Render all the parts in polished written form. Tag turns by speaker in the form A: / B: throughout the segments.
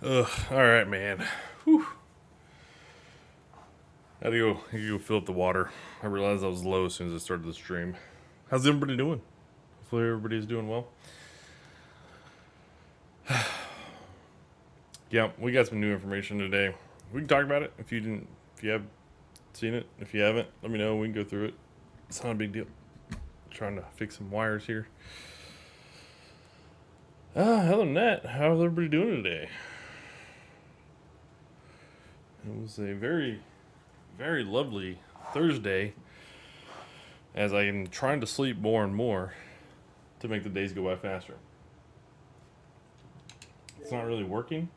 A: Ugh, alright, man. Whew. Had to go fill up the water. I realized I was low as soon as I started the stream. How's everybody doing? Hopefully everybody's doing well. Yeah, we got some new information today. We can talk about it if you have seen it. If you haven't, let me know. We can go through it. It's not a big deal. Trying to fix some wires here. Other than that, how's everybody doing today? It was a very, very lovely Thursday, as I am trying to sleep more and more to make the days go by faster. It's not really working,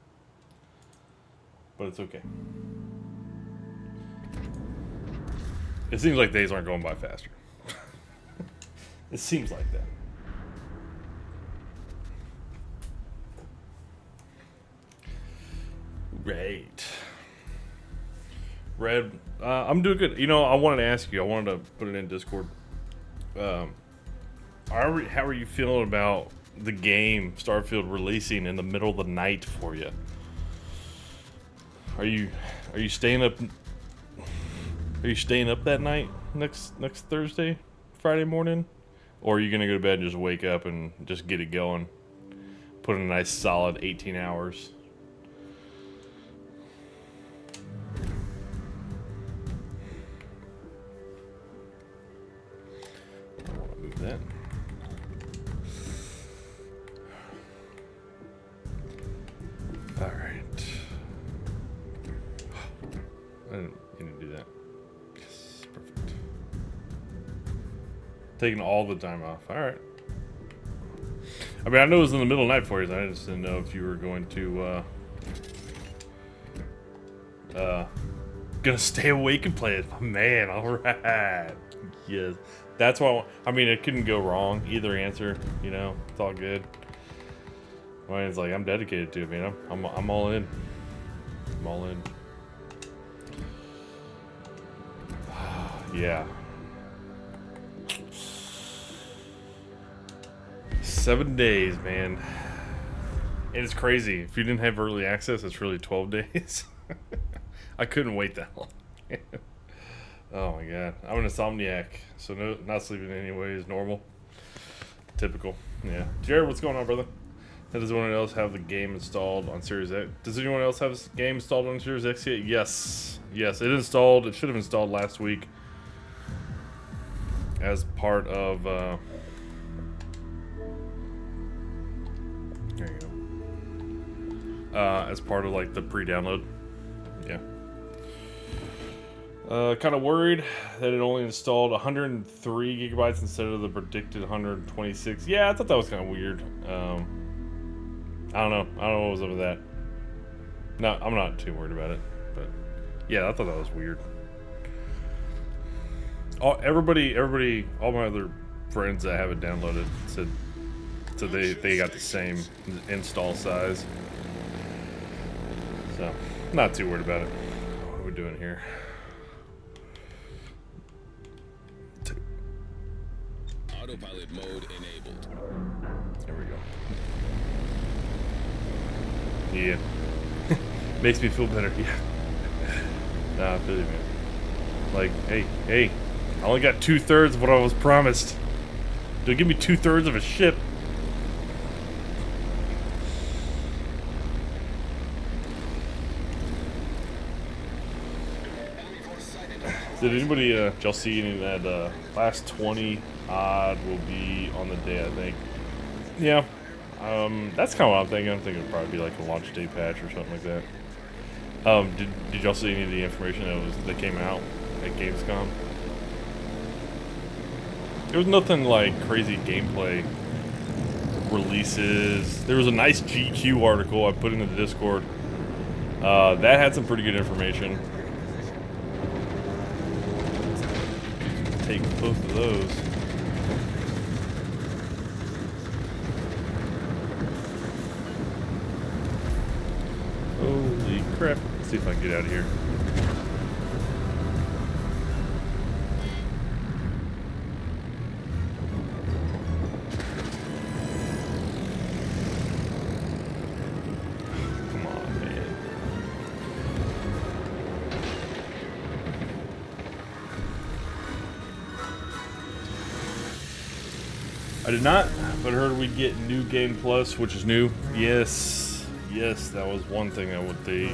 A: but it's okay. It seems like days aren't going by faster. It seems like that. Right. Red, I'm doing good. You know, I wanted to ask you. I wanted to put it in Discord. How are you feeling about the game Starfield releasing in the middle of the night for you? Are you staying up? Are you staying up that night next Thursday, Friday morning, or are you gonna go to bed and just wake up and just get it going? Put in a nice solid 18 hours. That. All right. I didn't need to do that. Yes, perfect. Taking all the time off. All right. I mean, I know it was in the middle of the night for you. So I just didn't know if you were going to gonna stay awake and play it. Man, all right. Yes. That's why I mean it couldn't go wrong. Either answer, you know, it's all good. Well, it's like I'm dedicated to it, man. I'm all in. I'm all in. Yeah. 7 days, man. And it's crazy. If you didn't have early access, it's really 12 days. I couldn't wait that long. Oh my god. I'm an insomniac, so not sleeping anyway is normal. Typical. Yeah. Jared, what's going on, brother? Does anyone else have the game installed on Series X? Does anyone else have this game installed on Series X yet? Yes. Yes, it installed. It should have installed last week as part of there you go. As part of like the pre-download. Yeah. Kind of worried that it only installed 103 gigabytes instead of the predicted 126. Yeah, I thought that was kind of weird. I don't know. I don't know what was up with that. No, I'm not too worried about it. But yeah, I thought that was weird. Everybody, all my other friends that have it downloaded said they got the same install size. So, not too worried about it. What are we doing here?
B: Autopilot mode enabled.
A: There we go. Yeah. Makes me feel better, yeah. Nah, I feel you, man. Like, hey, I only got 2/3 of what I was promised. Don't give me 2/3 of a ship. Did anybody, did y'all see any of that, last 20 odd will be on the day, I think? Yeah. That's kind of what I'm thinking. I'm thinking it'd probably be like a launch day patch or something like that. Did y'all see any of the information that came out at Gamescom? There was nothing like crazy gameplay releases. There was a nice GQ article I put into the Discord. That had some pretty good information. Take both of those. Holy crap. Let's see if I can get out of here. Come on. I did not, but I heard we get New Game Plus, which is new. Yes, yes, that was one thing that what they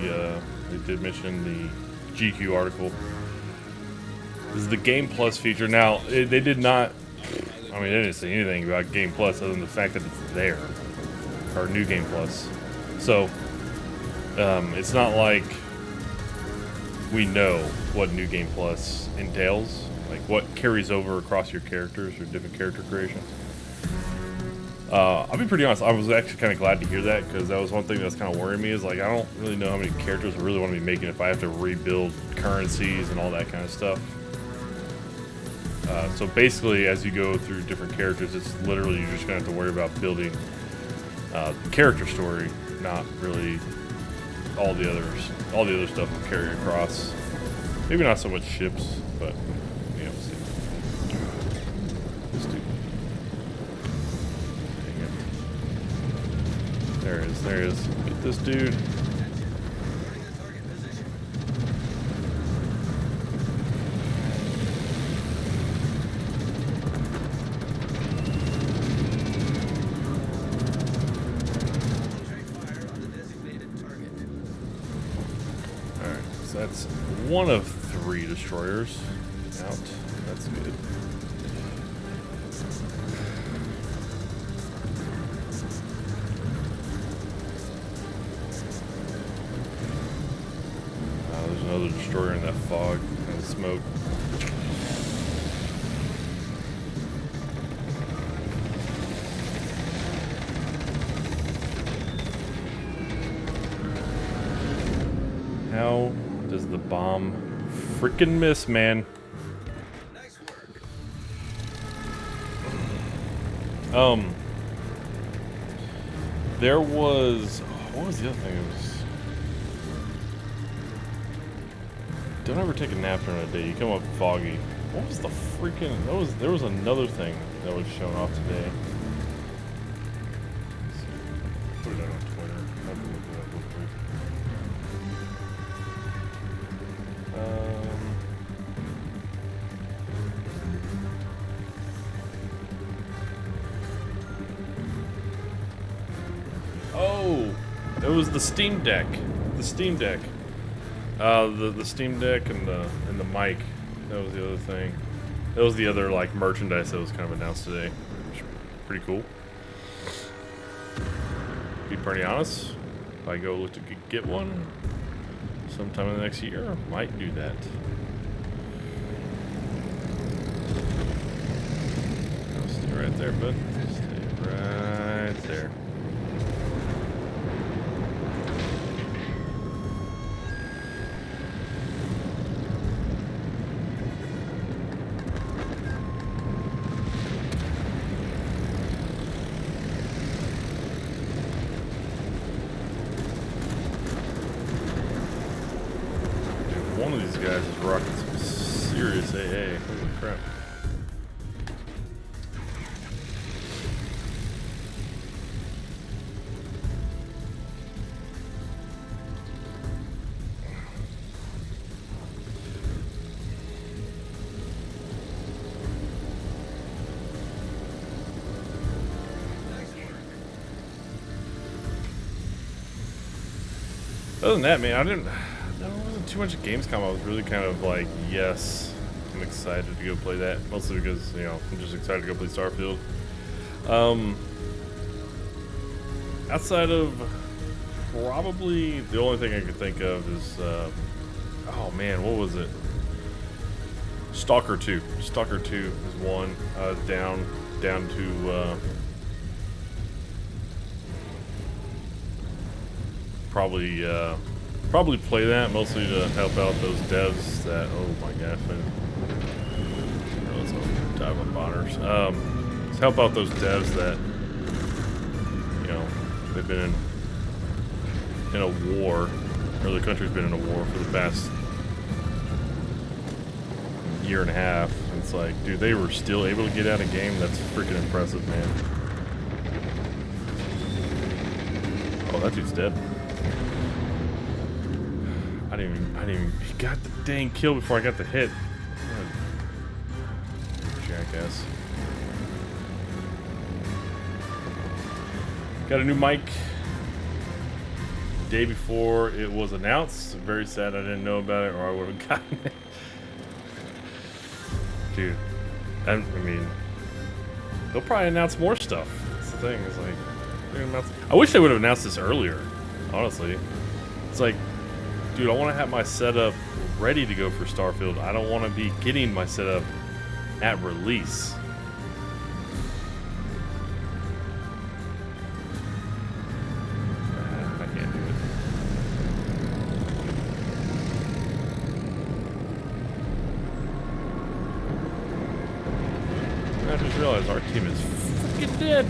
A: did mention in the GQ article. This is the Game Plus feature. Now, they did not, I mean, they didn't say anything about Game Plus other than the fact that it's there, or New Game Plus. So, it's not like we know what New Game Plus entails, like what carries over across your characters or different character creations. I'll be pretty honest, I was actually kind of glad to hear that, because that was one thing that's kind of worrying me, is like, I don't really know how many characters I really want to be making if I have to rebuild currencies and all that kind of stuff. So basically, as you go through different characters, it's literally you're just going to have to worry about building the character story, not really all the other stuff will carry across. Maybe not so much ships, but you know, see. This dude. Dang it. There it is, there it is. Get this dude. That's one of 3 destroyers out. That's good. There's another destroyer in that fog and smoke. How does the bomb freaking miss, man?
B: Nice work.
A: There was, what was the other thing? It was, don't ever take a nap during the day. You come up foggy. What was the freaking? There was another thing that was shown off today. Let's see. Put it out on Twitter. I have to look it up real quick. Oh, it was the Steam Deck. The Steam Deck. The Steam Deck and the mic. That was the other thing. That was the other like merchandise that was kind of announced today. Which was pretty cool. Be pretty honest, if I go look to get one sometime in the next year, I might do that. Stay right there, bud. Stay right there. One of these guys is rocking some serious AA. Holy crap. Other than that, man, there wasn't too much at Gamescom. I was really kind of like, yes, I'm excited to go play that. Mostly because, you know, I'm just excited to go play Starfield. Outside of probably the only thing I could think of is, oh man, what was it? Stalker 2. Stalker 2 is one. Down to probably play that mostly to help out those devs that, oh my gosh, man. Let's dive on bonners. To help out those devs that, you know, they've been in a war, or the country's been in a war for the past year and a half. It's like, dude, they were still able to get out a game. That's freaking impressive, man. Oh, that dude's dead. I didn't even, he got the dang kill before I got the hit. Jackass. Got a new mic day before it was announced. Very sad I didn't know about it, or I would have gotten it. Dude, I mean, they'll probably announce more stuff. That's the thing. Is like, I wish they would have announced this earlier. Honestly, it's like, dude, I want to have my setup ready to go for Starfield. I don't want to be getting my setup at release. I can't do it. I just realized our team is freaking dead.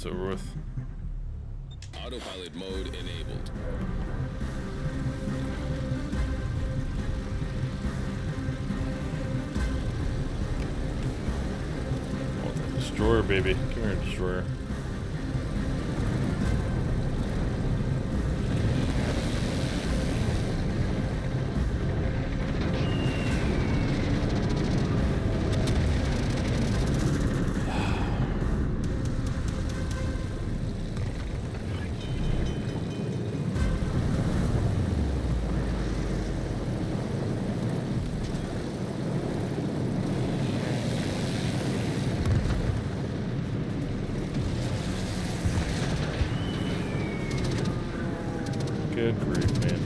A: Over with.
C: Autopilot mode enabled.
A: I want that destroyer, baby. Come here, destroyer. Good grief, man.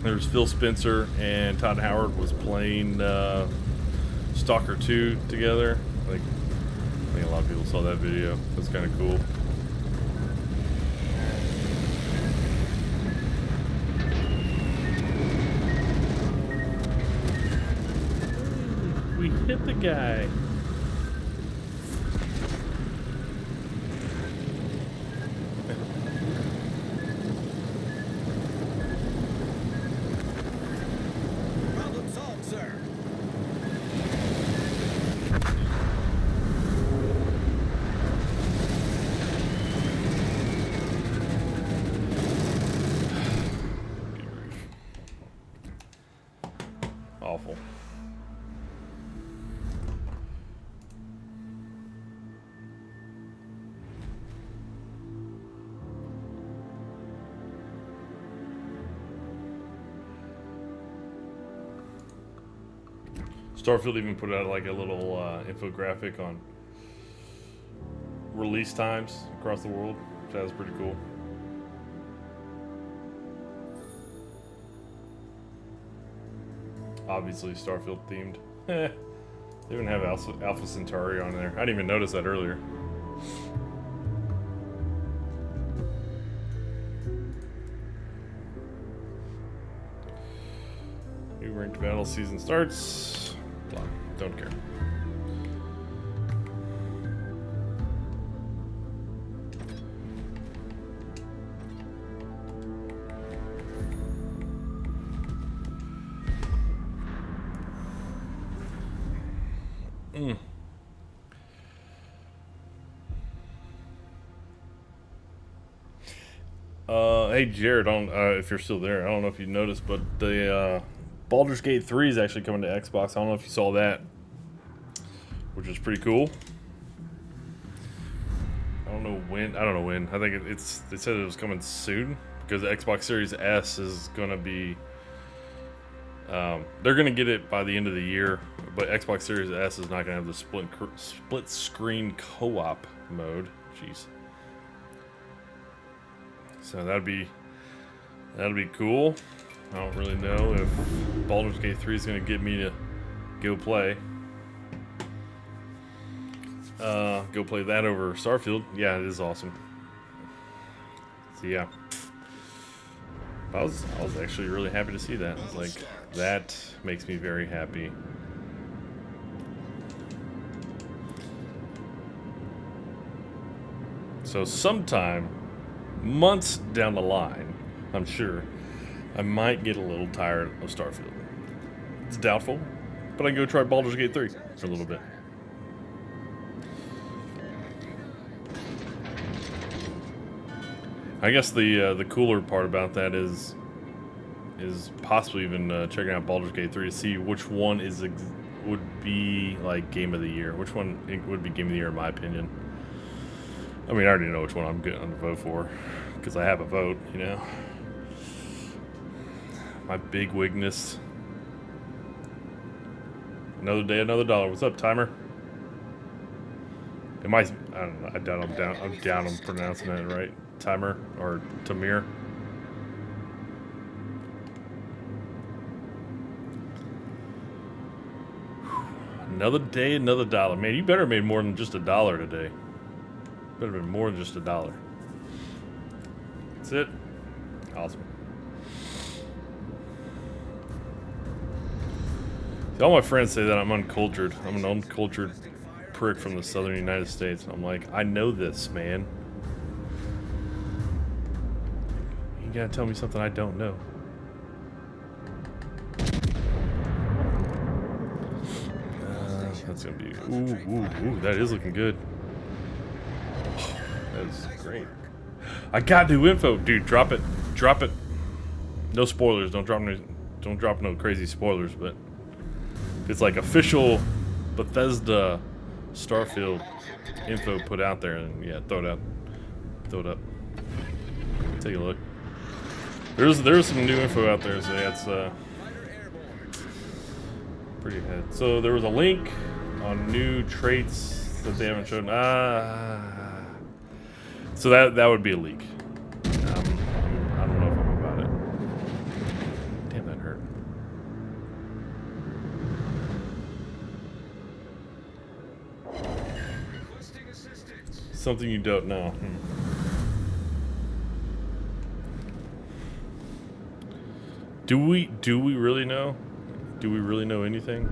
A: There's Phil Spencer and Todd Howard was playing Stalker 2 together. I think a lot of people saw that video. That's kind of cool. We hit the guy.
B: Problem solved, sir.
A: Awful. Starfield even put out like a little infographic on release times across the world, which that was pretty cool. Obviously Starfield themed. They even have Alpha Centauri on there. I didn't even notice that earlier. New ranked battle season starts. Blah, don't care. Hey Jared, if you're still there, I don't know if you noticed, but the Baldur's Gate 3 is actually coming to Xbox. I don't know if you saw that, which is pretty cool. I don't know when. I think they said it was coming soon because the Xbox Series S is gonna be. They're gonna get it by the end of the year, but Xbox Series S is not gonna have the split screen co-op mode. Jeez. So that'd be cool. I don't really know if Baldur's Gate 3 is gonna get me to go play that over Starfield. Yeah, it is awesome. So yeah, I was actually really happy to see that. It's like that makes me very happy. So sometime, months down the line, I'm sure, I might get a little tired of Starfield. It's doubtful, but I can go try Baldur's Gate 3 for a little bit. I guess the cooler part about that is possibly even checking out Baldur's Gate 3 to see which one would be like game of the year. Which one would be game of the year in my opinion. I mean, I already know which one I'm going to vote for because I have a vote, you know. My big wigness. Another day, another dollar. What's up, timer? I don't know. I doubt I'm down on pronouncing it right. Timer or Tamir. Another day, another dollar. Man, you better have made more than just $1 today. Better have been more than just $1. That's it. Awesome. See, all my friends say that I'm uncultured. I'm an uncultured prick from the southern United States. I'm like, I know this, man. You gotta tell me something I don't know. That's gonna be ooh, that is looking good. That is great. I got new info, dude. Drop it. No spoilers. Don't drop no crazy spoilers, but it's like official Bethesda Starfield info put out there, and yeah, throw it up. Take a look. There's some new info out there, so yeah, it's pretty ahead. So there was a link on new traits that they haven't shown. So that would be a leak. I don't know if I'm about it. Damn, that hurt. Something you don't know. Do we really know? Do we really know anything?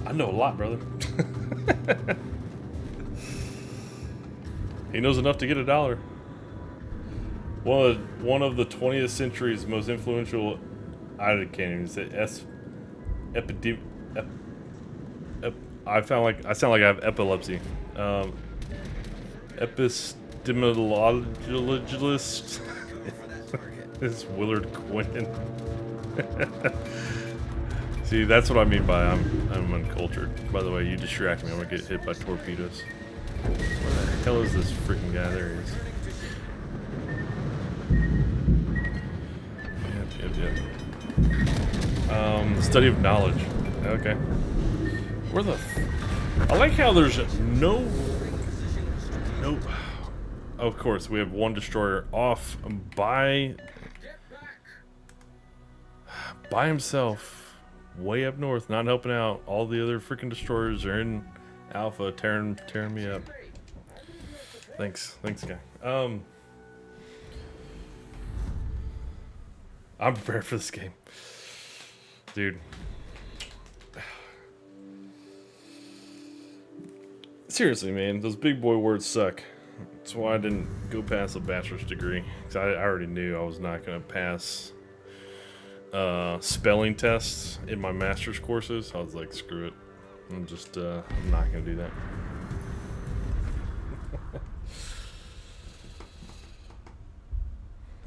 A: I know a lot, brother. He knows enough to get $1. One of the 20th century's most influential. I can't even say I sound like I have epilepsy. Epistemologist is Willard Quinn. See, that's what I mean by I'm uncultured. By the way, you distract me. I'm gonna get hit by torpedoes. Where the hell is this freaking guy? There he is. Yep. The study of knowledge. Okay. Where the? I like how there's no. Of course, we have one destroyer off by himself, way up north, not helping out. All the other freaking destroyers are in Alpha, tearing me up. Thanks, guy. I'm prepared for this game, dude. Seriously, man, those big boy words suck. That's why I didn't go past a bachelor's degree. Cause I already knew I was not gonna pass spelling tests in my master's courses. I was like, screw it. I'm not gonna do that.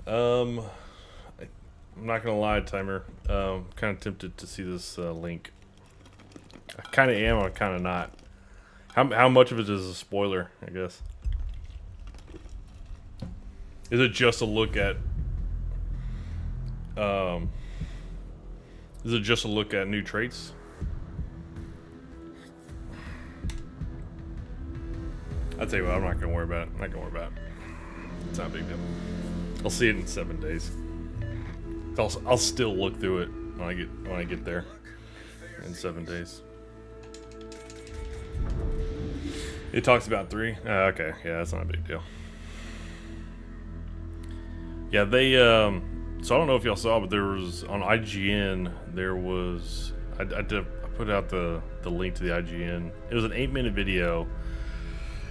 A: I'm not gonna lie, timer. Kind of tempted to see this link. I kind of am. I'm kind of not. How much of it is a spoiler? I guess. Is it just a look at? Is it just a look at new traits? I'll tell you what. I'm not gonna worry about it. It's not a big deal. I'll see it in 7 days. I'll still look through it when I get there in 7 days. It talks about 3. Okay, yeah, that's not a big deal. Yeah, they. So I don't know if y'all saw, but there was on IGN. There was I put out the link to the IGN. It was an 8-minute video,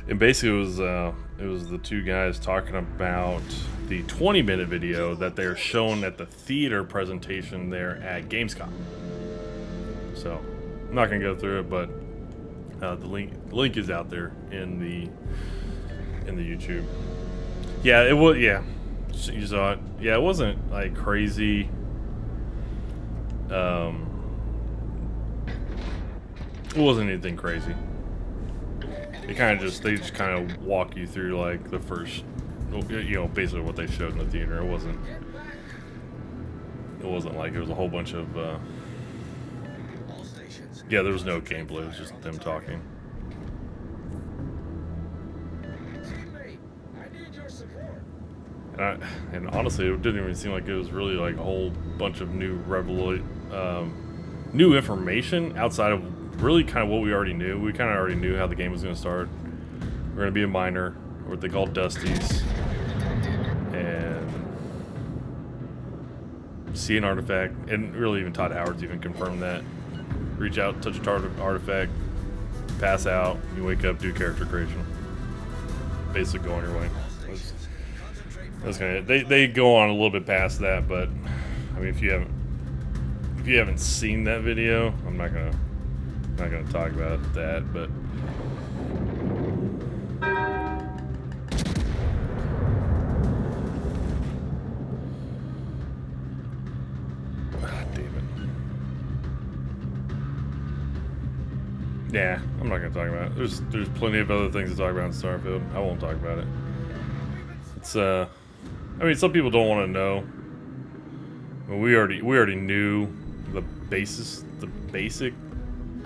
A: and basically it was the 2 guys talking about the 20-minute video that they're showing at the theater presentation there at Gamescom. So I'm not gonna go through it, but the link is out there in the YouTube. Yeah, it was. Yeah, you saw it. Yeah, it wasn't like crazy. It wasn't anything crazy. They just kind of walk you through like the first, you know, basically what they showed in the theater. It wasn't like it was a whole bunch of. Yeah, there was no gameplay. It was just them talking. And honestly, it didn't even seem like it was really like a whole bunch of new new information outside of really kind of what we already knew. We kind of already knew how the game was going to start. We're going to be a miner, what they call Dusties, and see an artifact. And really, even Todd Howard's even confirmed that. Reach out, touch a artifact, pass out, you wake up, do character creation. Basically, go on your way. That's kind of it. They go on a little bit past that, but I mean, if you haven't seen that video, I'm not gonna talk about that. But yeah, I'm not gonna talk about it. There's plenty of other things to talk about in Starfield. I won't talk about it. It's I mean, some people don't want to know. Well, we already knew the basic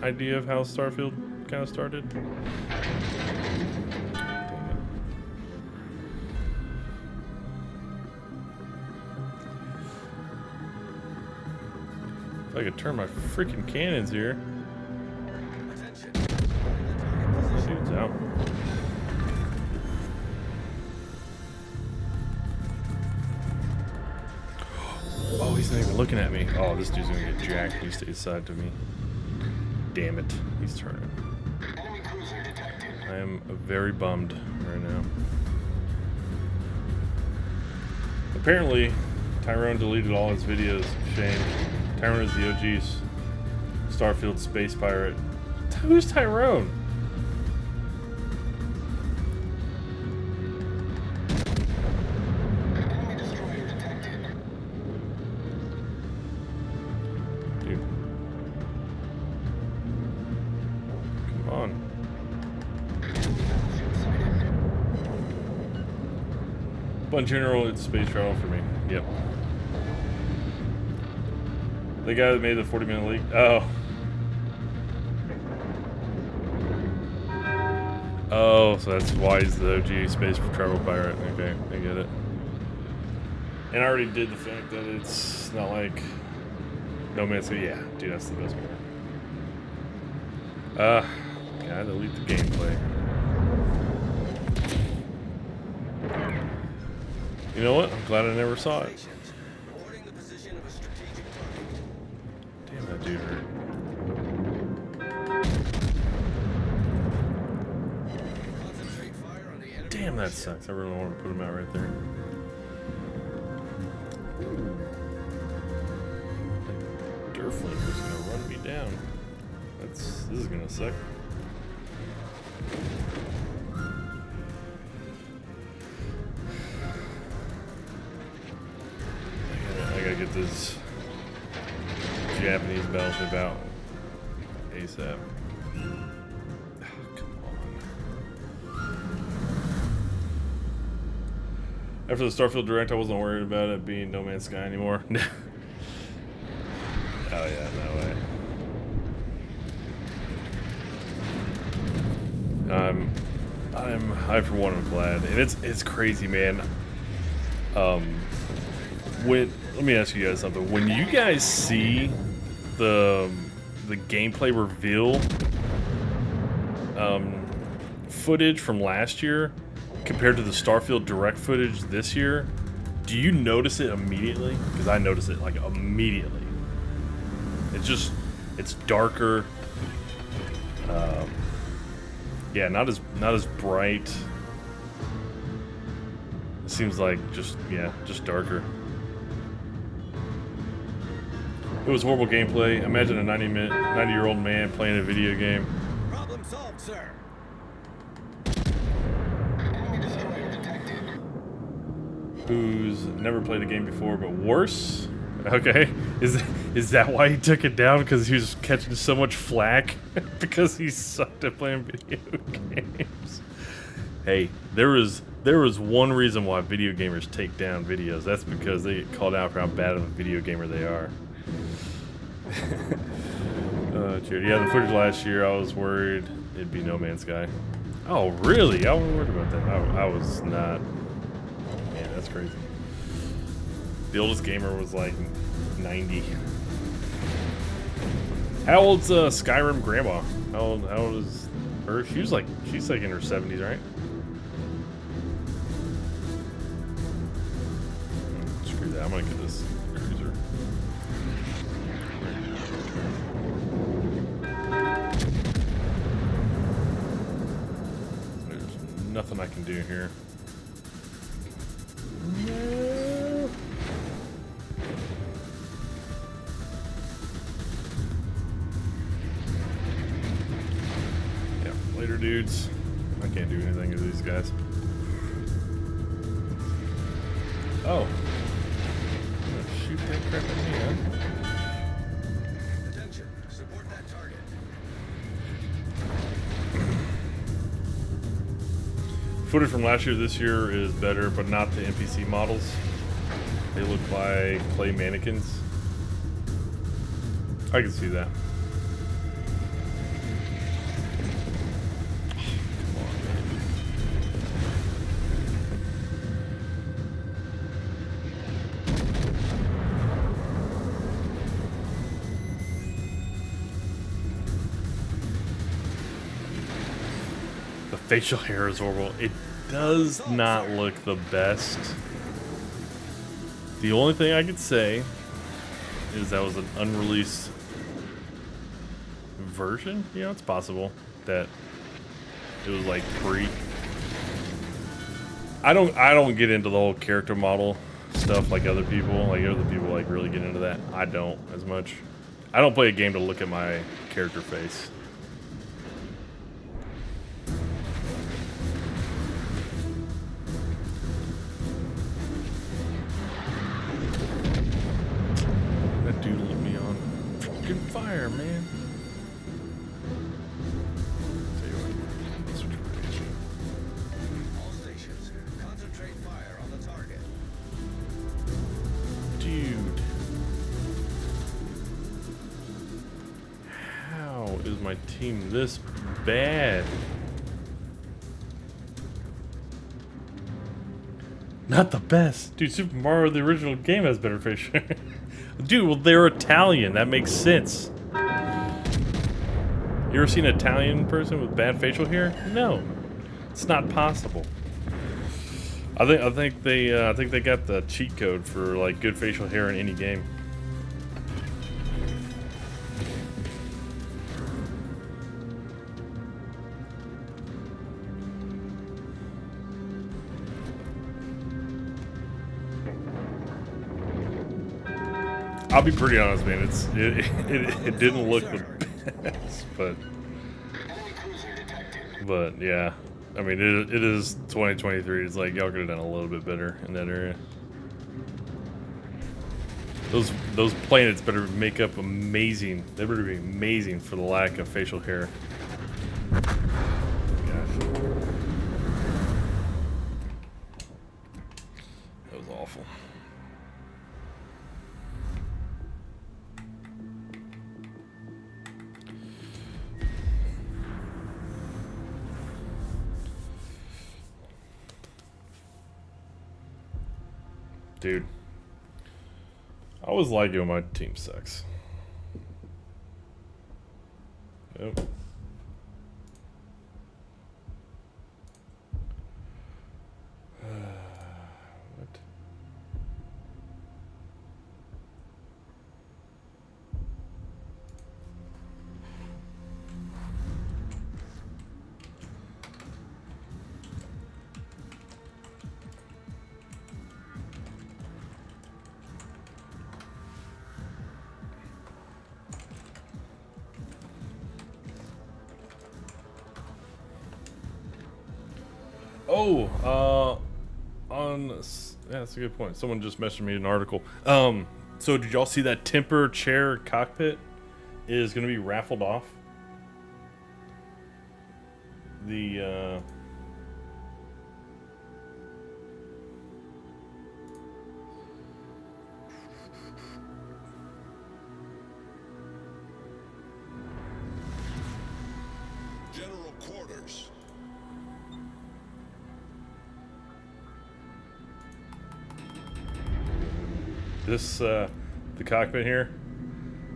A: idea of how Starfield kind of started. If I could turn my freaking cannons here. Shoots out. Oh, he's not even looking at me. Oh, this dude's gonna get jacked. He stays side to me. Damn it. He's turning. I am very bummed right now. Apparently, Tyrone deleted all his videos. Shame. Tyrone is the OG's Starfield space pirate. Who's Tyrone? In general, it's space travel for me. Yep. The guy that made the 40-minute leak. Oh. Oh, so that's why he's the OG space travel pirate. Okay, I get it. And I already did the fact that it's not like No Man's Sky. Yeah, dude, that's the best one. Gotta delete the gameplay. You know what? I'm glad I never saw it. Damn, that dude hurt. Damn, that sucks. I really want to put him out right there. That Durflink is gonna run me down. This is gonna suck. Get this Japanese battleship out ASAP. Oh, come on. After the Starfield Direct, I wasn't worried about it being No Man's Sky anymore. Oh yeah, no way. I for one am glad, and it's crazy, man. Let me ask you guys something. When you guys see the gameplay reveal footage from last year compared to the Starfield direct footage this year, do you notice it immediately? Because I notice it like immediately. It's darker. Yeah, not as bright. It seems like just darker. It was horrible gameplay. Imagine a 90-year-old man playing a video game.
B: Problem solved, sir.
A: Who's never played a game before, but worse? Okay, is that why he took it down? Because he was catching so much flack because he sucked at playing video games. Hey, there was one reason why video gamers take down videos. That's because they get called out for how bad of a video gamer they are. Yeah, the footage last year, I was worried it'd be No Man's Sky. Oh, really? I was worried about that. I was not. Man, that's crazy. The oldest gamer was like 90. How old's Skyrim grandma? How old is her? She's like in her 70s, right? Screw that. I'm gonna get this cruiser. There's nothing I can do here. No. Yeah, later, dudes. I can't do anything to these guys. Oh. Shoot that crap at me, huh?
B: Attention, support that target.
A: Footage from last year, this year is better, but not the NPC models. They look like clay mannequins. I can see that. Come on, man. The facial hair is horrible. It does not look the best. The only thing I could say is that was an unreleased version. You know, it's possible that it was like pre. I don't get into the whole character model stuff like other people. Like other people like really get into that. I don't as much. I don't play a game to look at my character face. That dude lit me on freaking fire, man. Tell you what, let's switch range.
B: All stations, concentrate fire on the target.
A: Dude. How is my team this bad? Not the best. Dude, Super Mario, the original game, has better facial hair. Dude, well, they're Italian. That makes sense. You ever seen an Italian person with bad facial hair? No. It's not possible. I think they got the cheat code for like good facial hair in any game. I'll be pretty honest, man. It didn't look the best, but yeah. I mean, it is 2023. It's like y'all could have done a little bit better in that area. Those planets better make up amazing. They better be amazing for the lack of facial hair. Gosh. That was awful. Dude, I always like it when my team sucks. Yep. Oh, yeah, that's a good point. Someone just messaged me an article. So did y'all see that temper chair cockpit is going to be raffled off? The
B: General quarters.
A: this the cockpit here.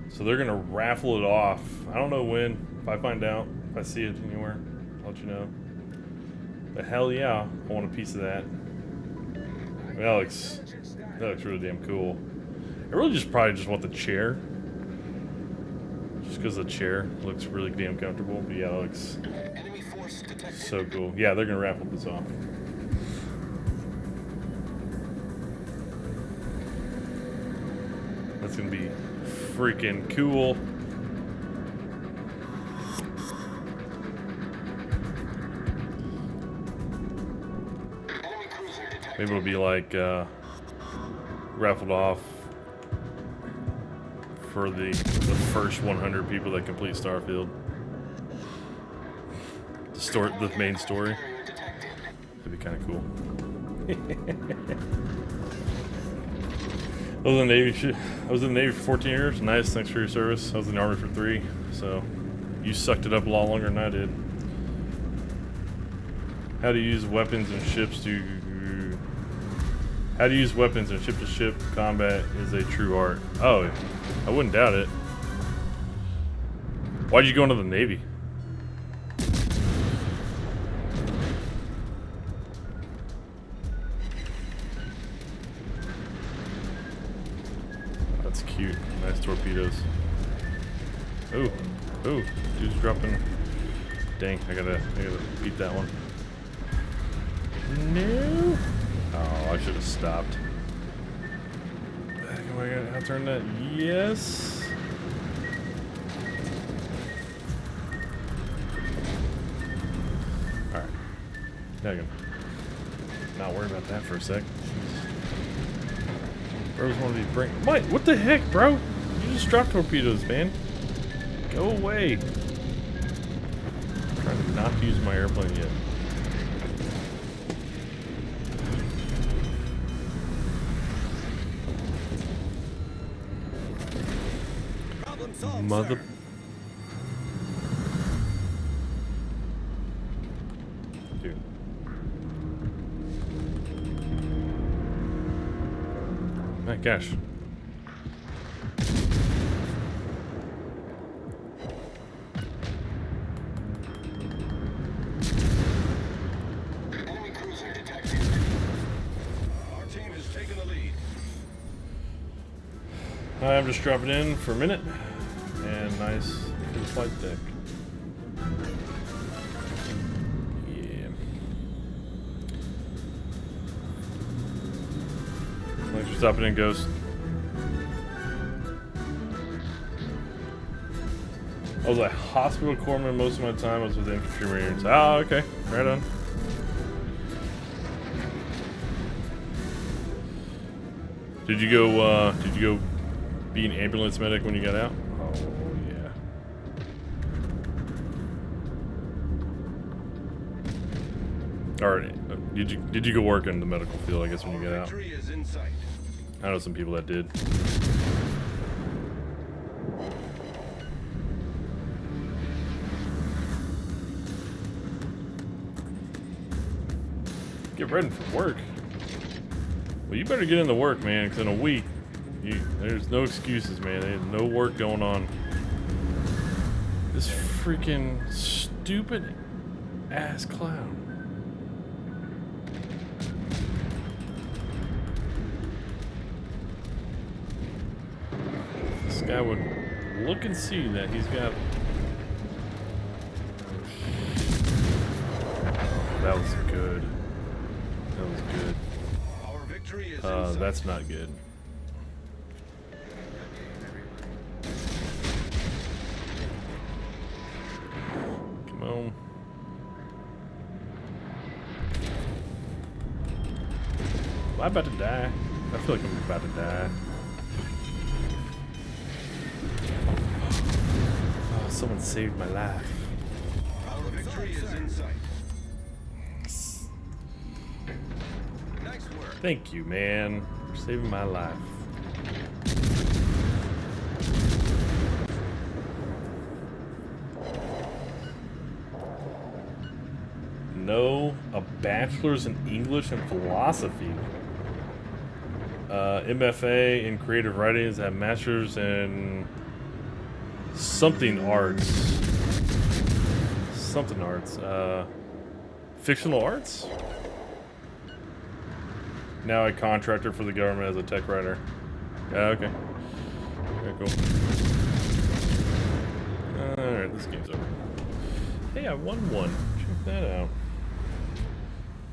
A: So they're gonna raffle it off. I don't know when. If I find out, if I see it anywhere, I'll let you know. But hell yeah, I want a piece of that. I mean, that looks really damn cool. I really probably just want the chair. Just because the chair looks really damn comfortable. But yeah, it looks
B: Enemy force detected.
A: so cool. Yeah, they're gonna raffle this off. That's gonna be freaking cool.
B: Enemy cruiser detected.
A: Maybe it'll be like raffled off for the first 100 people that complete Starfield. The main story.
B: Carrier detected.
A: That'd be kind of cool. I was in the Navy for 14 years. Nice, thanks for your service. I was in the Army for 3, so you sucked it up a lot longer than I did. How to use weapons and ships to... How to use weapons in ship-to-ship combat is a true art. Oh, I wouldn't doubt it. Why'd you go into the Navy? That's cute. Nice torpedoes. Ooh, ooh, dude's dropping. Dang, I gotta beat that one. No. Oh, I should have stopped. Am I gonna turn that? Yes. All right. Now I can not worry about that for a sec. Bro's want to be bring. Mike, what the heck, bro? You just dropped torpedoes, man. Go away. I'm trying to not use my airplane yet.
B: Problem solved,
A: Mother.
B: sir.
A: Dude. My gosh.
B: Enemy cruiser detected. Our team has taken the lead.
A: I'm just dropping in for a minute. And nice to the flight deck. Yeah. Thanks for stopping in, Ghost. I was a hospital corpsman most of my time. I was with infantry marines. Oh, okay. Right on. Did you go be an ambulance medic when you got out? Oh, yeah. Or did you go work in the medical field, I guess, when you get out?
B: Victory is in sight.
A: I know some people that did. Get ready for work. Well, you better get into work, man, because in a week, there's no excuses, man. There's no work going on. This freaking stupid ass clown. This guy would look and see that he's got... That was good. That was good.
B: Our victory is in sight.
A: That's not good. Come on. Am I about to die? I feel like I'm about to die. Oh, someone saved my life.
B: Our victory is in sight. Nice work.
A: Thank you, man, for saving my life. No, a bachelor's in English and philosophy. MFA in creative writing is a master's in something arts. Something arts. Fictional arts? Now a contractor for the government as a tech writer. Okay. Very cool. Alright, this game's over. Hey, I won one. Check that out.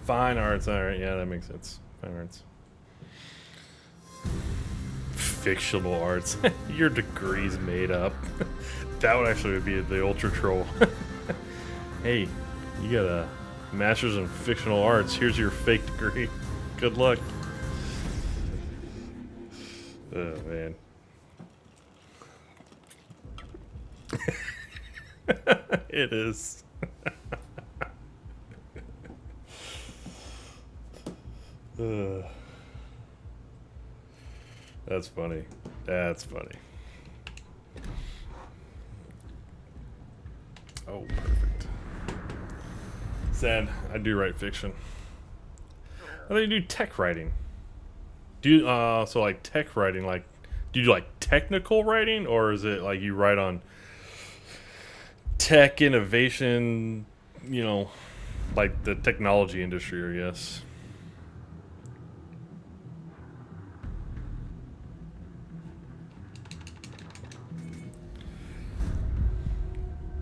A: Fine arts. Alright, yeah, that makes sense. Fine arts. Fictional arts. Your degree's made up. That would actually be the ultra troll. Hey, you got a master's in fictional arts. Here's your fake degree. Good luck. Oh, man. It is. That's funny. That's funny. Oh, perfect. Sad. I do write fiction. How do you do tech writing? Do you, so like tech writing, like, do you do like technical writing, or is it like you write on tech innovation, you know, like the technology industry, or yes?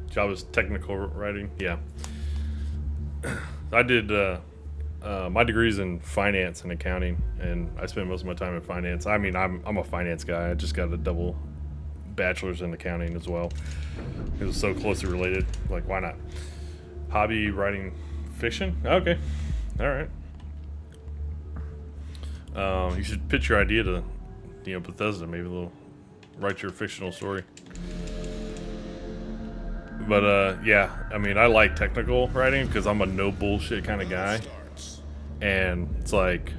A: Job is technical writing, yeah. I did, my degree's in finance and accounting, and I spent most of my time in finance. I mean, I'm a finance guy. I just got a double bachelor's in accounting as well. It was so closely related. Like, why not? Hobby writing fiction? Okay, all right. You should pitch your idea to, you know, Bethesda. Maybe they'll write your fictional story. But yeah, I mean, I like technical writing because I'm a no bullshit kind of guy. And it's like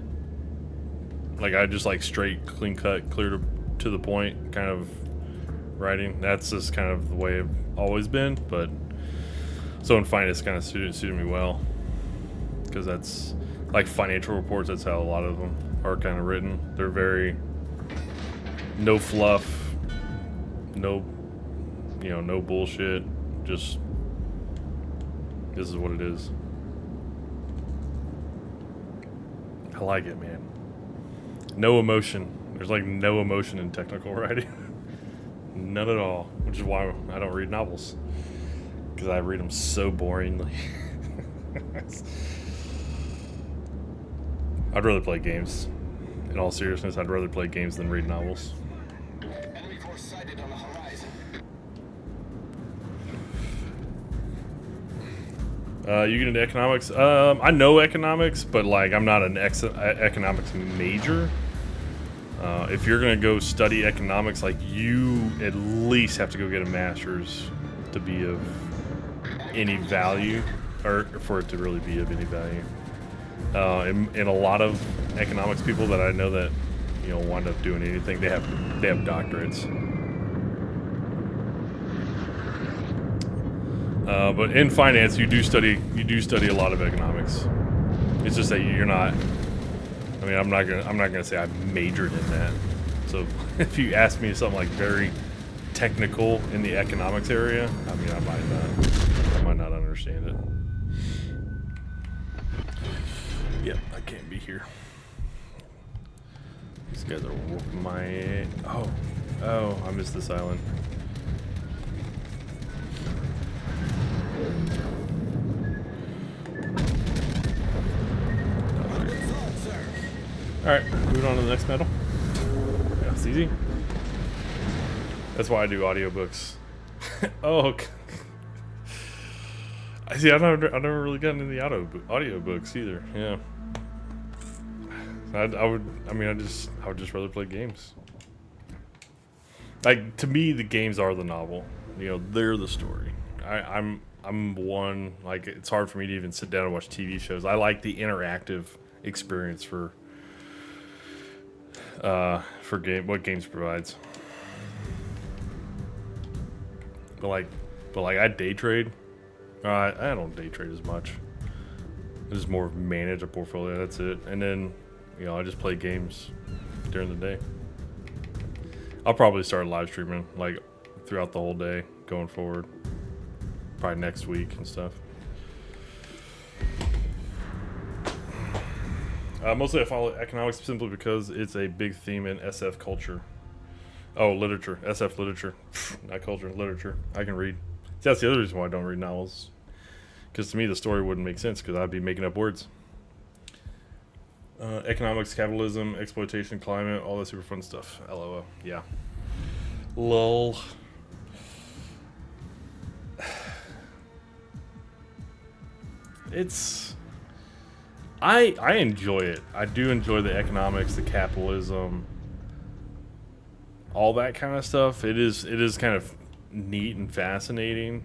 A: I just like straight, clean cut, clear to the point kind of writing. That's just kind of the way I've always been. But so in finance, kind of suited me well, because that's like financial reports. That's how a lot of them are kind of written. They're very no fluff, no, you know, no bullshit. Just this is what it is. I like it, man. No emotion. There's like no emotion in technical writing. None at all. Which is why I don't read novels. Because I read them so boringly. I'd rather play games. In all seriousness, I'd rather play games than read novels.
B: Enemy force sighted on the horizon.
A: You get into economics? I know economics, but like I'm not an economics major. If you're gonna go study economics, like you at least have to go get a master's to be of any value, or for it to really be of any value. And a lot of economics people that I know that, you know, wind up doing anything, they have doctorates. But in finance, you do study a lot of economics. It's just that you're not. I mean, I'm not gonna say I majored in that. So if you ask me something like very technical in the economics area, I mean, I might not understand it. Yep, I can't be here. These guys are whooping my. Oh, I missed this island. Alright, moving on to the next medal. Yeah, it's easy. That's why I do audiobooks. Oh, I see. I've never really gotten into the audiobooks either. Yeah. I would just rather play games. Like, to me, the games are the novel. You know, they're the story. I'm one, like, it's hard for me to even sit down and watch TV shows. I like the interactive experience for what games provides. But like I day trade. I don't day trade as much. I just more manage a portfolio. That's it. And then, you know, I just play games during the day. I'll probably start live streaming like throughout the whole day going forward. Probably next week and stuff. Mostly I follow economics simply because it's a big theme in SF culture. Oh, literature. SF literature. Not culture, literature. I can read. See, that's the other reason why I don't read novels. Because to me, the story wouldn't make sense because I'd be making up words. Economics, capitalism, exploitation, climate, all that super fun stuff. LOL. Yeah. Lol. It's... I enjoy it. I do enjoy the economics, the capitalism, all that kind of stuff. It is kind of neat and fascinating.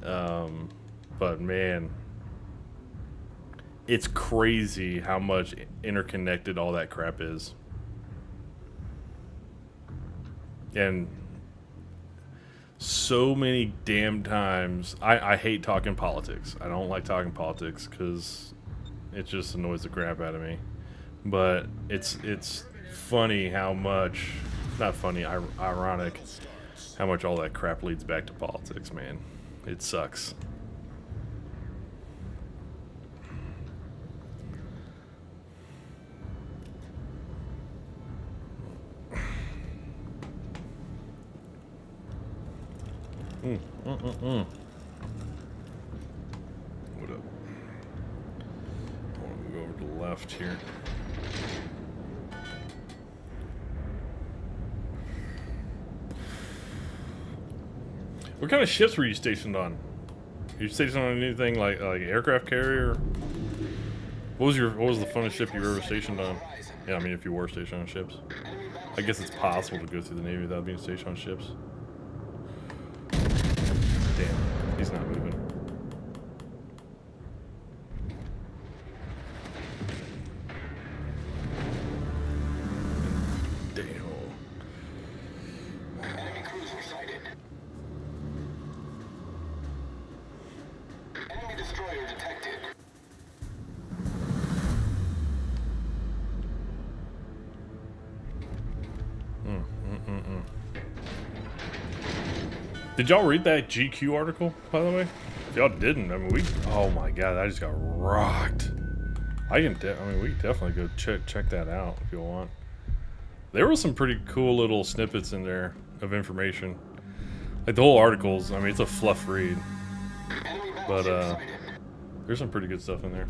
A: But man, it's crazy how much interconnected all that crap is. And so many damn times, I hate talking politics. I don't like talking politics because it just annoys the crap out of me. But it's funny how much, not funny, ironic, how much all that crap leads back to politics, man. It sucks. What up? I want to go over to the left here. What kind of ships were you stationed on? Were you stationed on anything like aircraft carrier? What was the funnest ship you were ever stationed on? Yeah, I mean if you were stationed on ships. I guess it's possible to go through the Navy without being stationed on ships. Damn, he's not moving. Damn.
B: Enemy cruiser sighted. Enemy destroyer detected.
A: Did y'all read that GQ article, by the way? If y'all didn't, I mean, oh my god, I just got rocked. We can definitely go check that out if you want. There were some pretty cool little snippets in there of information. Like the whole article's, I mean, it's a fluff read. But, there's some pretty good stuff in there.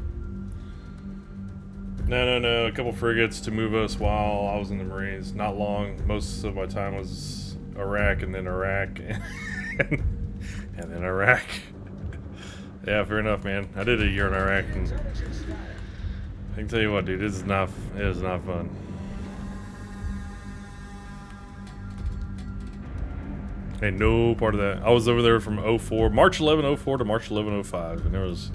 A: No, a couple frigates to move us while I was in the Marines. Not long. Most of my time was Iraq and then Iraq. And then Iraq. Yeah, fair enough, man. I did a year in Iraq, and I can tell you what, dude, it is not fun. Ain't no part of that. I was over there from March 11, 04 to March 11, 05, and there was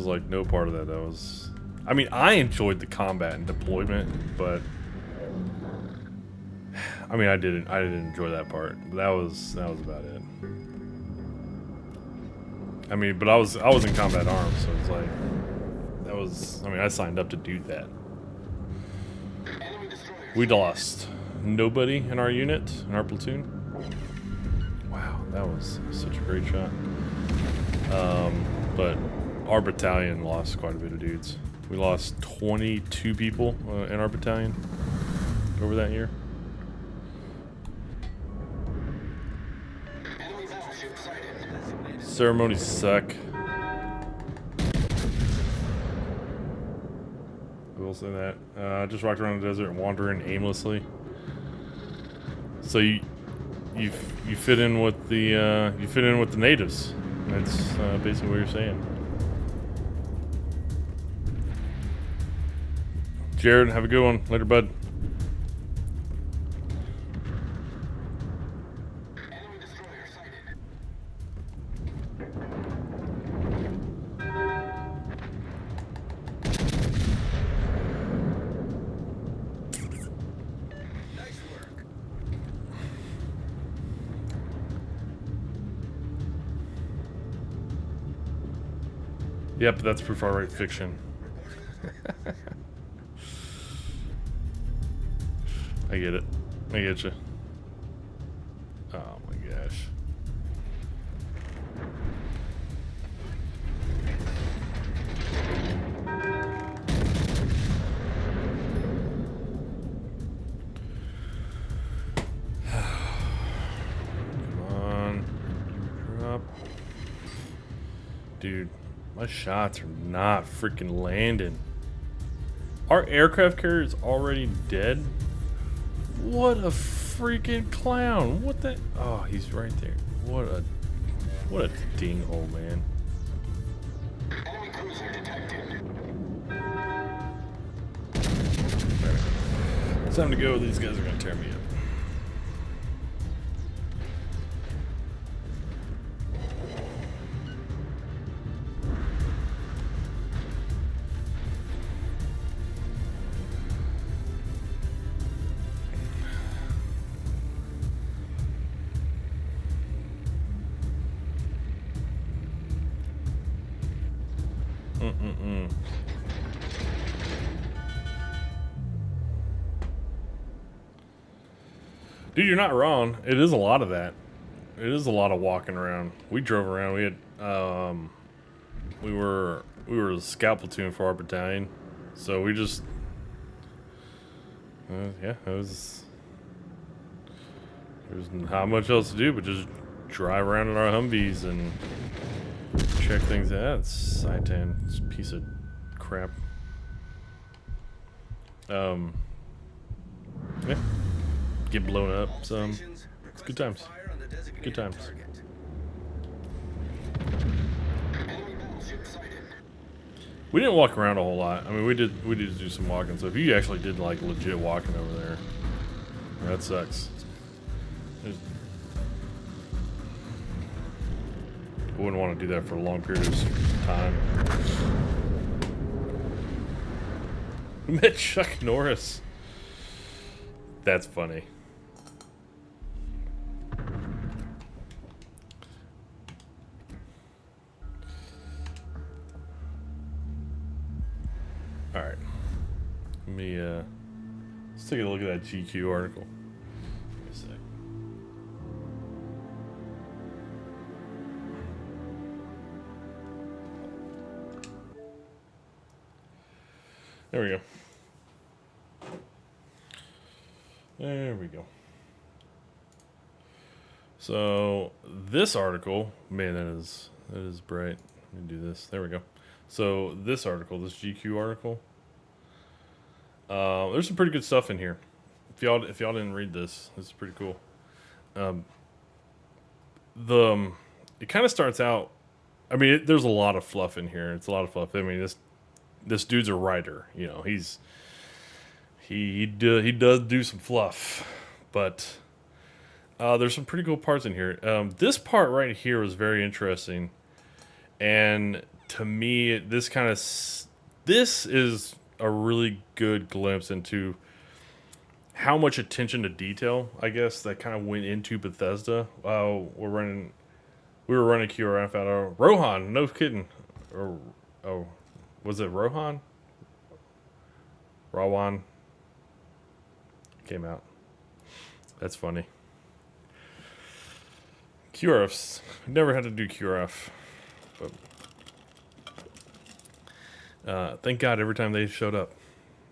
A: like no part of that. That was, I mean, I enjoyed the combat and deployment, but I mean, I didn't enjoy that part. But that was about it. I mean, but I was in combat arms, so it's like I mean, I signed up to do that. We lost nobody in our unit, in our platoon. Wow, that was such a great shot. But our battalion lost quite a bit of dudes. We lost 22 people in our battalion over that year. Ceremonies suck. I will say that. I just walked around the desert wandering aimlessly. So you fit in with the natives. That's basically what you're saying. Jared, have a good one. Later, bud.
B: Enemy destroyer sighted. Nice work.
A: Yep, that's proof I write fiction. I get it. I get you. Oh my gosh. Come on. Drop. Dude, my shots are not freaking landing. Our aircraft carrier is already dead? What a freaking clown. What the? Oh, he's right there. What a dinghole, man.
B: Enemy cruiser detected.
A: It's time to go. These guys are gonna tear me up. Dude, you're not wrong. It is a lot of that. It is a lot of walking around. We drove around. We had we were a scout platoon for our battalion, so we just yeah, there's not much else to do but just drive around in our Humvees and check things out. It's Saitan, this piece of crap. Yeah. Get blown up some. It's good times. Good times. We didn't walk around a whole lot. I mean, we did do some walking. So if you actually did like legit walking over there, that sucks. I wouldn't want to do that for a long period of time. We met Chuck Norris. That's funny. All right. Let me let's take a look at that GQ article. Give me a sec. There we go. There we go. So this article, man, that is bright. Let me do this. There we go. So this article, this GQ article, there's some pretty good stuff in here. If y'all didn't read this, this is pretty cool. It kind of starts out. I mean, there's a lot of fluff in here. It's a lot of fluff. I mean, this dude's a writer. You know, he does do some fluff, but there's some pretty cool parts in here. This part right here was very interesting, and to me, this is a really good glimpse into how much attention to detail, I guess, that kind of went into Bethesda. We were running QRF out of Rohan. No kidding. Or was it Rohan? Rawan came out. That's funny. QRFs. Never had to do QRF, but thank God every time they showed up.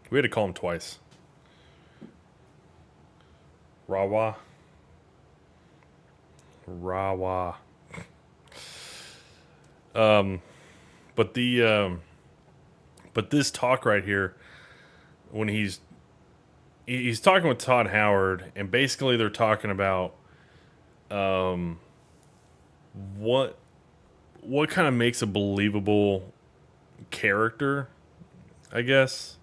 A: We had to call them twice. Rawa. But this talk right here, when he's talking with Todd Howard, and basically they're talking about what kind of makes a believable character, I guess.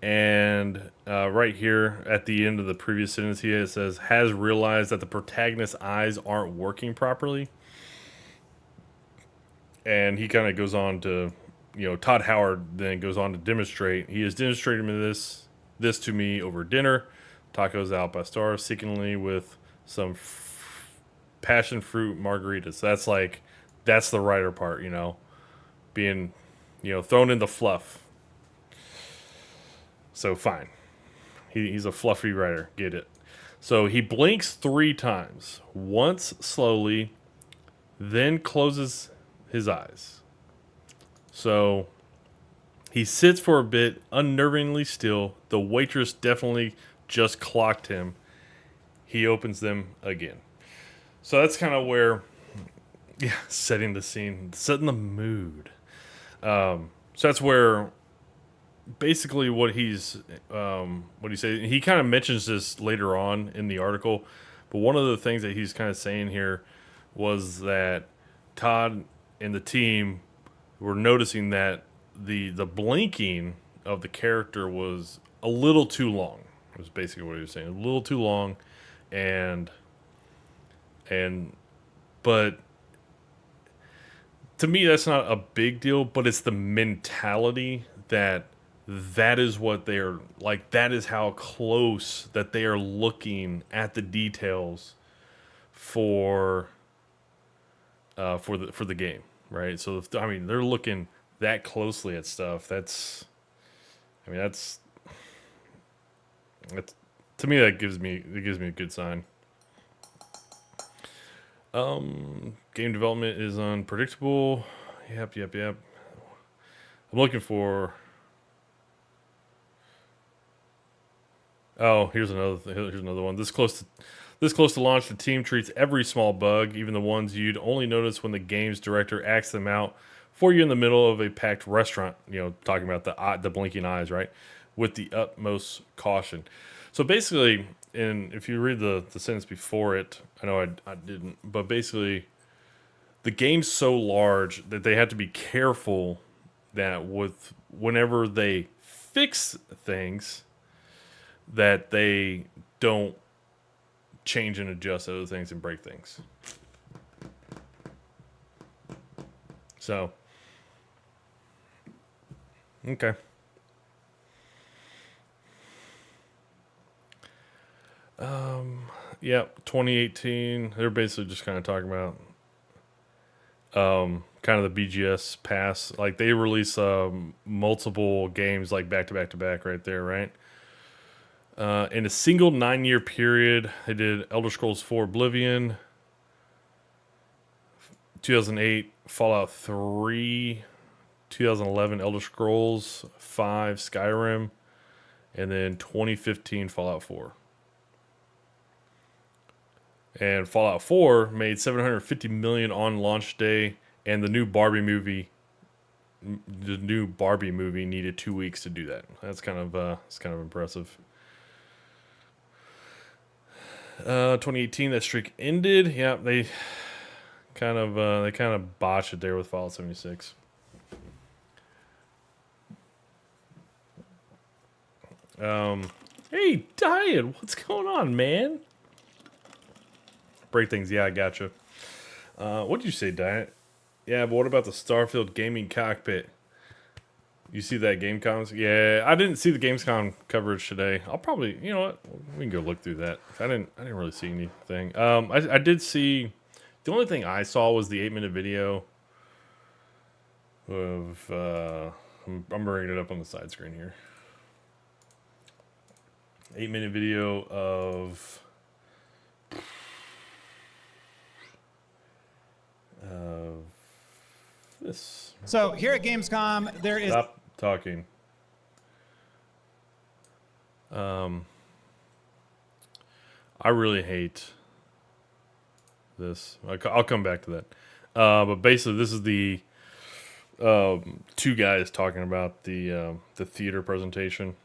A: And right here at the end of the previous sentence, it says, has realized that the protagonist's eyes aren't working properly. And he kind of goes on to, Todd Howard then goes on to demonstrate. He has demonstrated this to me over dinner, tacos out by stars, seemingly with some passion fruit margaritas. That's the writer part, being, thrown in the fluff. So fine. He's a fluffy writer. Get it. So he blinks 3 times. Once slowly, then closes his eyes. So he sits for a bit, unnervingly still. The waitress definitely just clocked him. He opens them again. So that's kind of where, setting the scene, setting the mood. So that's where basically what he's saying. He kind of mentions this later on in the article, but one of the things that he's kind of saying here was that Todd and the team were noticing that the blinking of the character was a little too long. It was basically what he was saying, a little too long, but to me that's not a big deal, but it's the mentality that is what they're like. That is how close that they are looking at the details for the game, right? So they're looking that closely at stuff. That's to me that gives me a good sign. Game development is unpredictable. Yep. I'm looking for. Oh, here's another one. This close to launch, the team treats every small bug, even the ones you'd only notice when the game's director acts them out for you in the middle of a packed restaurant. Talking about the blinking eyes, right? With the utmost caution. So basically, and if you read the sentence before it, I know I didn't, but basically, the game's so large that they have to be careful that whenever they fix things, that they don't change and adjust other things and break things. So, okay. Yeah, 2018. They're basically just kind of talking about kind of the BGS pass. Like they release multiple games like back to back to back right there, right? In a single 9-year period, they did Elder Scrolls 4 Oblivion, 2008 Fallout 3, 2011 Elder Scrolls 5 Skyrim, and then 2015 Fallout 4. And Fallout 4 made $750 million on launch day, and the new Barbie movie needed 2 weeks to do that. That's kind of impressive. 2018, that streak ended. Yeah, they kind of botched it there with Fallout 76. Hey, Diane, what's going on, man? Break things. Yeah, I gotcha. What did you say, Diet? Yeah, but what about the Starfield gaming cockpit? You see that Gamescom? Yeah, I didn't see the Gamescom coverage today. I'll probably, you know what? We can go look through that. I didn't really see anything. I did see. The only thing I saw was the 8-minute video of. I'm bringing it up on the side screen here. 8-minute video of. This.
C: So here at Gamescom, there is.
A: Stop talking. I really hate this. I'll come back to that. But basically, this is the two guys talking about the theater presentation,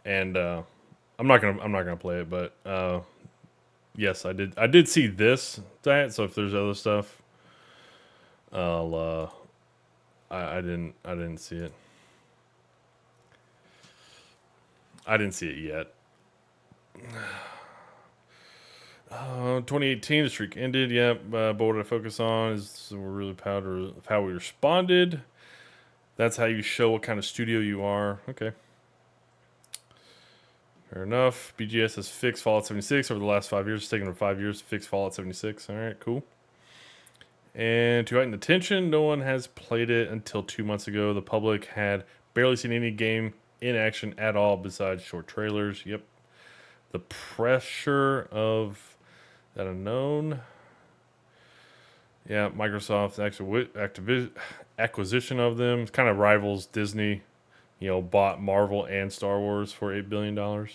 A: and I'm not gonna play it, but yes, I did see this. So if there's other stuff, I didn't see it. I didn't see it yet. 2018, the streak ended. Yep. But what I focus on is we're really proud of how we responded. That's how you show what kind of studio you are. Okay. Fair enough. BGS has fixed Fallout 76 over the last 5 years. It's taken them 5 years to fix Fallout 76. All right, cool. And to heighten the tension, no one has played it until 2 months ago. The public had barely seen any game in action at all besides short trailers. Yep. The pressure of that unknown. Yeah, Microsoft's acquisition of them kind of rivals Disney. Bought Marvel and Star Wars for $8 billion.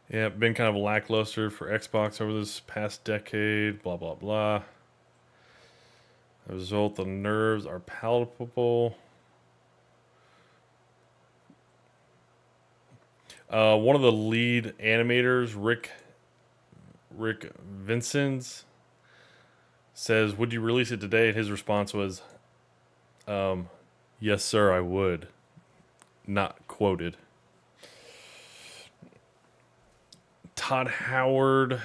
A: Yeah, been kind of lackluster for Xbox over this past decade. Blah, blah, blah. As a result, the nerves are palpable. One of the lead animators, Rick Vincent, says, "Would you release it today?" And his response was, "Yes, sir, I would." Not quoted. Todd Howard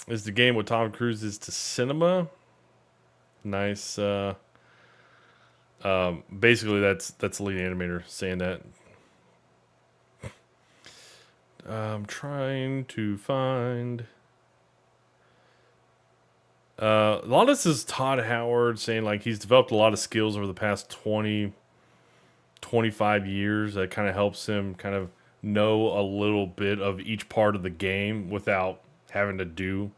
A: is the game what Tom Cruise is to cinema. Nice. Basically, that's the lead animator saying that. I'm trying to find. A lot of this is Todd Howard saying like he's developed a lot of skills over the past 20, 25 years that kind of helps him kind of know a little bit of each part of the game without having to do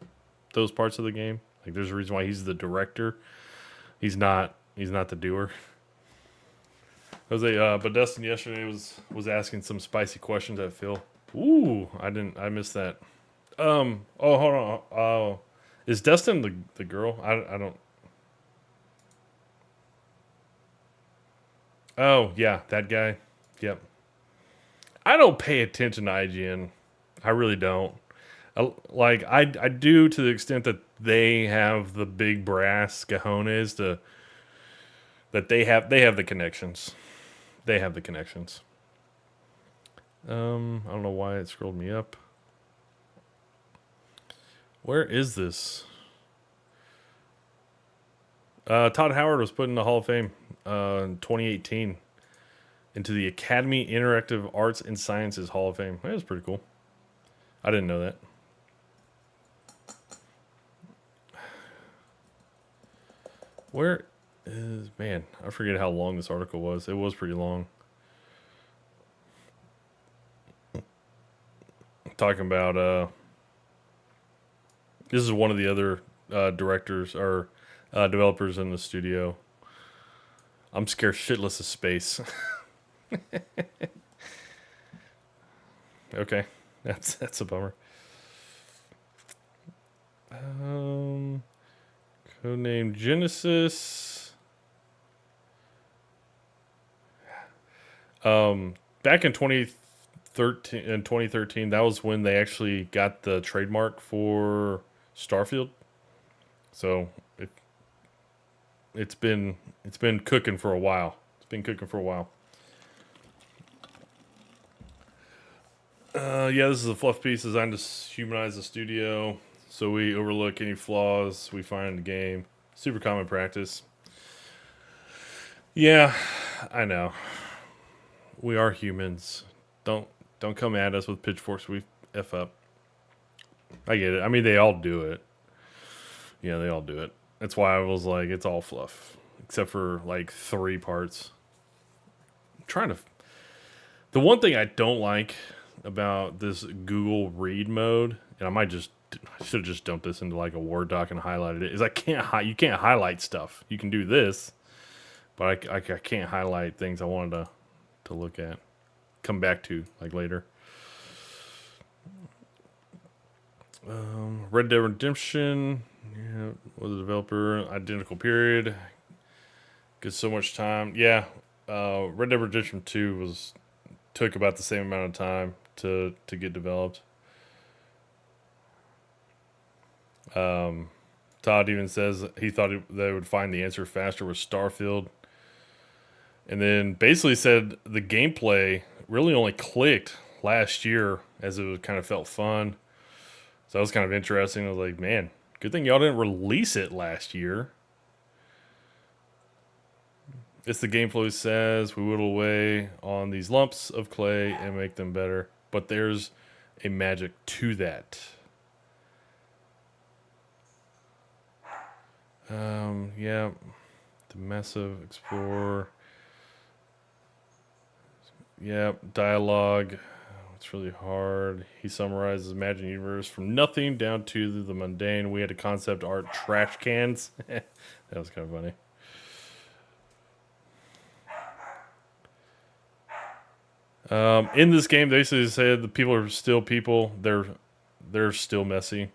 A: those parts of the game. Like there's a reason why he's the director. He's not the doer. But Dustin yesterday was asking some spicy questions at Phil. Ooh, I missed that. Oh, hold on. Oh, is Dustin the girl? I don't. Oh, yeah, that guy. Yep. I don't pay attention to IGN. I really don't. I do to the extent that they have the big brass cajones that they have the connections. They have the connections. I don't know why it scrolled me up. Where is this? Todd Howard was put in the Hall of Fame in 2018 into the Academy Interactive Arts and Sciences Hall of Fame. That was pretty cool. I didn't know that. Where is... Man, I forget how long this article was. It was pretty long. Talking about... This is one of the other directors or developers in the studio. I'm scared shitless of space. Okay, that's a bummer. Codename Genesis. Back in 2013, that was when they actually got the trademark for Starfield. So it's been cooking for a while. Yeah, this is a fluff piece designed to humanize the studio, so we overlook any flaws we find in the game. Super common practice. Yeah, I know. We are humans. Don't come at us with pitchforks. We F up. I get it. I mean, they all do it. Yeah, they all do it. That's why I was like, it's all fluff. Except for like 3 parts. I'm trying to... The one thing I don't like about this Google Read mode, and I should have just dumped this into like a Word doc and highlighted it, is you can't highlight stuff. You can do this, but I can't highlight things I wanted to look at. Come back to like later. Red Dead Redemption, yeah, was a developer, identical period. Gets so much time. Yeah, Red Dead Redemption 2 took about the same amount of time to get developed. Todd even says he thought they would find the answer faster with Starfield. And then basically said the gameplay really only clicked last year as it kind of felt fun. So that was kind of interesting. I was like, man, good thing y'all didn't release it last year. It's the gameplay says we whittle away on these lumps of clay and make them better. But there's a magic to that. Yeah. The massive explorer. Yeah, dialogue. It's really hard. He summarizes Imagine Universe from nothing down to the mundane. We had a concept art trash cans. That was kind of funny. In this game, they basically said the people are still people. They're still messy.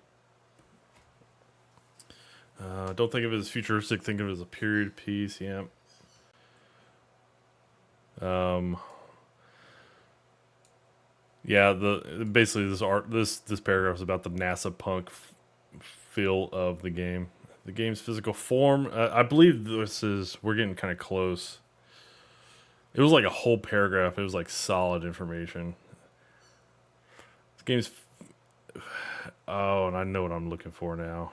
A: Don't think of it as futuristic. Think of it as a period piece. Yeah. Yeah. Basically this paragraph is about the NASA punk feel of the game. The game's physical form. I believe we're getting kind of close. It was like a whole paragraph. It was like solid information. This game's... Oh, and I know what I'm looking for now.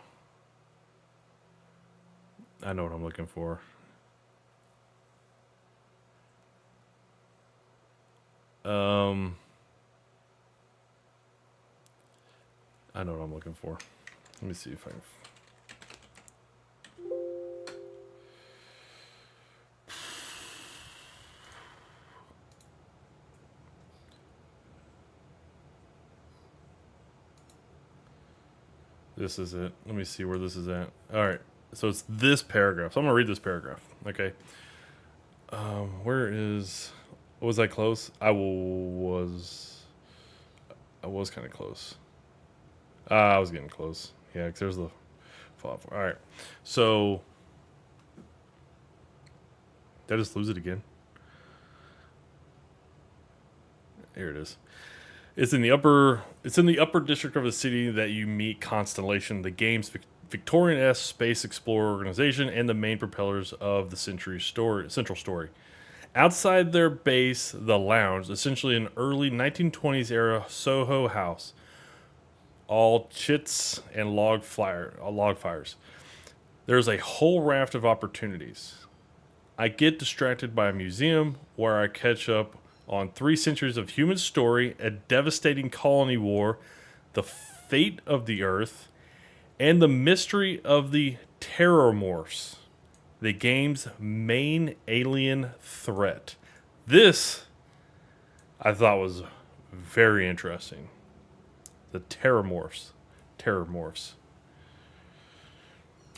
A: I know what I'm looking for. I know what I'm looking for. Let me see if I can... This is it. Let me see where this is at. All right. So it's this paragraph. So I'm going to read this paragraph. Okay. Where is... Was I close? I was kind of close. I was getting close. Yeah, because there's the follow-up. All right. So... Did I just lose it again? Here it is. It's in the upper district of the city that you meet Constellation, the game's Victorian-esque space explorer organization, and the main propellers of the central story. Outside their base, the Lounge, essentially an early 1920s era Soho house, all chits and log fires. There's a whole raft of opportunities. I get distracted by a museum where I catch up on 3 centuries of human story, a devastating colony war, the fate of the Earth, and the mystery of the Terrormorphs, the game's main alien threat. This, I thought, was very interesting. The Terrormorphs.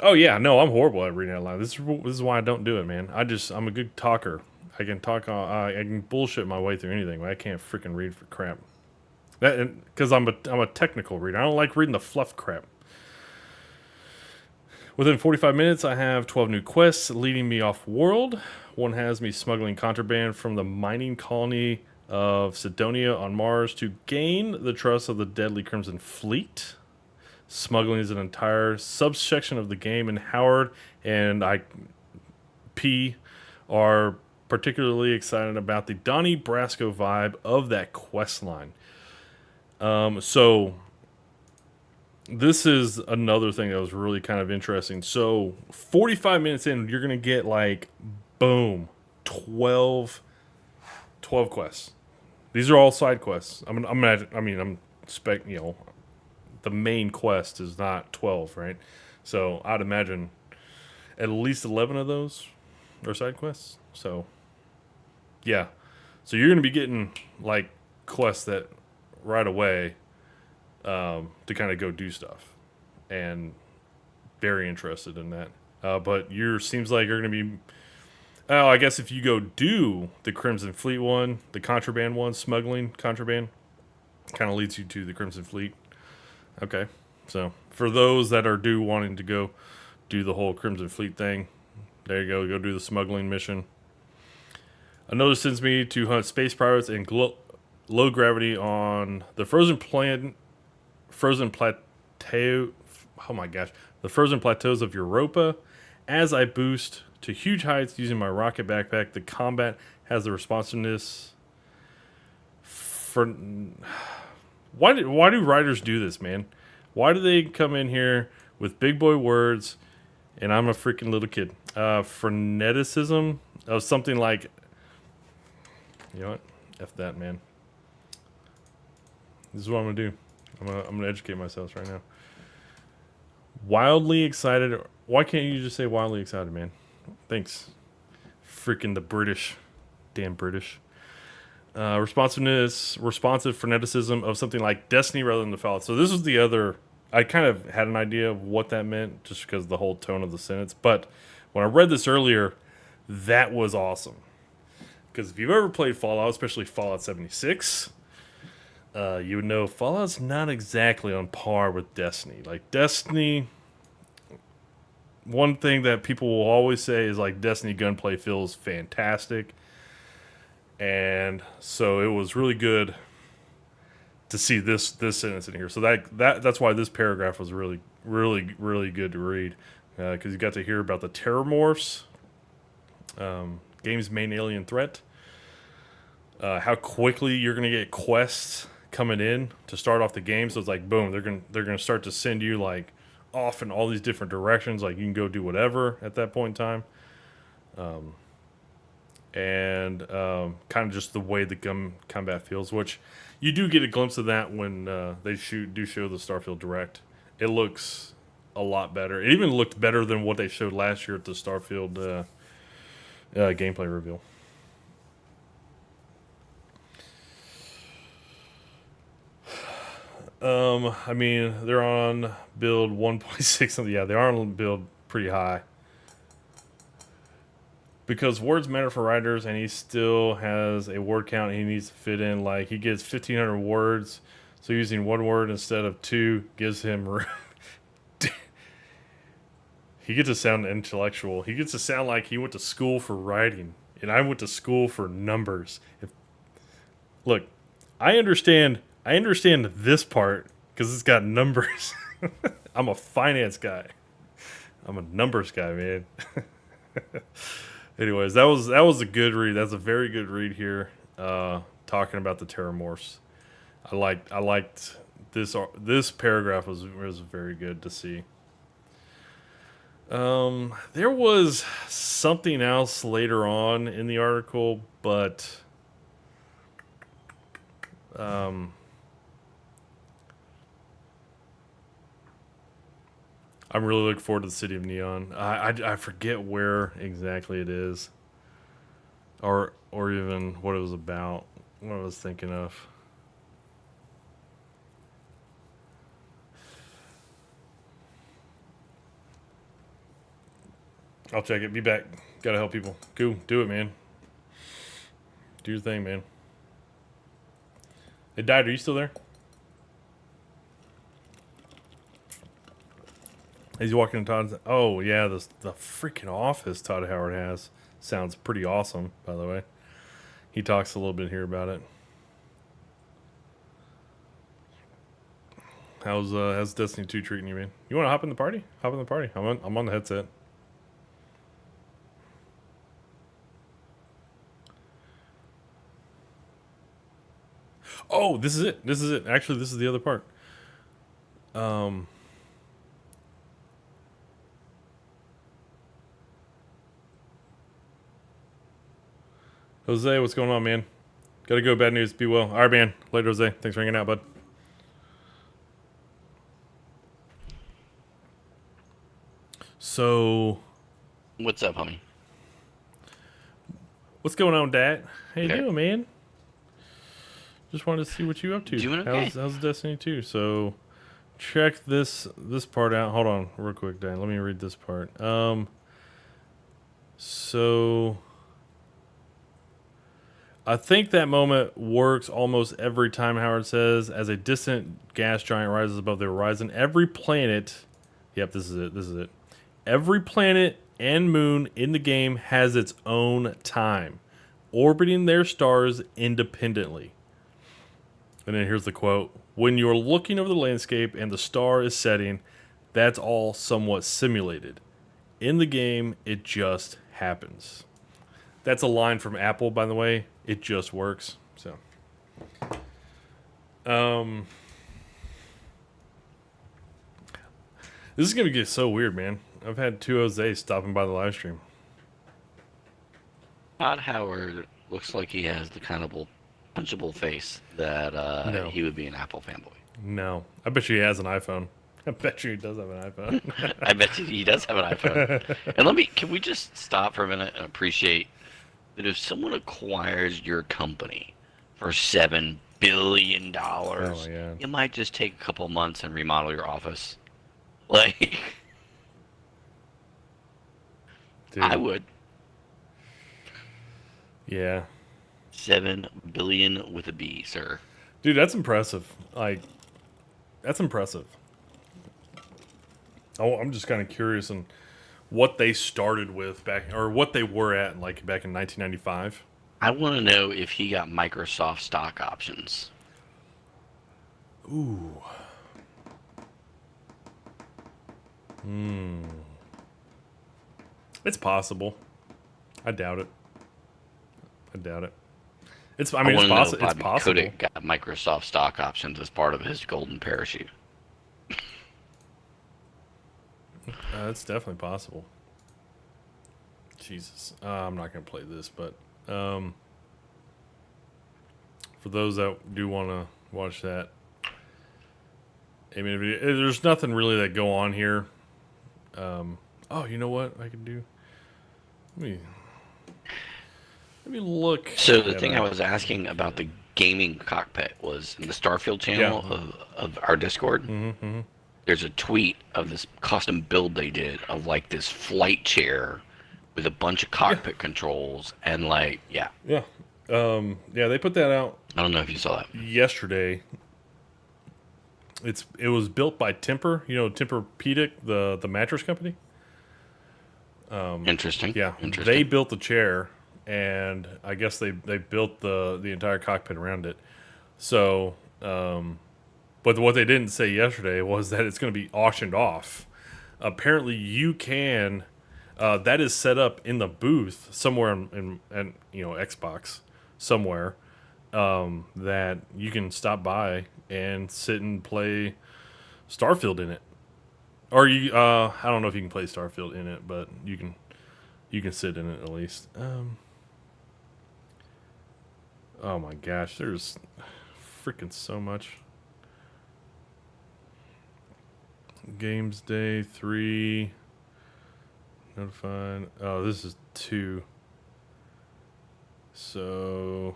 A: Oh yeah, no, I'm horrible at reading out loud. This is why I don't do it, man. I'm a good talker. I can talk. I can bullshit my way through anything, but I can't freaking read for crap. Because I'm a technical reader. I don't like reading the fluff crap. Within 45 minutes, I have 12 new quests leading me off world. One has me smuggling contraband from the mining colony of Sidonia on Mars to gain the trust of the deadly Crimson Fleet. Smuggling is an entire subsection of the game, and Howard and P are particularly excited about the Donnie Brasco vibe of that quest line. So this is another thing that was really kind of interesting. So 45 minutes in, you're going to get like, boom, 12 quests. These are all side quests. The main quest is not 12, right? So I'd imagine at least 11 of those are side quests. So yeah. So you're going to be getting like quests that right away to kind of go do stuff, and very interested in that. But seems like you're going to be, oh, I guess if you go do the Crimson Fleet one, the contraband one, smuggling contraband, kind of leads you to the Crimson Fleet. Okay. So for those that are wanting to go do the whole Crimson Fleet thing, there you go. Go do the smuggling mission. Another sends me to hunt space pirates and low gravity on the frozen plateau. Oh my gosh, the frozen plateaus of Europa, as I boost to huge heights using my rocket backpack. The combat has the responsiveness for... Why do writers do this, man? Why do they come in here with big boy words, and I'm a freaking little kid? Freneticism of something like... You know what? F that, man. This is what I'm going to do. I'm gonna educate myself right now. Wildly excited. Why can't you just say wildly excited, man? Thanks. Freaking the British. Damn British. Responsive freneticism of something like Destiny rather than the Fallout. So this was the other... I kind of had an idea of what that meant just because of the whole tone of the sentence. But when I read this earlier, that was awesome. Because if you've ever played Fallout, especially Fallout 76... you would know Fallout's not exactly on par with Destiny. Like, Destiny, one thing that people will always say is, like, Destiny gunplay feels fantastic. And so it was really good to see this sentence in here. So that's why this paragraph was really, really, really good to read. Because you got to hear about the terramorphs, game's main alien threat, how quickly you're going to get quests coming in to start off the game. So it's like, boom, they're gonna start to send you like off in all these different directions. Like, you can go do whatever at that point in time. Kind of just the way the combat feels, which you do get a glimpse of that when they show the Starfield Direct. It looks a lot better. It even looked better than what they showed last year at the Starfield gameplay reveal. I mean, they're on build 1.6. Yeah, they are on build pretty high. Because words matter for writers, and he still has a word count he needs to fit in. Like, he gets 1,500 words, so using one word instead of two gives him room. He gets to sound intellectual. He gets to sound like he went to school for writing, and I went to school for numbers. Look, I understand this part because it's got numbers. I'm a finance guy. I'm a numbers guy, man. Anyways, that was a good read. That's a very good read here. Talking about the terramorphs, I liked this paragraph was very good to see. There was something else later on in the article, but I'm really looking forward to the City of Neon. I forget where exactly it is, or even what it was about. What I was thinking of. I'll check it. Be back. Gotta help people. Go, do it, man. Do your thing, man. It died. Are you still there? He's walking in Todd's... Oh, yeah, the freaking office Todd Howard has sounds pretty awesome, by the way. He talks a little bit here about it. How's Destiny 2 treating you, man? You want to hop in the party? Hop in the party. I'm on the headset. Oh, this is it. This is it. Actually, this is the other part. Jose, what's going on, man? Gotta go. Bad news. Be well. All right, man. Later, Jose. Thanks for hanging out, bud. So,
D: What's up, homie?
A: what's going on, Dad? How you
D: Okay.
A: doing, man? Just wanted to see what you up to.
D: Doing okay.
A: How's Destiny 2? So, check this part out. Hold on, real quick, Dan. Let me read this part. So I think that moment works almost every time, Howard says, as a distant gas giant rises above the horizon. Every planet... Yep, this is it. Every planet and moon in the game has its own time, orbiting their stars independently. And then here's the quote. When you're looking over the landscape and the star is setting, that's all somewhat simulated. In the game, it just happens. That's a line from Apple, by the way. It just works. So, this is gonna get so weird, man. I've had two Jose's stopping by the live stream.
D: Todd Howard looks like he has the kind of punchable face that
A: No.
D: he would be an Apple fanboy.
A: No, I bet you he has an iPhone. I bet you he does have an iPhone.
D: I bet you he does have an iPhone. And can we just stop for a minute and appreciate that if someone acquires your company for $7 billion,
A: Oh my God.
D: you might just take a couple months and remodel your office. Like,
A: Dude.
D: I would.
A: Yeah.
D: 7 billion with a B, sir.
A: Dude, that's impressive. Like, that's impressive. Oh, I'm just kind of curious on what they started with back, or what they were at, like, back in 1995.
D: I want to know if he got Microsoft stock options.
A: Ooh. It's possible. I doubt it. It's. I mean, it's,
D: wanna know if
A: it's
D: Bobby
A: possible.
D: Kotick got Microsoft stock options as part of his golden parachute.
A: It's definitely possible. Jesus, I'm not gonna play this, but for those that do want to watch that, I mean, there's nothing really that go on here. Oh, you know what I can do? Let me look.
D: So the thing I was asking about the gaming cockpit was in the Starfield channel of our Discord.
A: Mm-hmm.
D: There's a tweet of this custom build they did of like this flight chair with a bunch of cockpit controls and like
A: Yeah, they put that out
D: I don't know if you saw that.
A: yesterday. It was built by Temper, Tempur-Pedic, the mattress company.
D: Interesting.
A: Yeah,
D: Interesting.
A: they built the chair, and I guess they built the entire cockpit around it. So, but what they didn't say yesterday was that it's going to be auctioned off. Apparently, you can. That is set up in the booth somewhere in Xbox somewhere. That you can stop by and sit and play Starfield in it. Or I don't know if you can play Starfield in it, but you can sit in it at least. Oh my gosh, there's freaking so much. Games Day 3. Notified. Oh, this is 2. So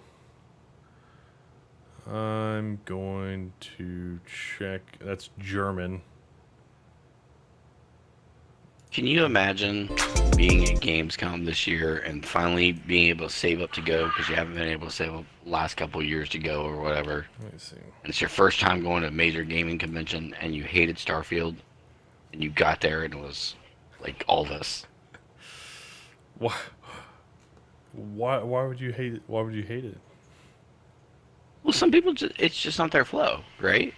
A: I'm going to check. That's German.
D: Can you imagine being at Gamescom this year and finally being able to save up to go because you haven't been able to save up the last couple of years to go or whatever?
A: Let me see.
D: And it's your first time going to a major gaming convention and you hated Starfield and you got there and it was like all this.
A: Why would you hate it? Why would you hate it?
D: Well, some people it's just not their flow, right?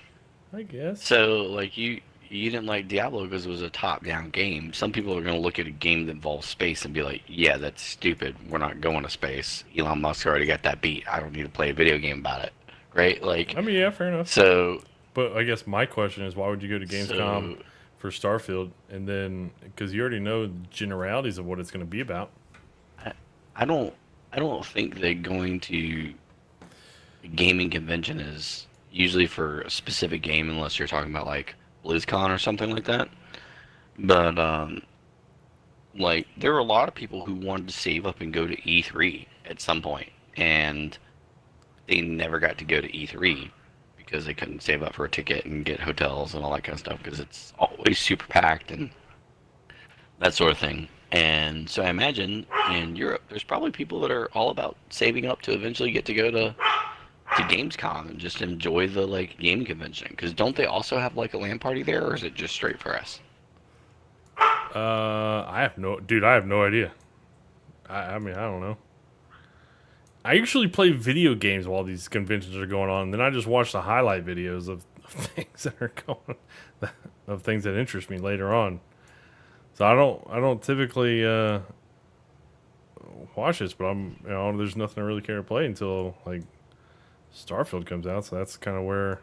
A: I guess.
D: So like you didn't like Diablo because it was a top-down game. Some people are going to look at a game that involves space and be like, yeah, that's stupid. We're not going to space. Elon Musk already got that beat. I don't need to play a video game about it. Right? Like,
A: I mean, yeah, fair enough.
D: So,
A: but I guess my question is, why would you go to Gamescom for Starfield? And then, because you already know the generalities of what it's going to be about.
D: I don't think that going to a gaming convention is usually for a specific game unless you're talking about, like, BlizzCon or something like that. But like there were a lot of people who wanted to save up and go to E3 at some point, and they never got to go to E3 because they couldn't save up for a ticket and get hotels and all that kind of stuff because it's always super packed and that sort of thing. And so I imagine in Europe there's probably people that are all about saving up to eventually get to go to Gamescom and just enjoy the like gaming convention, because don't they also have like a LAN party there, or is it just straight for us?
A: I have no idea. I mean, I don't know. I usually play video games while these conventions are going on, and then I just watch the highlight videos of things that are of things that interest me later on. So I don't typically watch this, but there's nothing I really care to play until like Starfield comes out. So that's kind of where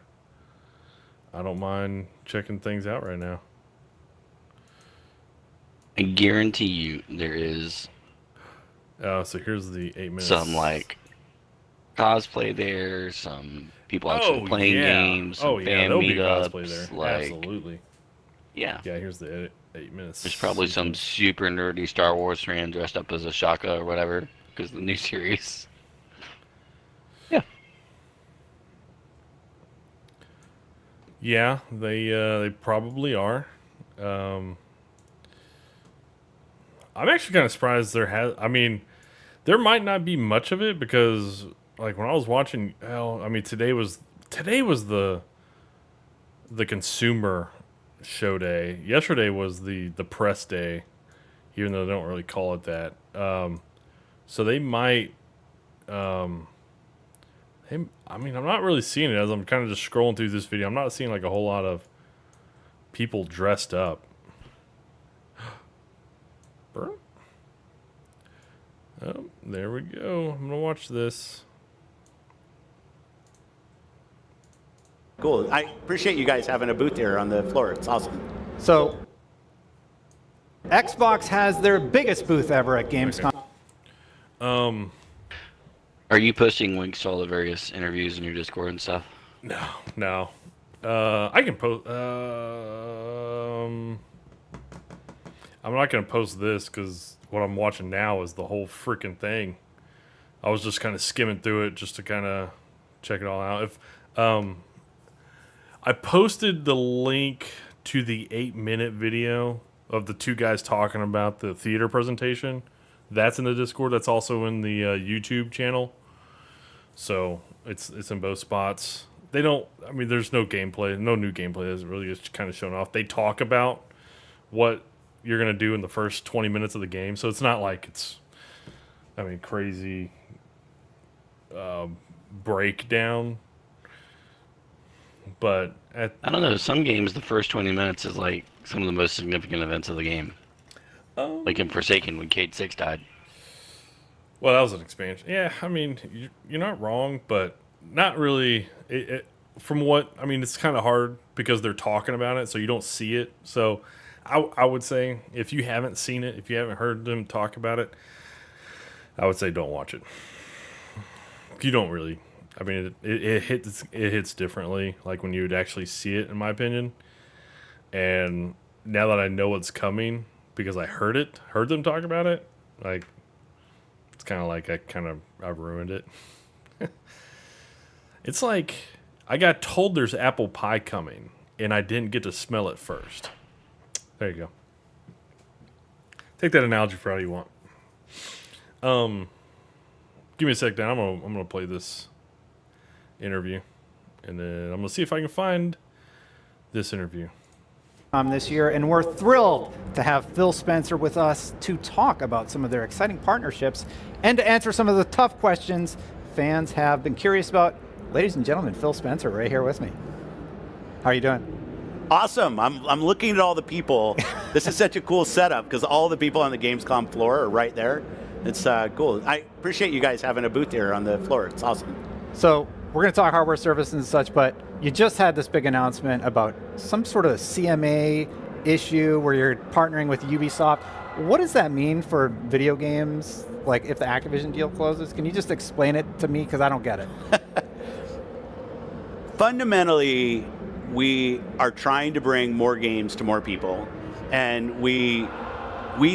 A: I don't mind checking things out right now.
D: I guarantee you there is.
A: So here's the 8 minutes.
D: Some like cosplay there. Some people actually playing games. Some fan
A: there'll be
D: meetups.
A: cosplay there.
D: Like,
A: absolutely.
D: Yeah.
A: Yeah, here's the 8 minutes.
D: There's probably some super nerdy Star Wars fan dressed up as a Shaka or whatever because of the new series. Yeah.
A: Yeah, they probably are. I'm actually kind of surprised there might not be much of it because like when I was watching, today was the consumer show day. Yesterday was the press day, even though they don't really call it that. So they might. I'm not really seeing it as I'm kind of just scrolling through this video. I'm not seeing like a whole lot of people dressed up. Burn. Oh, there we go. I'm gonna watch this.
E: Cool. I appreciate you guys having a booth here on the floor. It's awesome.
C: So, Xbox has their biggest booth ever at Gamescom.
A: Okay.
D: Are you posting links to all the various interviews in your Discord and stuff?
A: No. I can post. I'm not gonna post this because what I'm watching now is the whole freaking thing. I was just kind of skimming through it just to kind of check it all out. If I posted the link to the 8-minute video of the two guys talking about the theater presentation. That's in the Discord. That's also in the YouTube channel. So it's in both spots. They don't. I mean, there's no gameplay. No new gameplay. It's really just kind of shown off. They talk about what you're gonna do in the first 20 minutes of the game. So it's not like it's, crazy breakdown. But
D: I don't know. Some games, the first 20 minutes is like some of the most significant events of the game. Like in Forsaken when Cade 6 died.
A: Well, that was an expansion. Yeah, you're not wrong, but not really. It's kind of hard because they're talking about it, so you don't see it. So I would say if you haven't seen it, if you haven't heard them talk about it, I would say don't watch it. You don't really. It hits differently, like when you would actually see it, in my opinion. And now that I know what's coming, because I heard them talk about it, like it's kind of like I ruined it. It's like I got told there's apple pie coming, and I didn't get to smell it first. There you go. Take that analogy for how you want. Give me a sec, Dan. I'm gonna play this interview, and then I'm gonna see if I can find this interview.
C: This year, and we're thrilled to have Phil Spencer with us to talk about some of their exciting partnerships and to answer some of the tough questions fans have been curious about. Ladies and gentlemen, Phil Spencer right here with me. How are you doing?
E: Awesome. I'm looking at all the people. This is such a cool setup because all the people on the Gamescom floor are right there. It's cool. I appreciate you guys having a booth here on the floor. It's awesome.
C: So we're going to talk hardware services and such, but you just had this big announcement about some sort of CMA issue where you're partnering with Ubisoft. What does that mean for video games? Like if the Activision deal closes, can you just explain it to me? Because I don't get it.
E: Fundamentally, we are trying to bring more games to more people. And we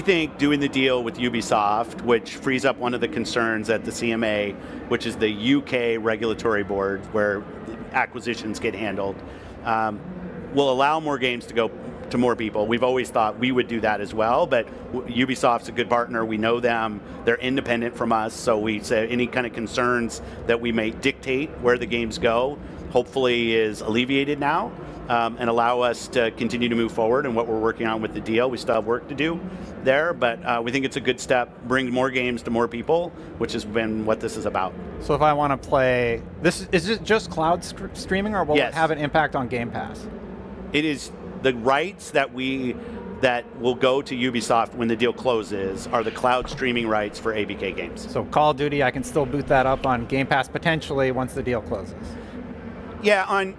E: think doing the deal with Ubisoft, which frees up one of the concerns at the CMA, which is the UK regulatory board where acquisitions get handled, will allow more games to go to more people. We've always thought we would do that as well, but Ubisoft's a good partner. We know them. They're independent from us, so we say any kind of concerns that we may dictate where the games go, hopefully is alleviated now, and allow us to continue to move forward in what we're working on with the deal. We still have work to do there, but we think it's a good step, bring more games to more people, which has been what this is about.
C: So if I want to play, is it just cloud streaming, or will
E: Yes.
C: it have an impact on Game Pass?
E: It is the rights that we that will go to Ubisoft when the deal closes are the cloud streaming rights for ABK games.
C: So Call of Duty, I can still boot that up on Game Pass potentially once the deal closes.
E: Yeah, on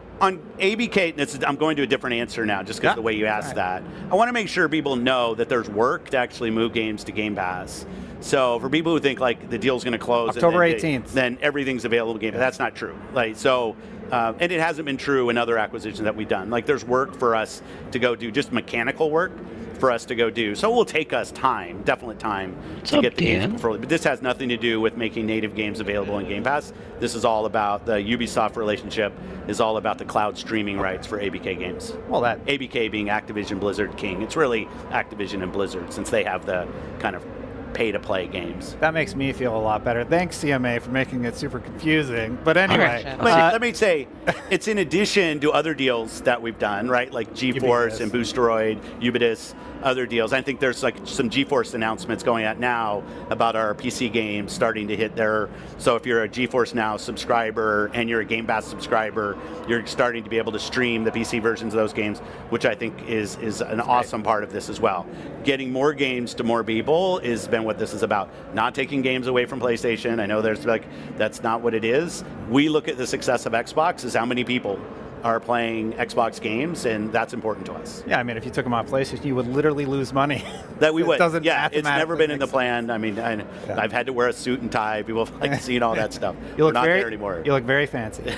E: ABK, I'm going to a different answer now just because of the way you asked that. I want to make sure people know that there's work to actually move games to Game Pass. So for people who think like the deal's going to close
C: October 18th,
E: then everything's available to Game Pass. That's not true. Like so, and it hasn't been true in other acquisitions that we've done. Like there's work for us to go do, just mechanical work for us to go do. So it will take us time, definite time, to get the games before. But this has nothing to do with making native games available in Game Pass. This is all about the Ubisoft relationship. Is all about the cloud streaming rights for ABK games.
C: Well, that
E: ABK being Activision Blizzard King. It's really Activision and Blizzard since they have the kind of pay-to-play games.
C: That makes me feel a lot better. Thanks, CMA, for making it super confusing. But anyway,
E: let me say, it's in addition to other deals that we've done, right? Like GeForce and Boosteroid, Ubisoft, other deals. I think there's like some GeForce announcements going out now about our PC games starting to hit there. So if you're a GeForce Now subscriber and you're a Game Pass subscriber, you're starting to be able to stream the PC versions of those games, which I think is an awesome part of this as well. Getting more games to more people has been what this is about. Not taking games away from PlayStation. I know there's like, that's not what it is. We look at the success of Xbox as how many people are playing Xbox games, and that's important to us.
C: Yeah, I mean, if you took them off PlayStation, you would literally lose money.
E: That we would.
C: Doesn't
E: it's never been in the plan. I mean, I've had to wear a suit and tie. People like seeing all that stuff.
C: You look
E: not
C: very,
E: there anymore.
C: You look very fancy.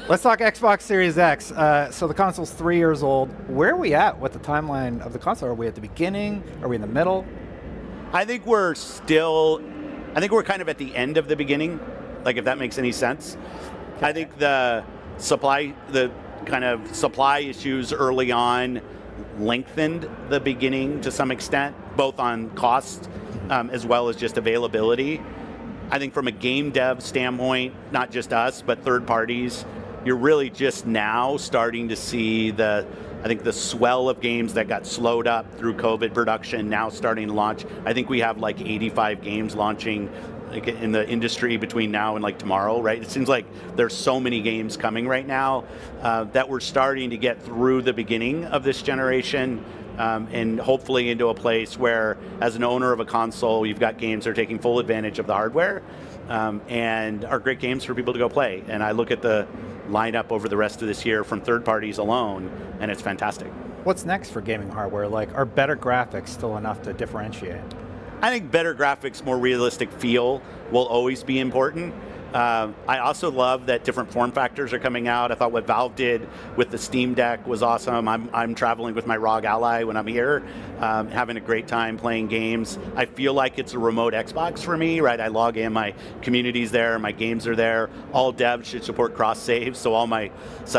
C: Let's talk Xbox Series X. So the console's 3 years old. Where are we at with the timeline of the console? Are we at the beginning? Are we in the middle?
E: I think we're kind of at the end of the beginning, like if that makes any sense. Okay. I think the kind of supply issues early on lengthened the beginning to some extent, both on cost as well as just availability. I think from a game dev standpoint, not just us, but third parties, you're really just now starting to see the swell of games that got slowed up through COVID production now starting to launch. I think we have like 85 games launching in the industry between now and like tomorrow, right? It seems like there's so many games coming right now that we're starting to get through the beginning of this generation and hopefully into a place where as an owner of a console, you've got games that are taking full advantage of the hardware and are great games for people to go play. And I look at the lineup over the rest of this year from third parties alone, and it's fantastic.
C: What's next for gaming hardware? Like, are better graphics still enough to differentiate?
E: I think better graphics, more realistic feel will always be important. I also love that different form factors are coming out. I thought what Valve did with the Steam Deck was awesome. I'm traveling with my ROG Ally when I'm here, having a great time playing games. I feel like it's a remote Xbox for me, right? I log in, my community's there, my games are there. All devs should support cross saves, so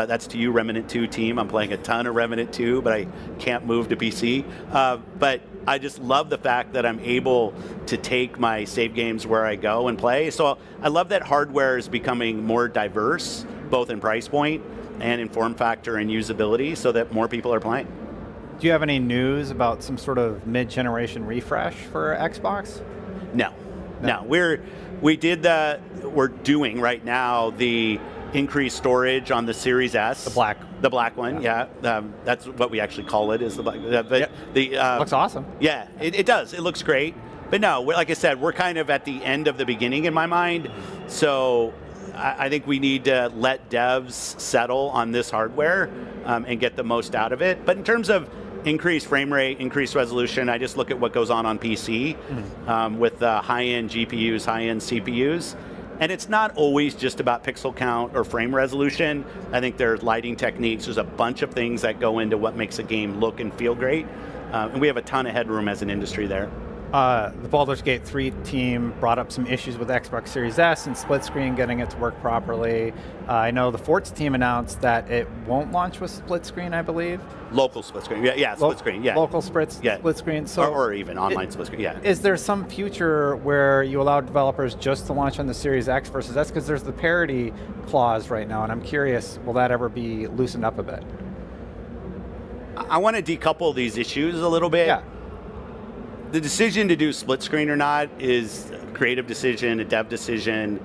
E: that's to you, Remnant 2 team. I'm playing a ton of Remnant 2, but I can't move to PC. But I just love the fact that I'm able to take my save games where I go and play. So I love that hardware is becoming more diverse, both in price point and in form factor and usability, so that more people are playing.
C: Do you have any news about some sort of mid-generation refresh for Xbox?
E: No. We're doing right now the increased storage on the Series S. The black one, yeah. That's what we actually call it, is the black.
C: Looks awesome.
E: Yeah, it does. It looks great. But no, like I said, we're kind of at the end of the beginning in my mind. So I think we need to let devs settle on this hardware and get the most out of it. But in terms of increased frame rate, increased resolution, I just look at what goes on PC with high-end GPUs, high-end CPUs. And it's not always just about pixel count or frame resolution. I think there's lighting techniques. There's a bunch of things that go into what makes a game look and feel great. And we have a ton of headroom as an industry there.
C: The Baldur's Gate 3 team brought up some issues with Xbox Series S and split screen getting it to work properly. I know the Forts team announced that it won't launch with split screen, I believe.
E: Local split screen, split screen, yeah.
C: Local split screen. So
E: or even online split screen, yeah.
C: Is there some future where you allow developers just to launch on the Series X versus S? Because there's the parity clause right now, and I'm curious, will that ever be loosened up a bit?
E: I want to decouple these issues a little bit.
C: Yeah.
E: The decision to do split screen or not is a creative decision, a dev decision.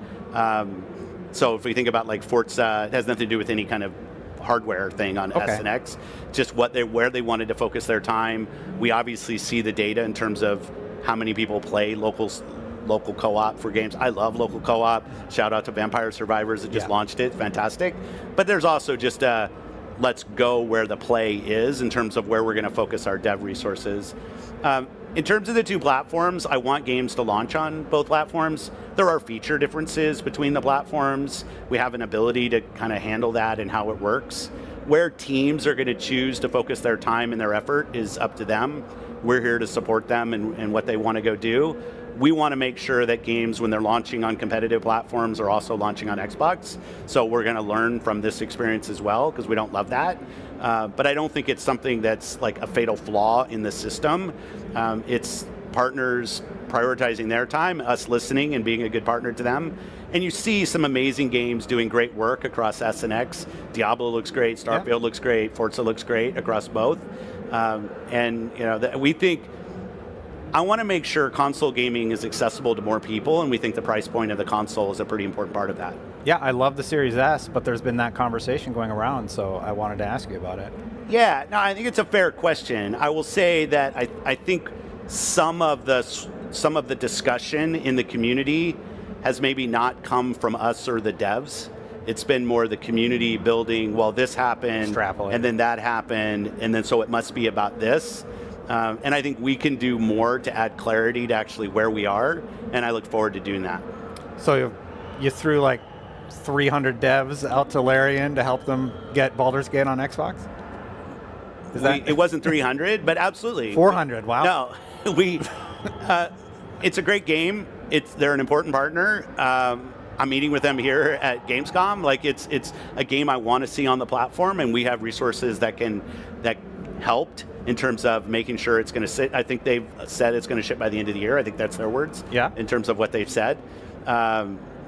E: So if we think about like Forza, it has nothing to do with any kind of hardware thing on
C: Okay.
E: S and X, just where they wanted to focus their time. We obviously see the data in terms of how many people play local co-op for games. I love local co-op. Shout out to Vampire Survivors that just launched it. Fantastic. But there's also just let's go where the play is in terms of where we're going to focus our dev resources. In terms of the two platforms, I want games to launch on both platforms. There are feature differences between the platforms. We have an ability to kind of handle that and how it works. Where teams are going to choose to focus their time and their effort is up to them. We're here to support them and what they want to go do. We want to make sure that games, when they're launching on competitive platforms, are also launching on Xbox. So we're going to learn from this experience as well, because we don't love that. But I don't think it's something that's like a fatal flaw in the system. It's partners prioritizing their time, us listening and being a good partner to them. And you see some amazing games doing great work across S and X. Diablo looks great, Starfield looks great, Forza looks great across both. And you know, we think, I want to make sure console gaming is accessible to more people, and we think the price point of the console is a pretty important part of that.
C: Yeah, I love the Series S, but there's been that conversation going around, so I wanted to ask you about it.
E: Yeah, no, I think it's a fair question. I will say that I think some of the discussion in the community has maybe not come from us or the devs. It's been more the community building, well, this happened, and then that happened, and then so it must be about this. And I think we can do more to add clarity to actually where we are, and I look forward to doing that.
C: So you threw like 300 devs out to Larian to help them get Baldur's Gate on Xbox?
E: It wasn't 300, but absolutely.
C: 400, wow.
E: No, it's a great game. They're an important partner. I'm meeting with them here at Gamescom. Like it's a game I want to see on the platform, and we have resources that helped in terms of making sure it's going to sit. I think they've said it's going to ship by the end of the year. I think that's their words.
C: Yeah.
E: In terms of what they've said.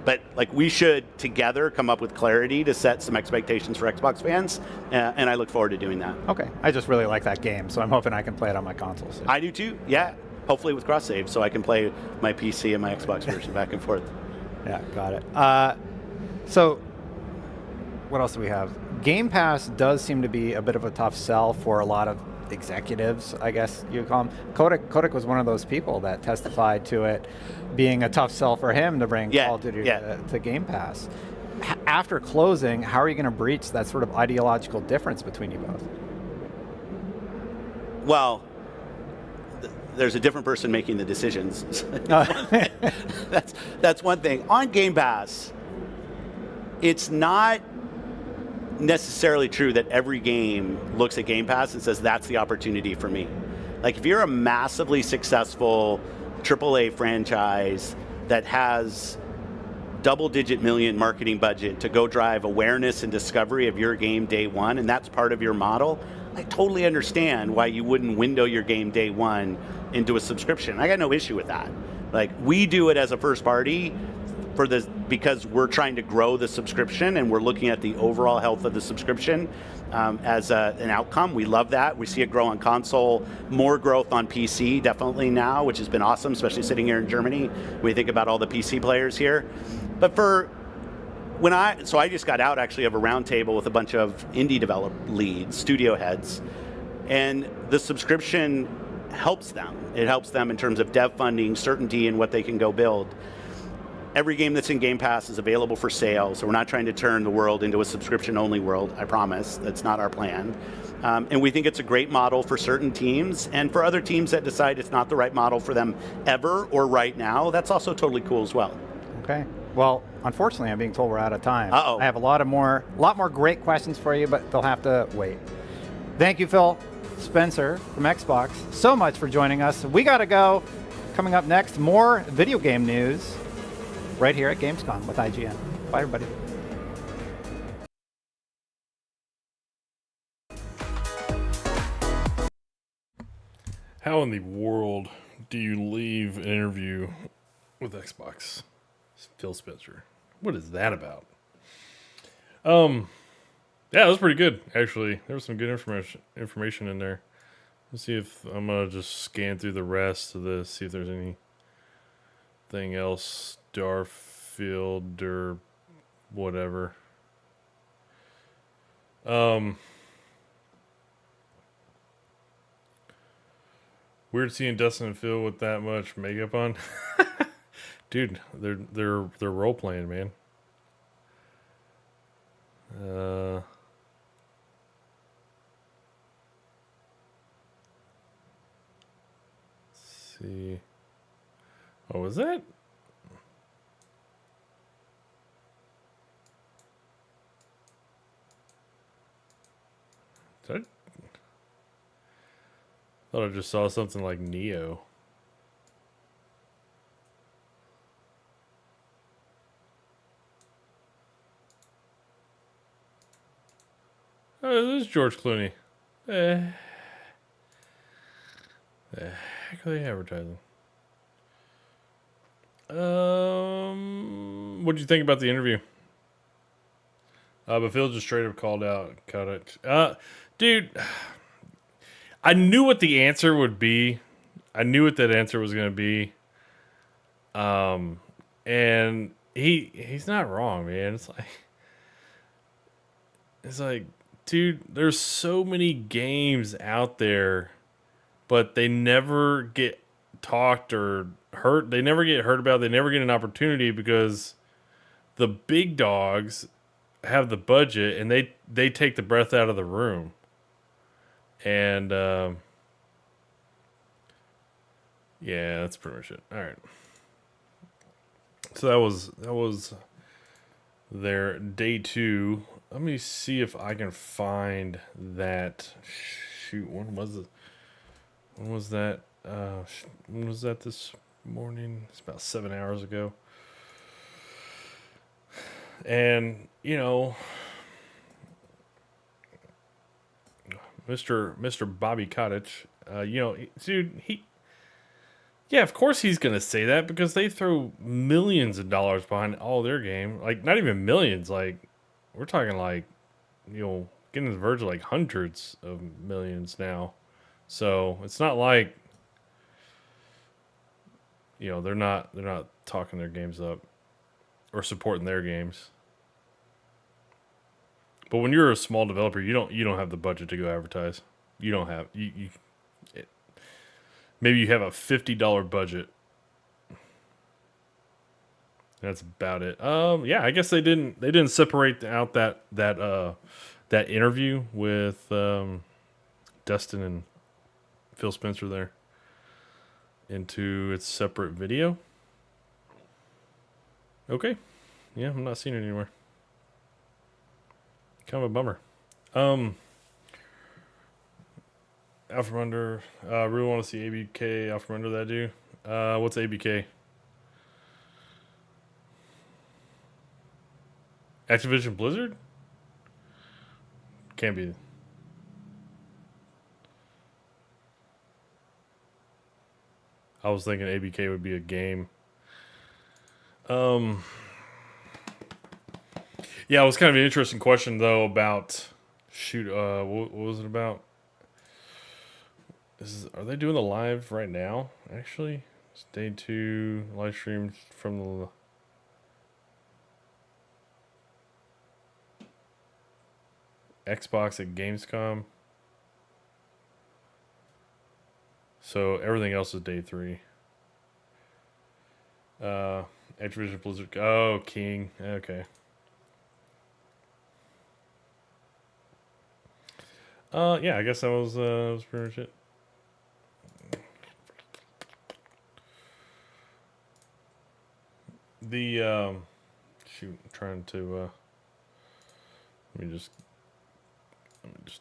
E: But like we should together come up with clarity to set some expectations for Xbox fans, and I look forward to doing that.
C: Okay. I just really like that game, so I'm hoping I can play it on my console soon.
E: I do too. Yeah. Hopefully with cross save, so I can play my PC and my Xbox version back and forth.
C: Yeah, got it. So, what else do we have? Game Pass does seem to be a bit of a tough sell for a lot of executives, I guess you call them. Kotick was one of those people that testified to it being a tough sell for him to bring Call of Duty to Game Pass. After closing, how are you going to breach that sort of ideological difference between you both?
E: Well, there's a different person making the decisions. That's one thing. On Game Pass, it's not necessarily true that every game looks at Game Pass and says that's the opportunity for me. Like if you're a massively successful AAA franchise that has double-digit million marketing budget to go drive awareness and discovery of your game day one, and that's part of your model, I totally understand why you wouldn't window your game day one into a subscription. I got no issue with that. Like we do it as a first party because we're trying to grow the subscription and we're looking at the overall health of the subscription as an outcome. We love that. We see it grow on console, more growth on PC definitely now, which has been awesome, especially sitting here in Germany. We think about all the PC players here. But I just got out actually of a roundtable with a bunch of indie develop leads, studio heads, and the subscription helps them. It helps them in terms of dev funding, certainty in what they can go build. Every game that's in Game Pass is available for sale, so we're not trying to turn the world into a subscription-only world, I promise. That's not our plan. And we think it's a great model for certain teams, and for other teams that decide it's not the right model for them ever or right now, that's also totally cool as well.
C: Okay. Well, unfortunately, I'm being told we're out of time.
E: Uh-oh.
C: I have a lot more great questions for you, but they'll have to wait. Thank you, Phil Spencer from Xbox, so much for joining us. We got to go. Coming up next, more video game news right here at Gamescom with IGN. Bye, everybody.
A: How in the world do you leave an interview with Xbox? Phil Spencer. What is that about? Yeah, it was pretty good, actually. There was some good information in there. Let's see if I'm going to just scan through the rest of this, see if there's anything else. Starfield or whatever. Weird seeing Dustin and Phil with that much makeup on. Dude, they're role playing, man. Let's see. Oh, was that? Did I thought I just saw something like Neo. Oh, this is George Clooney. The heck are they advertising? What did you think about the interview? But Phil just straight up called out, cut it. Dude, I knew what the answer would be. I knew what that answer was going to be. And he's not wrong, man. It's like, dude, there's so many games out there, but they never get talked or heard. They never get heard about. They never get an opportunity because the big dogs have the budget and they take the breath out of the room. And yeah, that's pretty much it. All right. So that was their day 2. Let me see if I can find that. Shoot, when was it? When was that? When was that this morning? It's about 7 hours ago. And, you know, Mr. Bobby Cottage, you know, dude, yeah, of course he's going to say that because they throw millions of dollars behind all their game. Like, not even millions. Like, we're talking like, you know, getting to the verge of like hundreds of millions now. So it's not like, you know, they're not talking their games up or supporting their games. But when you're a small developer, you don't have the budget to go advertise. You don't have maybe you have a $50 budget. That's about it. Yeah, I guess they didn't separate out that interview with Dustin and Phil Spencer there into its separate video. Okay. Yeah, I'm not seeing it anywhere. Kind of a bummer. Out from under. Really want to see ABK out from under that dude. What's ABK? Activision Blizzard? Can't be. I was thinking ABK would be a game. Yeah, it was kind of an interesting question though about what was it about? Are they doing the live right now? Actually, it's day 2 live stream from the Xbox at Gamescom. So everything else is day 3. Activision Blizzard. Oh, King. Okay. Yeah, I guess that was pretty much it. The shoot, I'm trying to let me just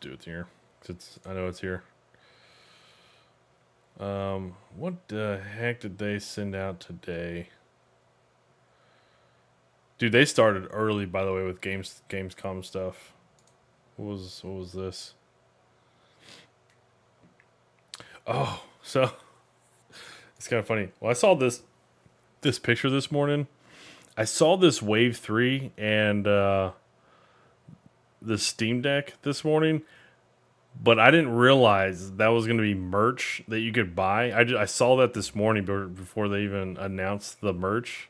A: do it here because I know it's here. What the heck did they send out today? Dude, they started early, by the way, with Gamescom stuff. What was this? Oh, so it's kind of funny. Well, I saw this picture this morning. I saw this Wave 3 and the Steam Deck this morning, but I didn't realize that was going to be merch that you could buy. I saw that this morning before they even announced the merch,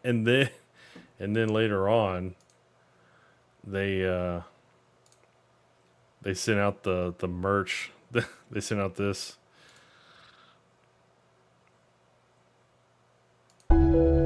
A: and then later on, they They sent out the merch. They sent out this. Yeah.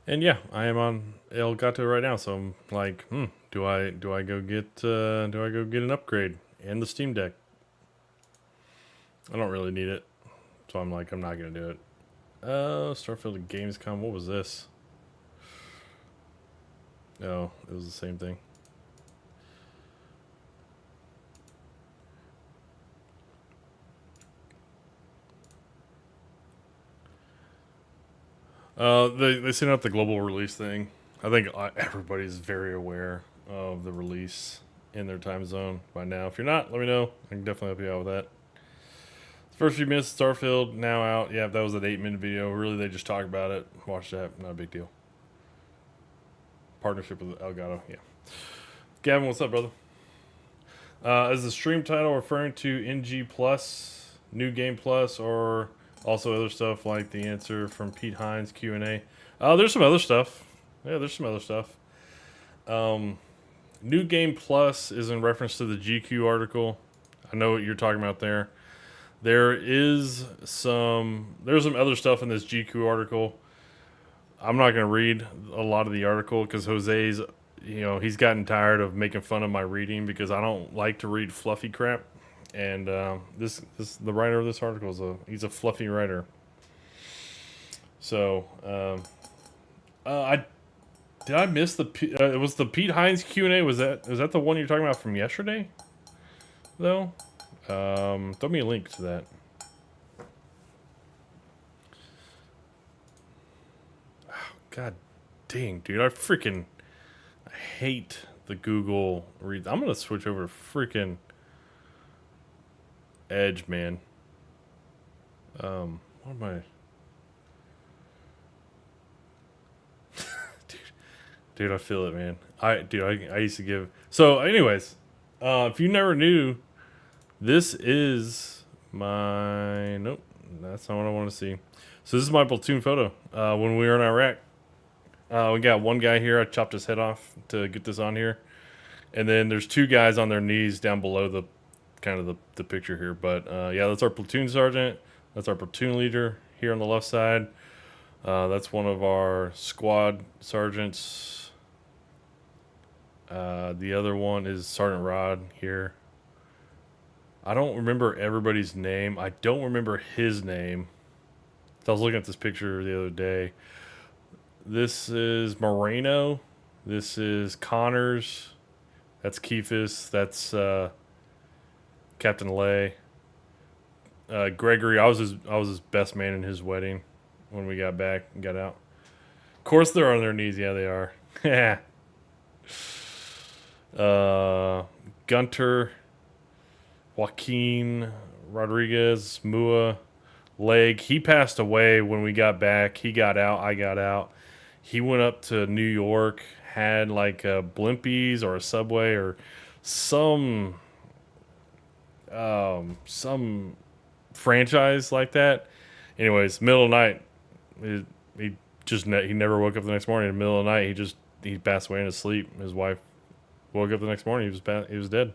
A: And yeah, I am on El Gato right now, so I'm like, do I go get an upgrade and the Steam Deck? I don't really need it, so I'm like, I'm not gonna do it. Starfield and Gamescom. What was this? Oh, it was the same thing. They sent out the global release thing. I think everybody's very aware of the release in their time zone by now. If you're not, let me know. I can definitely help you out with that. First few minutes, Starfield now out. Yeah, that was an 8-minute video. Really, they just talk about it. Watch that. Not a big deal. Partnership with Elgato. Yeah. Gavin, what's up, brother? Is the stream title referring to NG Plus, New Game Plus, or also other stuff like the answer from Pete Hines Q&A? There's some other stuff. Yeah, there's some other stuff. New Game Plus is in reference to the GQ article. I know what you're talking about there. There's some other stuff in this GQ article. I'm not going to read a lot of the article because Jose's, he's gotten tired of making fun of my reading because I don't like to read fluffy crap. And this the writer of this article he's a fluffy writer. So did I miss it was the Pete Hines Q&A? Was that the one you're talking about from yesterday though? Throw me a link to that. Oh, God dang, dude, I hate the Google read. I'm gonna switch over to freaking Edge, man. What am I? Dude, I feel it, man. I used to give. So, anyways, if you never knew, this is my. Nope, that's not what I want to see. So this is my platoon photo when we were in Iraq. We got one guy here. I chopped his head off to get this on here, and then there's two guys on their knees down below the kind of the picture here. But yeah, that's our platoon sergeant. That's our platoon leader here on the left side. That's one of our squad sergeants. The other one is Sergeant Rod here. I don't remember everybody's name. I don't remember his name. I was looking at this picture the other day. This is Moreno. This is Connors. That's Keefus. That's Captain Lay. Gregory. I was his best man in his wedding when we got back and got out. Of course they're on their knees. Yeah, they are. Gunter, Joaquin, Rodriguez, Mua, Leg. He passed away when we got back. He got out. I got out. He went up to New York, had like a Blimpies or a Subway or some franchise like that. Anyways, middle of the night, he never woke up the next morning. In the middle of the night, he passed away in his sleep. His wife woke up the next morning. He was dead.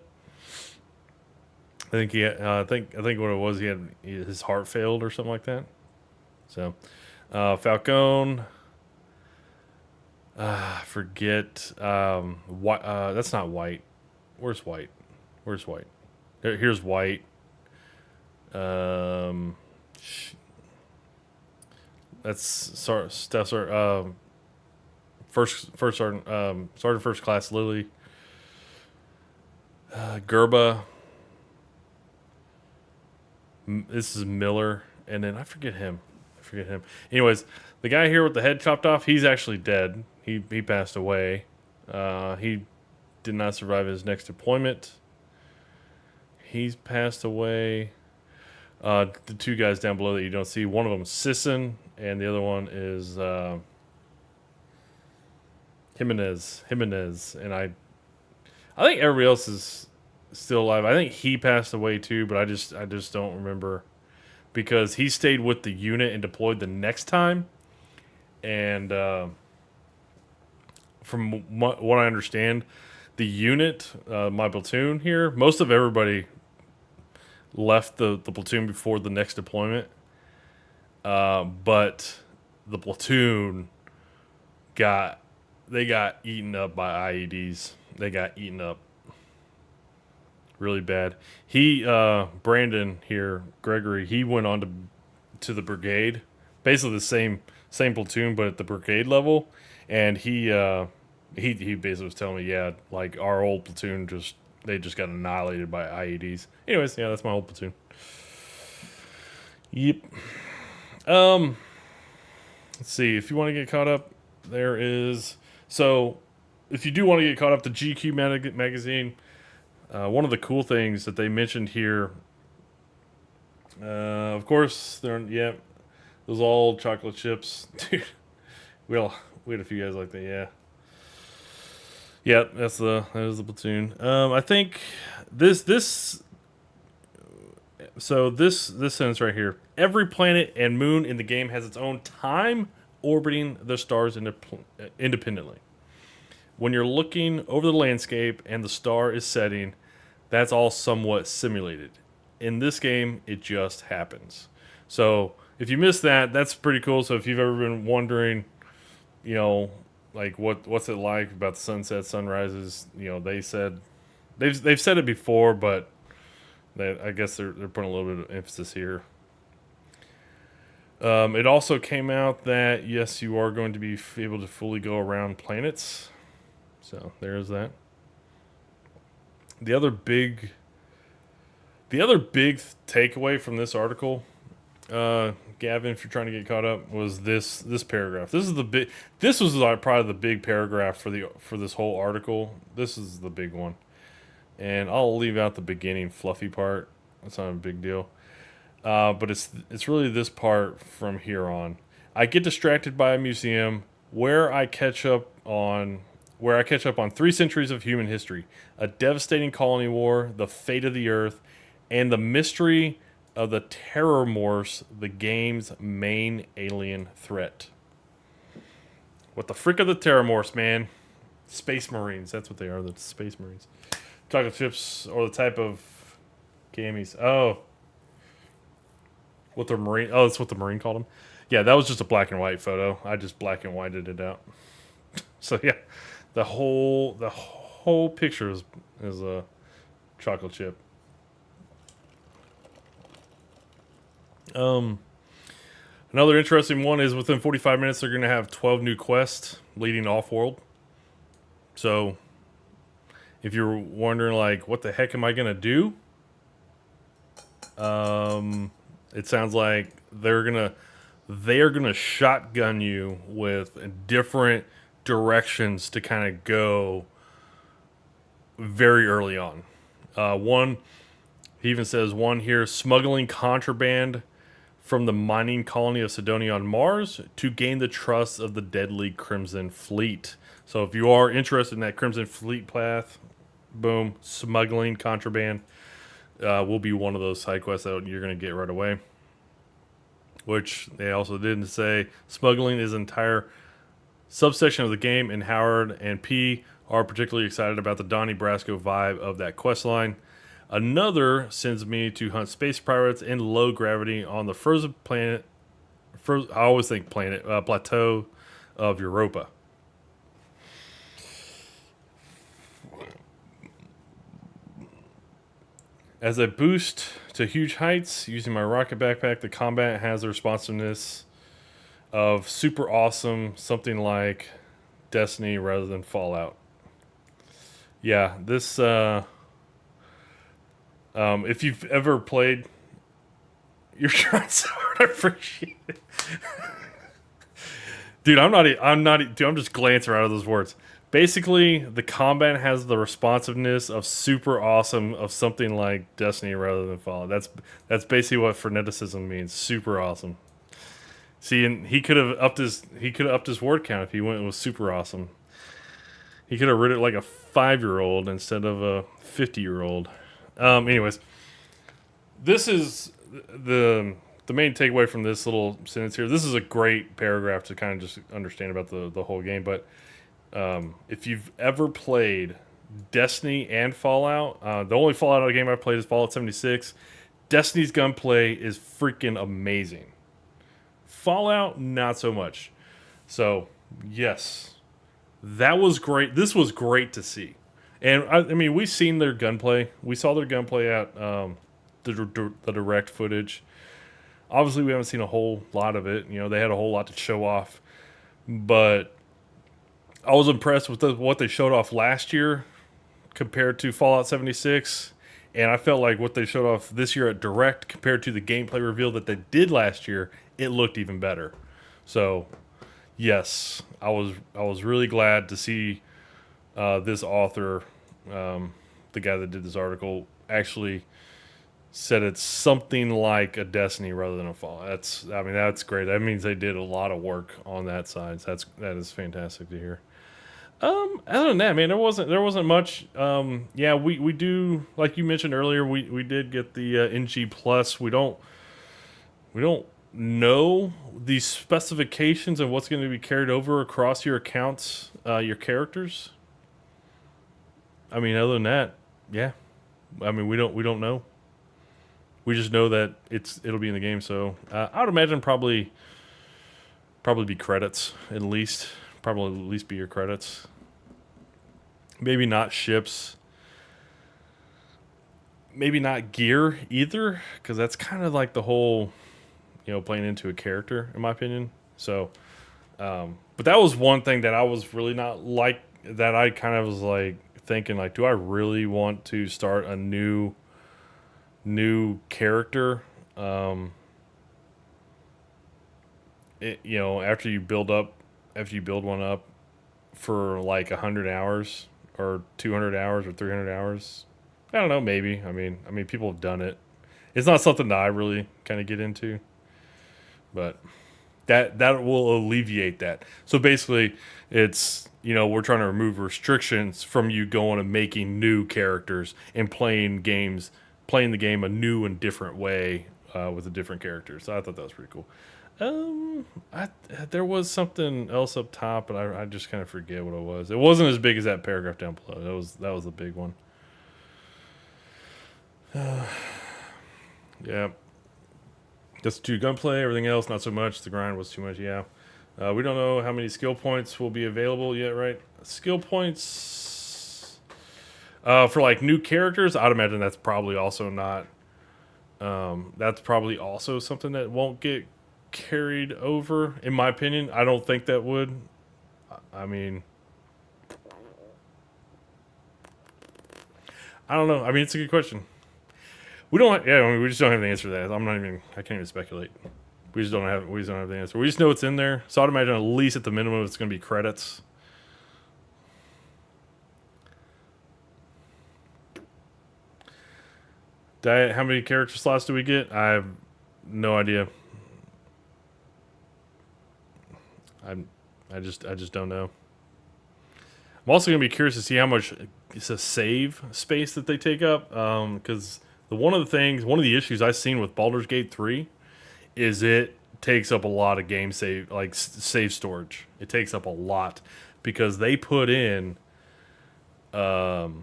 A: I think I think what it was, his heart failed or something like that. So, Falcone. Forget. That's not White. Where's White? Where's White? Here's White. That's Stesser. Sergeant First Class Lily, Gerba. This is Miller, and then I forget him. Anyways, the guy here with the head chopped off, he's actually dead. He passed away. He did not survive his next deployment. He's passed away. The two guys down below that you don't see, one of them is Sisson, and the other one is Jimenez. And I think everybody else is still alive. I think he passed away too, but I just don't remember, because he stayed with the unit and deployed the next time. And from what I understand, the unit, my platoon here, most of everybody left the platoon before the next deployment. But the platoon got eaten up by IEDs. They got eaten up really bad. He Brandon here, Gregory, he went on to the brigade, basically the same platoon but at the brigade level, and he basically was telling me, yeah, like our old platoon they just got annihilated by IEDs. Anyways, yeah, that's my old platoon. Yep. Let's see, if you want to get caught up, there is, so if you do want to get caught up, the GQ magazine, one of the cool things that they mentioned here, of course, those old chocolate chips. Dude, we had a few guys like that, yeah. Yeah, that is the platoon. I think this sentence right here. Every planet and moon in the game has its own time orbiting the stars independently. When you're looking over the landscape and the star is setting, that's all somewhat simulated. In this game, it just happens. So if you missed that, that's pretty cool. So if you've ever been wondering, like what's it like about the sunsets, sunrises, they've said it before, but I guess they're putting a little bit of emphasis here. It also came out that yes, you are going to be able to fully go around planets. So there's that. The other big takeaway from this article, Gavin, if you're trying to get caught up, was this paragraph. This was probably the big paragraph for this whole article. This is the big one, and I'll leave out the beginning fluffy part. That's not a big deal, but it's really this part from here on. I get distracted by a museum where I catch up on 3 centuries of human history, a devastating colony war, the fate of the Earth, and the mystery of the Terrormorphs, the game's main alien threat. What the frick are the Terrormorphs, man? Space Marines. That's what they are, the Space Marines. Chocolate chips, or the type of gamies. Oh. That's what the Marine called them? Yeah, that was just a black and white photo. I just black and whited it out. So, yeah. The whole picture is a chocolate chip. Another interesting one is within 45 minutes they're going to have 12 new quests leading off-world. So if you're wondering like what the heck am I going to do? It sounds like they're going to shotgun you with different directions to kind of go very early on. He even says one here, smuggling contraband from the mining colony of Sidonia on Mars to gain the trust of the deadly Crimson Fleet. So if you are interested in that Crimson Fleet path, boom, smuggling contraband will be one of those side quests that you're going to get right away. Which they also didn't say smuggling is an entire subsection of the game, and Howard and P are particularly excited about the Donnie Brasco vibe of that quest line. Another sends me to hunt space pirates in low gravity on the frozen planet. I always think plateau of Europa. As I boost to huge heights using my rocket backpack, the combat has the responsiveness of super awesome, something like Destiny rather than Fallout. Yeah, this. If you've ever played, you're trying so hard. I appreciate it, dude. I'm not. Dude, I'm just glancing out of those words. Basically, the combat has the responsiveness of super awesome of something like Destiny rather than Fallout. That's basically what freneticism means. Super awesome. See, and he could have upped his word count if he went with super awesome. He could have written it like a 5-year-old instead of a 50-year-old. Anyways, this is the main takeaway from this little sentence here. This is a great paragraph to kind of just understand about the whole game. But if you've ever played Destiny and Fallout, the only Fallout game I've played is Fallout 76. Destiny's gunplay is freaking amazing. Fallout, not so much. So, yes, that was great. This was great to see. And, I mean, we've seen their gunplay. We saw their gunplay at the direct footage. Obviously, we haven't seen a whole lot of it. You know, they had a whole lot to show off. But I was impressed with what they showed off last year compared to Fallout 76. And I felt like what they showed off this year at Direct compared to the gameplay reveal that they did last year, it looked even better. So, yes, I was really glad to see this author, the guy that did this article, actually said it's something like a Destiny rather than a Fallout. That's great. That means they did a lot of work on that side. So that is fantastic to hear. Other than that, man, there wasn't much. Yeah, we do, like you mentioned earlier, we did get the NG Plus. We don't know the specifications of what's going to be carried over across your accounts, your characters. I mean, other than that, yeah. I mean, we don't know. We just know that it'll be in the game. So I would imagine probably be credits at least. Probably at least be your credits. Maybe not ships. Maybe not gear either, because that's kind of like the whole, playing into a character, in my opinion. So, but that was one thing that I was really not like, that I kind of was like thinking, like, do I really want to start a new character? After you build one up for like 100 hours or 200 hours or 300 hours. I don't know, maybe. I mean, people have done it. It's not something that I really kind of get into, but that will alleviate that. So basically, it's, we're trying to remove restrictions from you going and making new characters and playing the game a new and different way with a different character. So I thought that was pretty cool. There was something else up top, but I just kind of forget what it was. It wasn't as big as that paragraph down below. That was the big one. Yeah. Just 2 gunplay. Everything else, not so much. The grind was too much. Yeah. We don't know how many skill points will be available yet, right? Skill points for like new characters. I'd imagine that's probably also not. That's probably also something that won't get carried over, in my opinion. I don't think that would. I mean, I don't know. I mean, it's a good question. We just don't have the answer to that. I can't even speculate. We just don't have the answer. We just know it's in there. So I'd imagine at least at the minimum it's going to be credits. How many character slots do we get? I have no idea. I just don't know. I'm also gonna be curious to see how much it's a save space that they take up. Because one of the issues I've seen with Baldur's Gate 3 is it takes up a lot of game save storage. It takes up a lot because they put in the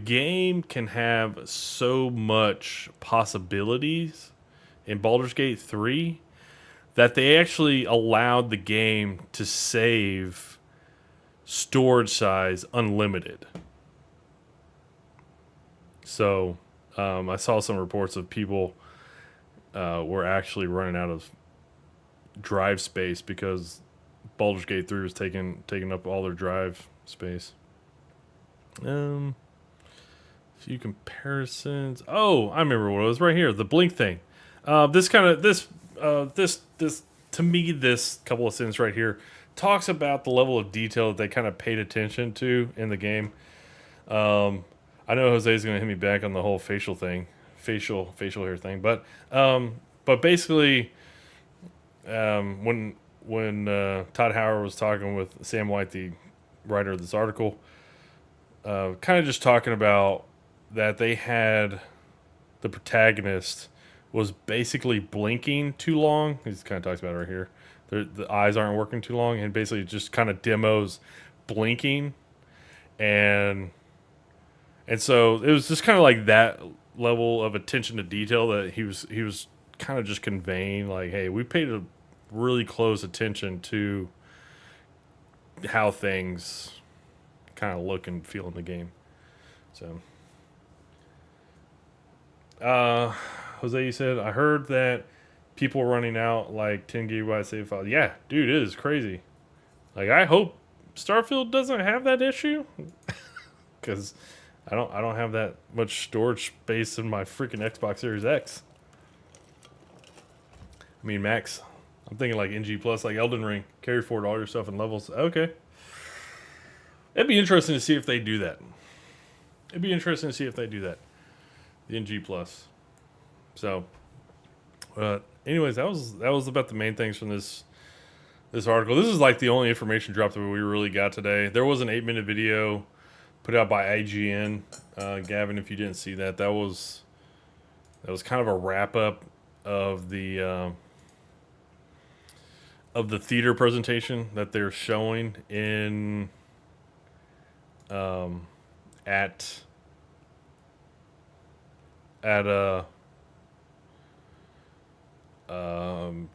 A: game can have so much possibilities in Baldur's Gate 3 that they actually allowed the game to save storage size unlimited. So I saw some reports of people were actually running out of drive space because Baldur's Gate 3 was taking up all their drive space. Few comparisons. Oh, I remember what it was right here. The blink thing. This to me, this couple of sentences right here talks about the level of detail that they kind of paid attention to in the game. I know Jose's going to hit me back on the whole facial hair thing, but basically, when Todd Howard was talking with Sam White, the writer of this article, kind of just talking about that they had the protagonist was basically blinking too long. He kind of talks about it right here. The eyes aren't working too long, and basically just kind of demos blinking, and so it was just kind of like that level of attention to detail that he was kind of just conveying, like, hey, we paid a really close attention to how things kind of look and feel in the game. So, Jose, you said, I heard that people running out like 10 gigabyte save files. Yeah, dude, it is crazy. Like, I hope Starfield doesn't have that issue, because I don't have that much storage space in my freaking Xbox Series X. I mean, Max, I'm thinking like NG Plus, like Elden Ring, carry forward all your stuff in levels. Okay. It'd be interesting to see if they do that. The NG Plus. So, anyways, that was about the main things from this article. This is like the only information drop that we really got today. There was an 8-minute video put out by IGN. Gavin, if you didn't see that, that was kind of a wrap up of the theater presentation that they're showing in at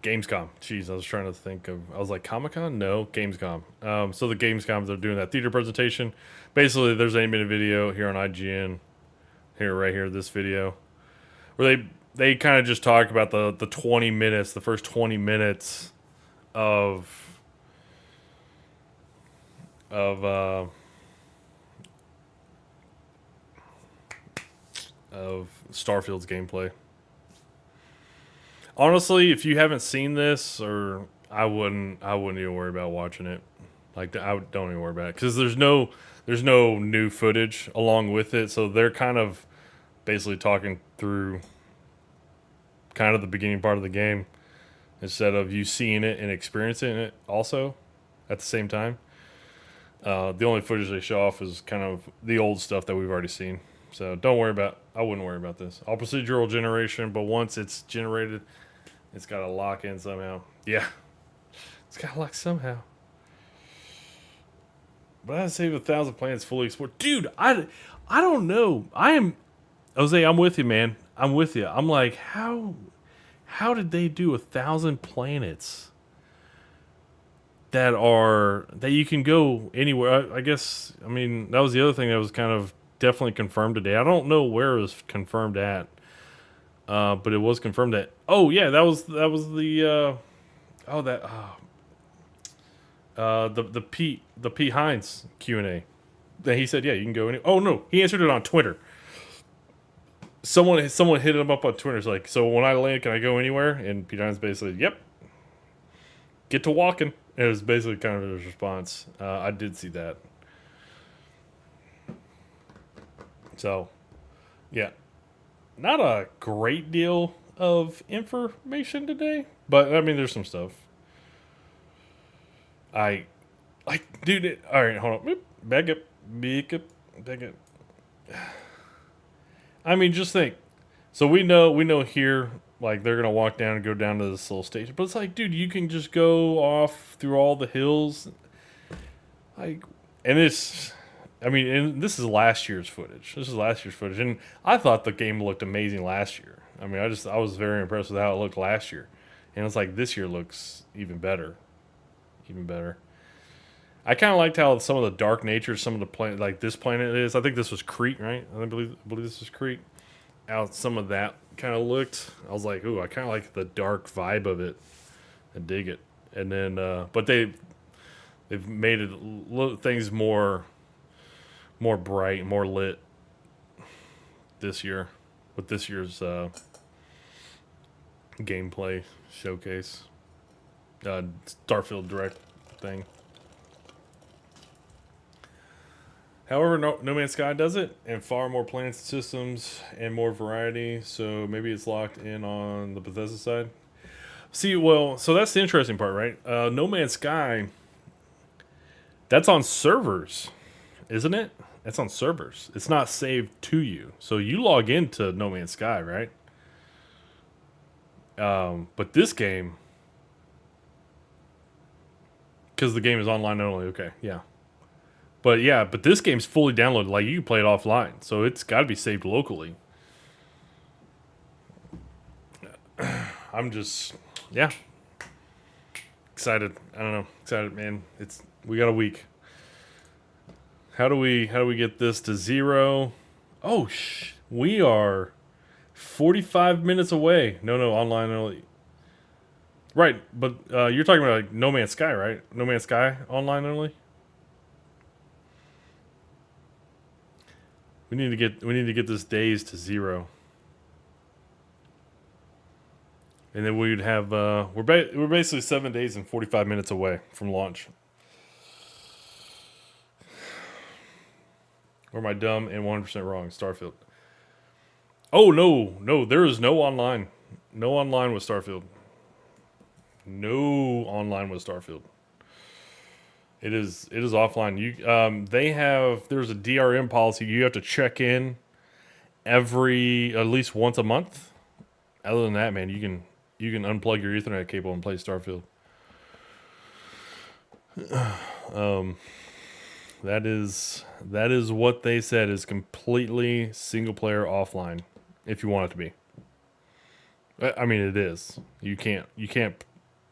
A: Gamescom. Jeez, I was trying to think of. I was like, Comic-Con? No, Gamescom. So the Gamescom, they're doing that theater presentation. Basically, there's an 8-minute video here on IGN. Right here, this video, where they kind of just talk about the 20 minutes, the first 20 minutes of Starfield's gameplay. Honestly, if you haven't seen this, or I wouldn't even worry about watching it. Like, I don't even worry about it, because there's no new footage along with it. So they're kind of basically talking through kind of the beginning part of the game, instead of you seeing it and experiencing it also at the same time. The only footage they show off is kind of the old stuff that we've already seen. So I wouldn't worry about this. All procedural generation, but once it's generated, it's got to lock in somehow. Yeah, it's got to lock somehow. But I'd say 1,000 planets fully explored. Dude, I don't know. Jose, I'm with you, man. I'm with you. I'm like, how did they do 1,000 planets that you can go anywhere? I guess, I mean, that was the other thing that was kind of definitely confirmed today. I don't know where it was confirmed at, but it was confirmed at. Oh yeah, that was the the P Hines Q&A. That he said, yeah, you can go oh no, he answered it on Twitter. Someone hit him up on Twitter. It's like, so when I land, can I go anywhere? And Pete Hines basically, yep, get to walking. It was basically kind of his response. I did see that. So, yeah, not a great deal of information today, but I mean, there's some stuff. Dude. All right, hold on. Back up. I mean, just think. So we know here, like, they're gonna walk down and go down to this little station, but it's like, dude, you can just go off through all the hills, like, and this. I mean, and this is last year's footage. And I thought the game looked amazing last year. I mean, I was very impressed with how it looked last year, and it's like this year looks even better. I kind of liked how some of the dark nature, some of the planet, like this planet is. I think this was Crete, right? I believe this was Crete. How some of that kind of looked. I was like, ooh, I kind of like the dark vibe of it. I dig it. And then, but They've made things more bright, more lit this year with this year's gameplay showcase, Starfield Direct thing. However, no Man's Sky does it, and far more planets and systems and more variety. So maybe it's locked in on the Bethesda side. See, well, so that's the interesting part, right? No Man's Sky. That's on servers, isn't it? That's on servers. It's not saved to you. So you log into No Man's Sky, right? But this game, because the game is online only. Okay, yeah. But this game's fully downloaded. Like, you can play it offline. So it's got to be saved locally. I'm just, yeah. Excited. I don't know. Excited, man. We got a week. How do we get this to 0? Oh, we are 45 minutes away. No, online only. Right, but you're talking about like No Man's Sky, right? No Man's Sky online only. We need to get this days to 0, and then we'd have we're basically 7 days and 45 minutes away from launch. Or am I dumb and 100% wrong? Starfield. Oh no, there is no online. No online with Starfield. No online with Starfield. It is offline. There's a DRM policy. You have to check in at least once a month. Other than that, man, you can unplug your Ethernet cable and play Starfield. That is what they said is completely single player offline. If you want it to be. I mean, it is. You can't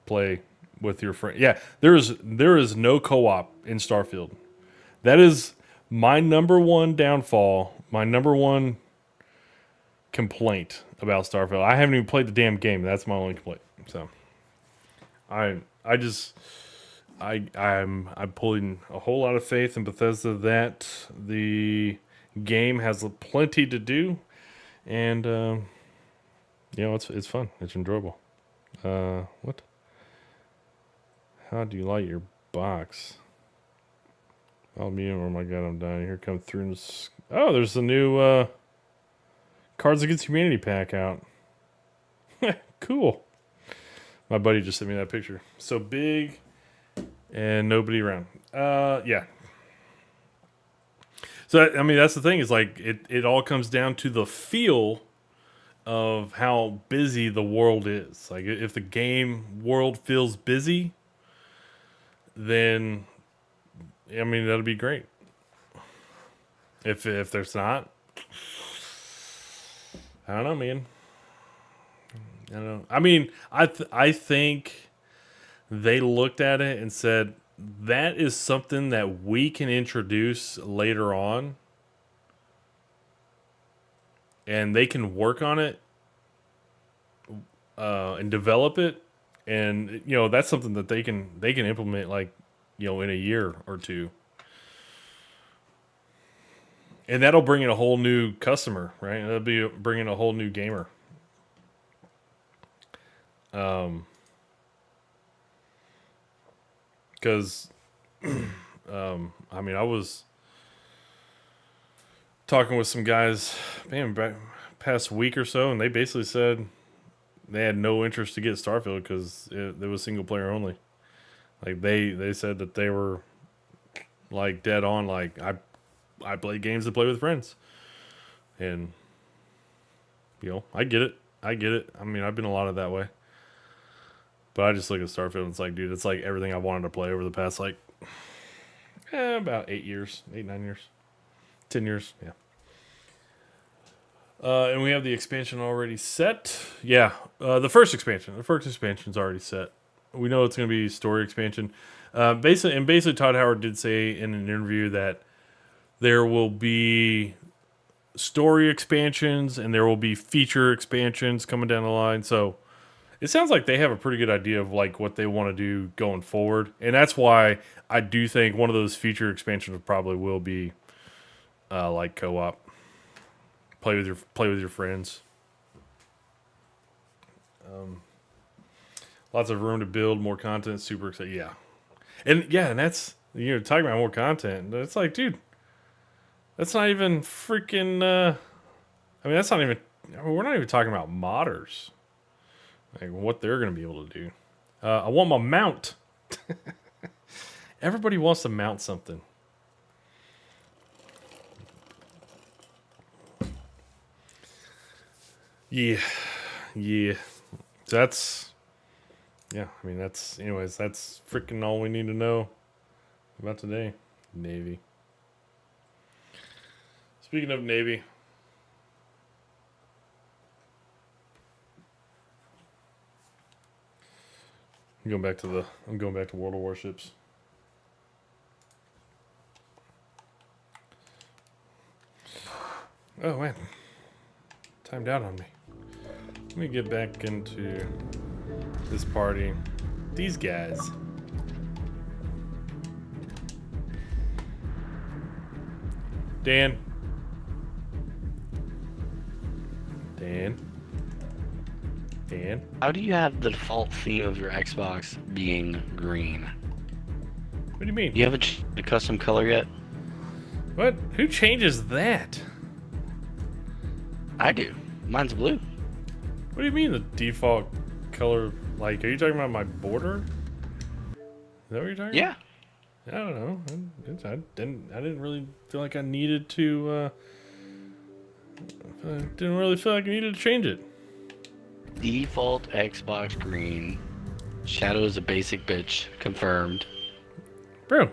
A: play with your friend. Yeah, there is no co-op in Starfield. That is my number one downfall, my number one complaint about Starfield. I haven't even played the damn game. That's my only complaint. So I'm pulling a whole lot of faith in Bethesda that the game has plenty to do, and it's fun. It's enjoyable. What? How do you light your box? Oh, my God, I'm dying. Here comes through. Oh, there's the new Cards Against Humanity pack out. Cool. My buddy just sent me that picture. So big and nobody around. Yeah. So, I mean, that's the thing is like it all comes down to the feel of how busy the world is. Like if the game world feels busy, then I mean that'll be great. If there's not, I don't know, man. I don't know. I mean, I think they looked at it and said that is something that we can introduce later on, and they can work on it and develop it. And that's something that they can implement like in a year or two, and that'll bring in a whole new customer, right? That'll be bringing a whole new gamer. Because I mean, I was talking with some guys, man, past week or so, and they basically said they had no interest to get Starfield because it was single player only. Like they said that they were like dead on. Like I play games to play with friends, and I get it. I mean, I've been a lot of that way. But I just look at Starfield and it's like, dude, it's like everything I wanted to play over the past like about 9 years, 10 years, yeah. And we have the expansion already set. Yeah, the first expansion's already set. We know it's going to be story expansion. Basically, Todd Howard did say in an interview that there will be story expansions and there will be feature expansions coming down the line. So, It sounds like they have a pretty good idea of like what they want to do going forward, and that's why I do think one of those future expansions probably will be like co-op. Play with your friends. Lots of room to build more content. Super excited. Yeah, and that's talking about more content. It's like, dude, that's not even freaking. I mean, that's not even. We're not even talking about modders. Like what they're gonna be able to do. I want my mount. Everybody wants to mount something. Yeah. So that's, I mean, that's freaking all we need to know about today. Navy. Speaking of Navy. I'm going back to World of Warships. Oh man. Timed out on me. Let me get back into this party. These guys. Dan.
D: How do you have the default theme of your Xbox being green?
A: What do you mean?
D: You haven't changed the custom color yet?
A: What? Who changes that?
D: I do. Mine's blue.
A: What do you mean the default color? Like, are you talking about my border? Is that what you're talking
D: Yeah.
A: about? I don't know. I didn't really feel like I needed to. I didn't really feel like I needed to change it.
D: Default Xbox green. Shadow is a basic bitch. Confirmed.
A: Bro,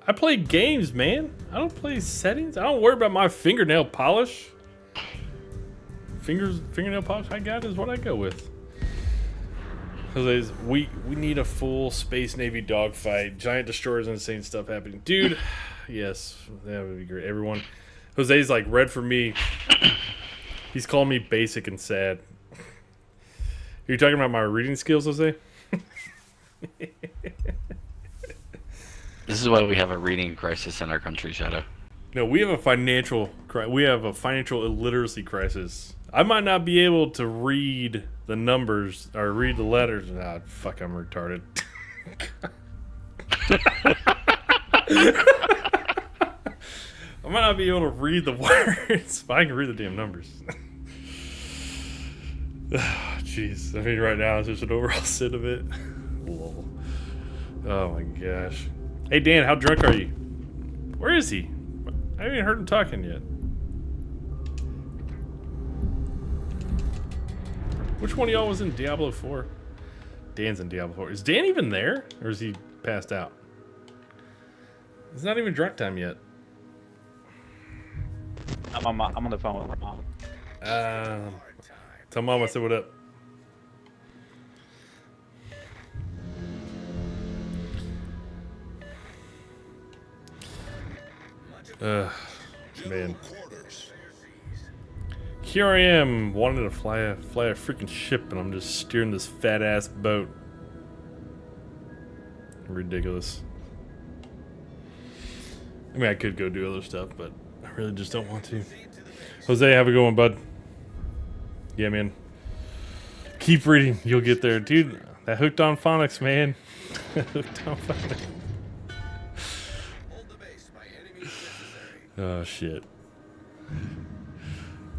A: I play games, man. I don't play settings. I don't worry about my fingernail polish. Fingernail polish I got is what I go with. Because we need a full Space Navy dogfight, giant destroyers, and insane stuff happening, dude. Yes, that would be great. Everyone, Jose's like red for me. He's calling me basic and sad. Are you talking about my reading skills, Jose?
D: This is why we have a reading crisis in our country, Shadow.
A: No, we have a financial illiteracy crisis. I might not be able to read the numbers or read the letters. Ah, fuck, I'm retarded. I might not be able to read the words, but I can read the damn numbers. Jeez, I mean, right now it's just an overall sit of it. Lol. Oh my gosh. Hey Dan, how drunk are you? Where is he? I haven't even heard him talking yet. Which one of y'all was in Diablo 4? Dan's in Diablo 4. Is Dan even there? Or is he passed out? It's not even drunk time yet.
F: I'm on the phone with my mom.
A: Tell Mom I said what up. Man. Here I am, wanting to fly a freaking ship, and I'm just steering this fat ass boat. Ridiculous. I mean, I could go do other stuff, but I really just don't want to. Jose, have a good one, bud. Yeah, man. Keep reading, you'll get there, dude. That hooked on phonics, man. Hooked on phonics. Oh shit.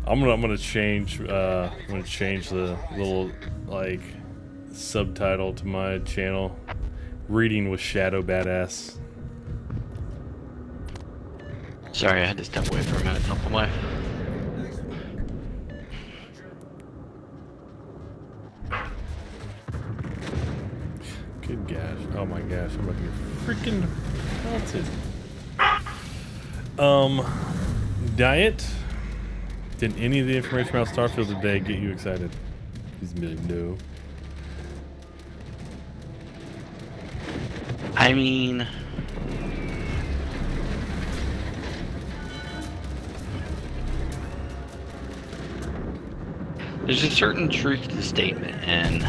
A: I'm gonna change the little like subtitle to my channel. Reading with ShadowBadass.
D: Sorry, I had to step away for a minute. Help away.
A: Good gosh. Oh my gosh, I'm about to get freaking melted. Diet? Did any of the information about Starfield today get you excited? He's like, no.
D: I mean, there's a certain truth to the statement, and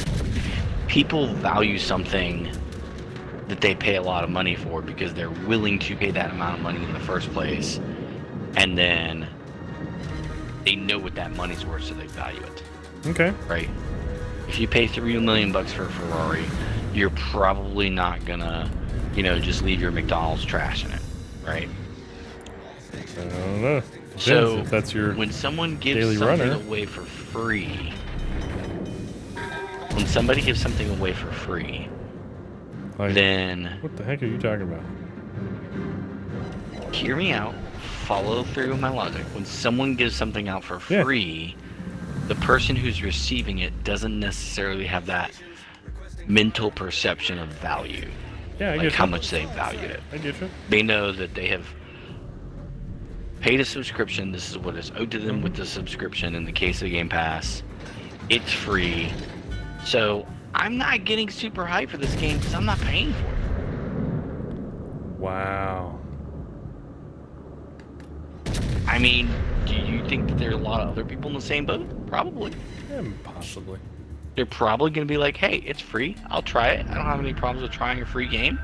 D: people value something that they pay a lot of money for because they're willing to pay that amount of money in the first place, and then they know what that money's worth, so they value it.
A: Okay.
D: Right? If you pay $3 million for a Ferrari, you're probably not gonna, just leave your McDonald's trash in it, right?
A: I don't know. Depends
D: So
A: if that's your
D: when someone gives
A: daily
D: something
A: runner.
D: away for free, when somebody gives something away for free,
A: Like,
D: then
A: what the heck are you talking about?
D: hear me out, follow through with my logic. When someone gives something out for
A: Yeah.
D: free, the person who's receiving it doesn't necessarily have that mental perception of value,
A: Yeah, I
D: like
A: get
D: how
A: you.
D: much they valued it.
A: I get you.
D: They know that they have paid a subscription. This is what is owed to them with the subscription. In the case of Game Pass, it's free. So I'm not getting super hyped for this game because I'm not paying for it.
A: Wow.
D: I mean, do you think that there are a lot of other people in the same boat? Probably.
A: Yeah, possibly.
D: They're probably going to be like, hey, it's free. I'll try it. I don't have any problems with trying a free game.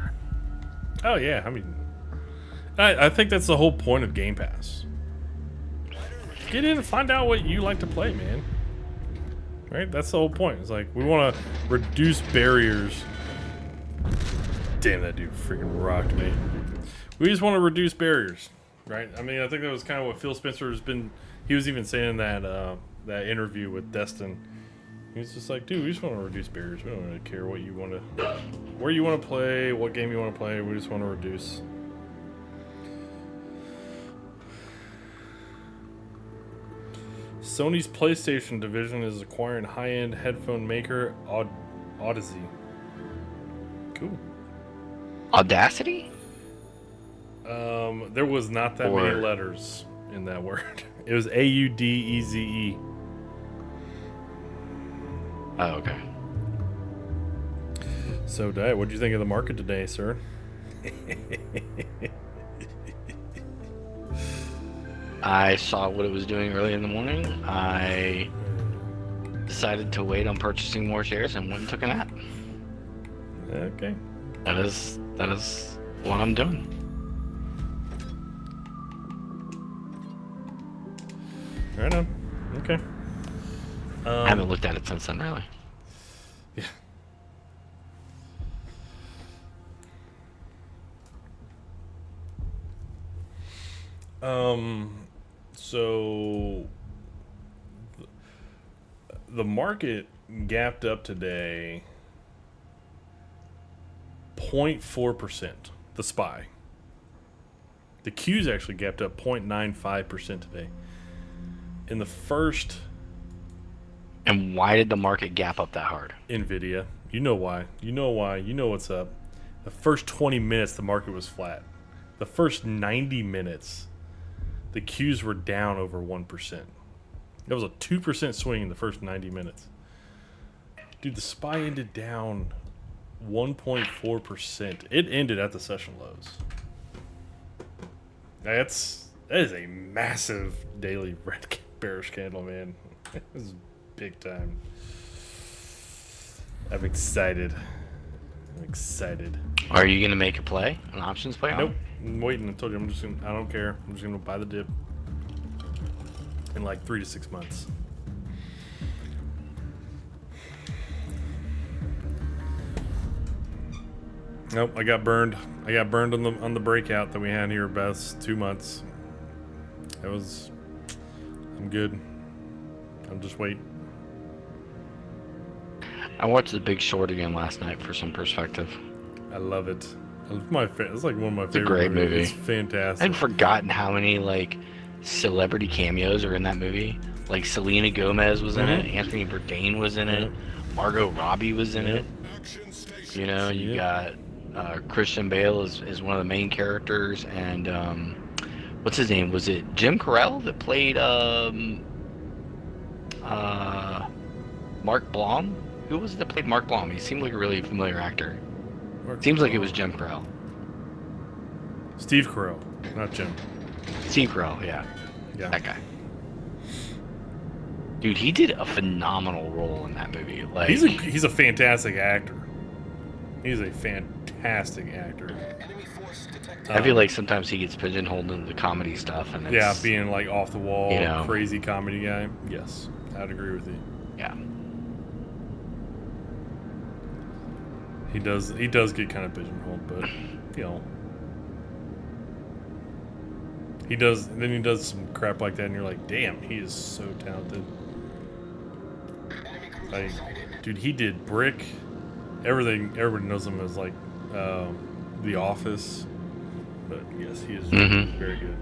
A: Oh yeah, I mean, I think that's the whole point of Game Pass. Get in and find out what you like to play, man. Right? That's the whole point. It's like we want to reduce barriers. Damn, that dude freaking rocked me. We just want to reduce barriers, right? I mean, I think that was kind of what Phil Spencer has been. He was even saying that that interview with Destin. He was just like, dude, we just want to reduce barriers. We don't really care what you want to, where you want to play, what game you want to play. We just want to reduce. Sony's PlayStation division is acquiring high-end headphone maker Odyssey. Cool.
D: Audacity?
A: There was not that many
D: Or-
A: letters in that word. It was Audeze.
D: Oh, okay.
A: So, Diet, what do you think of the market today, sir?
D: I saw what it was doing early in the morning. I decided to wait on purchasing more shares and went and took a nap.
A: Okay.
D: That is what I'm doing.
A: Right on. Okay.
D: I haven't looked at it since then, really.
A: Yeah. So the market gapped up today 0.4%, the SPY. The Q's actually gapped up 0.95% today. In the first
D: And why did the market gap up that hard?
A: NVIDIA, you know why. You know why. You know what's up. The first 20 minutes, the market was flat. The first 90 minutes, the Qs were down over 1%. That was a 2% swing in the first 90 minutes. Dude, the SPY ended down 1.4%. It ended at the session lows. That is a massive daily red bearish candle, man. This is big time. I'm excited.
D: Are you gonna make a play, an options play? on
A: Nope.
D: it?
A: I'm waiting. I told you I don't care. I'm just gonna buy the dip in like 3 to 6 months. Nope, I got burned. I got burned on the breakout that we had here about 2 months. I'm good. I'm just waiting.
D: I watched The Big Short again last night for some perspective.
A: I love it. It's like one of my favorite
D: a great
A: movies.
D: movie.
A: It's fantastic.
D: I'd forgotten how many like celebrity cameos are in that movie. Like Selena Gomez was in it, Anthony Bourdain was in it, Margot Robbie was in it. You know, you got Christian Bale is one of the main characters, and what's his name? Was it Jim Carell that played Mark Blom? Who was it that played Mark Blom? He seemed like a really familiar actor. Seems like it was Jim Carell.
A: Steve Carell, not Jim.
D: Steve Carell, yeah.
A: Yeah.
D: That guy. Dude, he did a phenomenal role in that movie. Like,
A: he's a fantastic actor. He's a fantastic actor.
D: I feel like sometimes he gets pigeonholed into the comedy stuff, and it's,
A: yeah, being like off the wall,
D: you know,
A: crazy comedy guy. Yes, I'd agree with you.
D: Yeah.
A: He does get kind of pigeonholed, but you know, he does. Then he does some crap like that, and you're like, damn, he is so talented. Like, dude, he did Brick. Everything. Everybody knows him as like The Office, but yes, he is very good.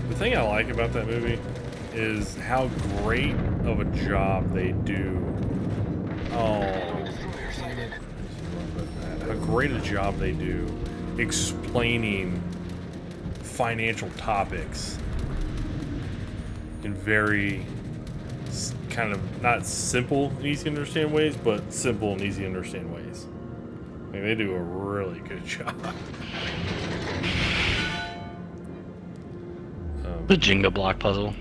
A: The thing I like about that movie is how great of a job they do. How great a job they do explaining financial topics in very kind of not simple and easy to understand ways, but simple and easy to understand ways. I mean, they do a really good job.
D: The Jenga block puzzle.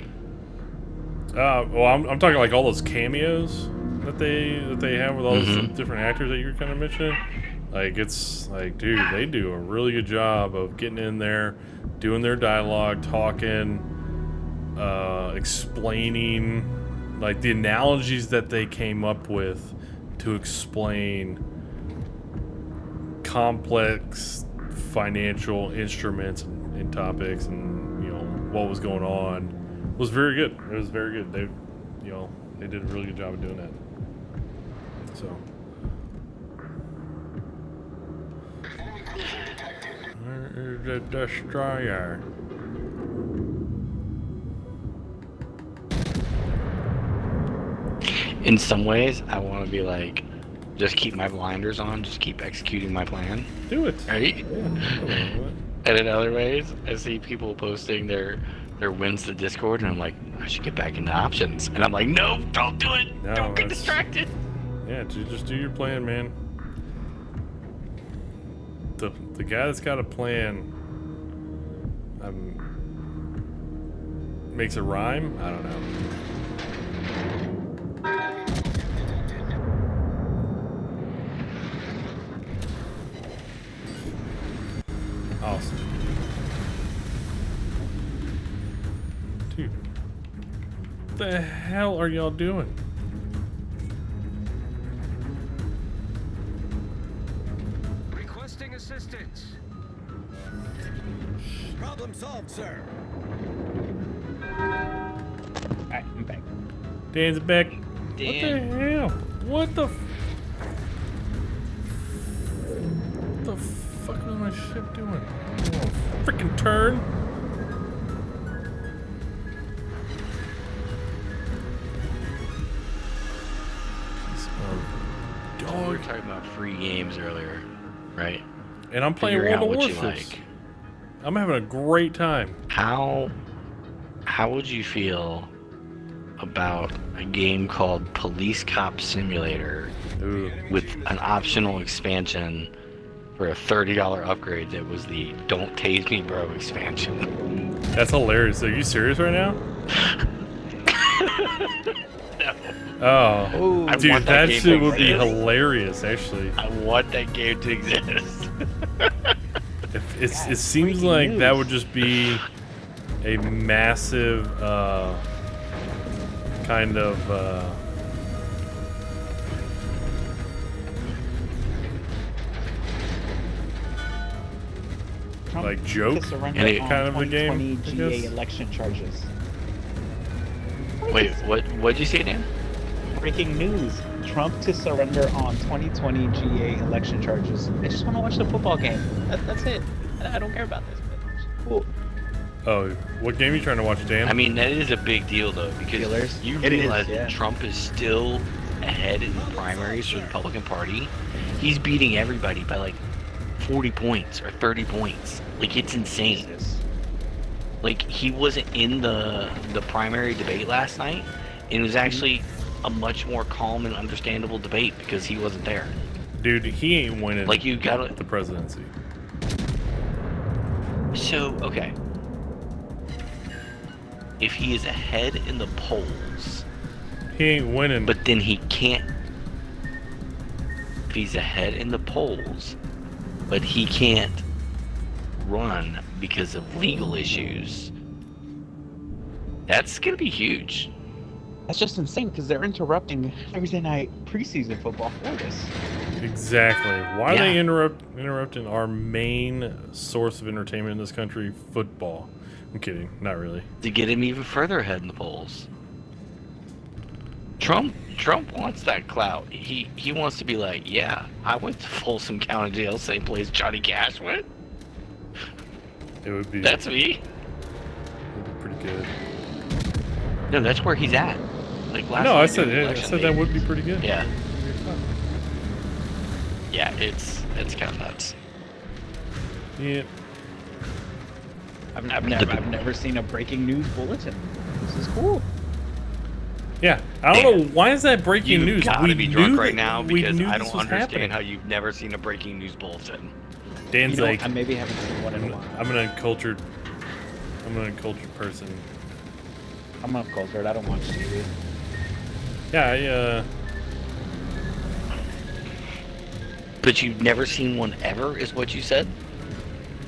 A: Well, I'm talking like all those cameos that they have with all those different actors that you're kind of mentioning. Like, it's like, dude, they do a really good job of getting in there, doing their dialogue, talking, explaining, like the analogies that they came up with to explain complex financial instruments and topics, and you know what was going on was very good. It was very good. They, you know, they did a really good job of doing that. So. Where is the destroyer?
D: In some ways, I want to be like, just keep my blinders on, just keep executing my plan.
A: Do it.
D: Right?
A: Yeah.
D: And in other ways, I see people posting their wins to Discord, and I'm like, I should get back into options. And I'm like, no, don't do it.
A: No,
D: Don't get distracted.
A: Yeah, just do your plan, man. The guy that's got a plan makes a rhyme? I don't know. Awesome. Dude. What the hell are y'all doing?
B: Requesting assistance. Problem solved, sir.
F: Alright, I'm back.
A: Dan's back.
F: Dan.
A: What the hell? What the fuck is my ship doing? Oh, freaking turn. Piece of
D: We
A: dog.
D: were talking about free games earlier, right?
A: And I'm playing
D: Figuring
A: World
D: out
A: of
D: what you
A: Warships.
D: like.
A: I'm having a great time.
D: How would you feel about a game called Police Cop Simulator
A: Ooh.
D: with an optional expansion for a $30 upgrade that was the Don't Tase Me Bro expansion?
A: That's hilarious. Are you serious right now?
D: No.
A: Oh,
F: Ooh.
D: I
A: dude,
D: want
A: that
D: game
A: shit
D: to
A: would be
D: exist.
A: hilarious, actually.
D: I want that game to exist.
A: It seems like that would just be a massive kind of
F: Trump
A: like joke
F: to surrender
D: And it-
F: on
A: kind of a game,
F: 2020
A: I
F: GA
A: guess.
F: election charges.
D: Wait, what'd you say, Dan?
F: Breaking news. Trump to surrender on 2020 GA election charges. I just want to watch the football game. That's it. I don't care about this. But it's cool.
A: Oh, what game are you trying to watch, Dan?
D: I mean, that is a big deal, though, because
F: Steelers.
D: you
F: It is,
D: realize
F: yeah.
D: that Trump is still ahead in the primaries for the Republican Party. He's beating everybody by like 40 points or 30 points. Like, it's insane.
F: Jesus.
D: Like, he wasn't in the primary debate last night, and it was actually a much more calm and understandable debate because he wasn't there.
A: Dude, he ain't winning
D: Like, you got
A: the presidency.
D: So, okay. If he is ahead in the polls,
A: He ain't winning.
D: but then he can't. If he's ahead in the polls, but he can't run because of legal issues, that's gonna be huge.
F: That's just insane because they're interrupting Thursday night preseason football for this.
A: Exactly. Why are they
D: Yeah.
A: interrupting our main source of entertainment in this country, football? I'm kidding. Not really.
D: To get him even further ahead in the polls. Trump wants that clout. He wants to be like, yeah, I went to Folsom County Jail, same place Johnny Cash went.
A: It would be.
D: That's me.
A: It would be pretty good.
D: No, that's where he's at. Like last
A: No,
D: night
A: I said
D: during the
A: I
D: election,
A: said that would be pretty good.
D: Yeah. Yeah, it's kind of nuts.
A: Yeah.
F: I've never seen a breaking news bulletin. This is cool.
A: Yeah. I don't know why is that breaking
D: You
A: news.
D: gotta
A: We
D: be
A: knew
D: drunk
A: that-
D: right now
A: we
D: because
A: knew
D: I
A: this
D: don't
A: was
D: understand
A: happening.
D: how you've never seen a breaking news bulletin.
A: Dan's
F: You know,
A: like,
F: I maybe haven't seen one in a while.
A: I'm an uncultured person.
F: I'm uncultured. I don't watch TV.
A: Yeah,
D: But you've never seen one ever, is what you said?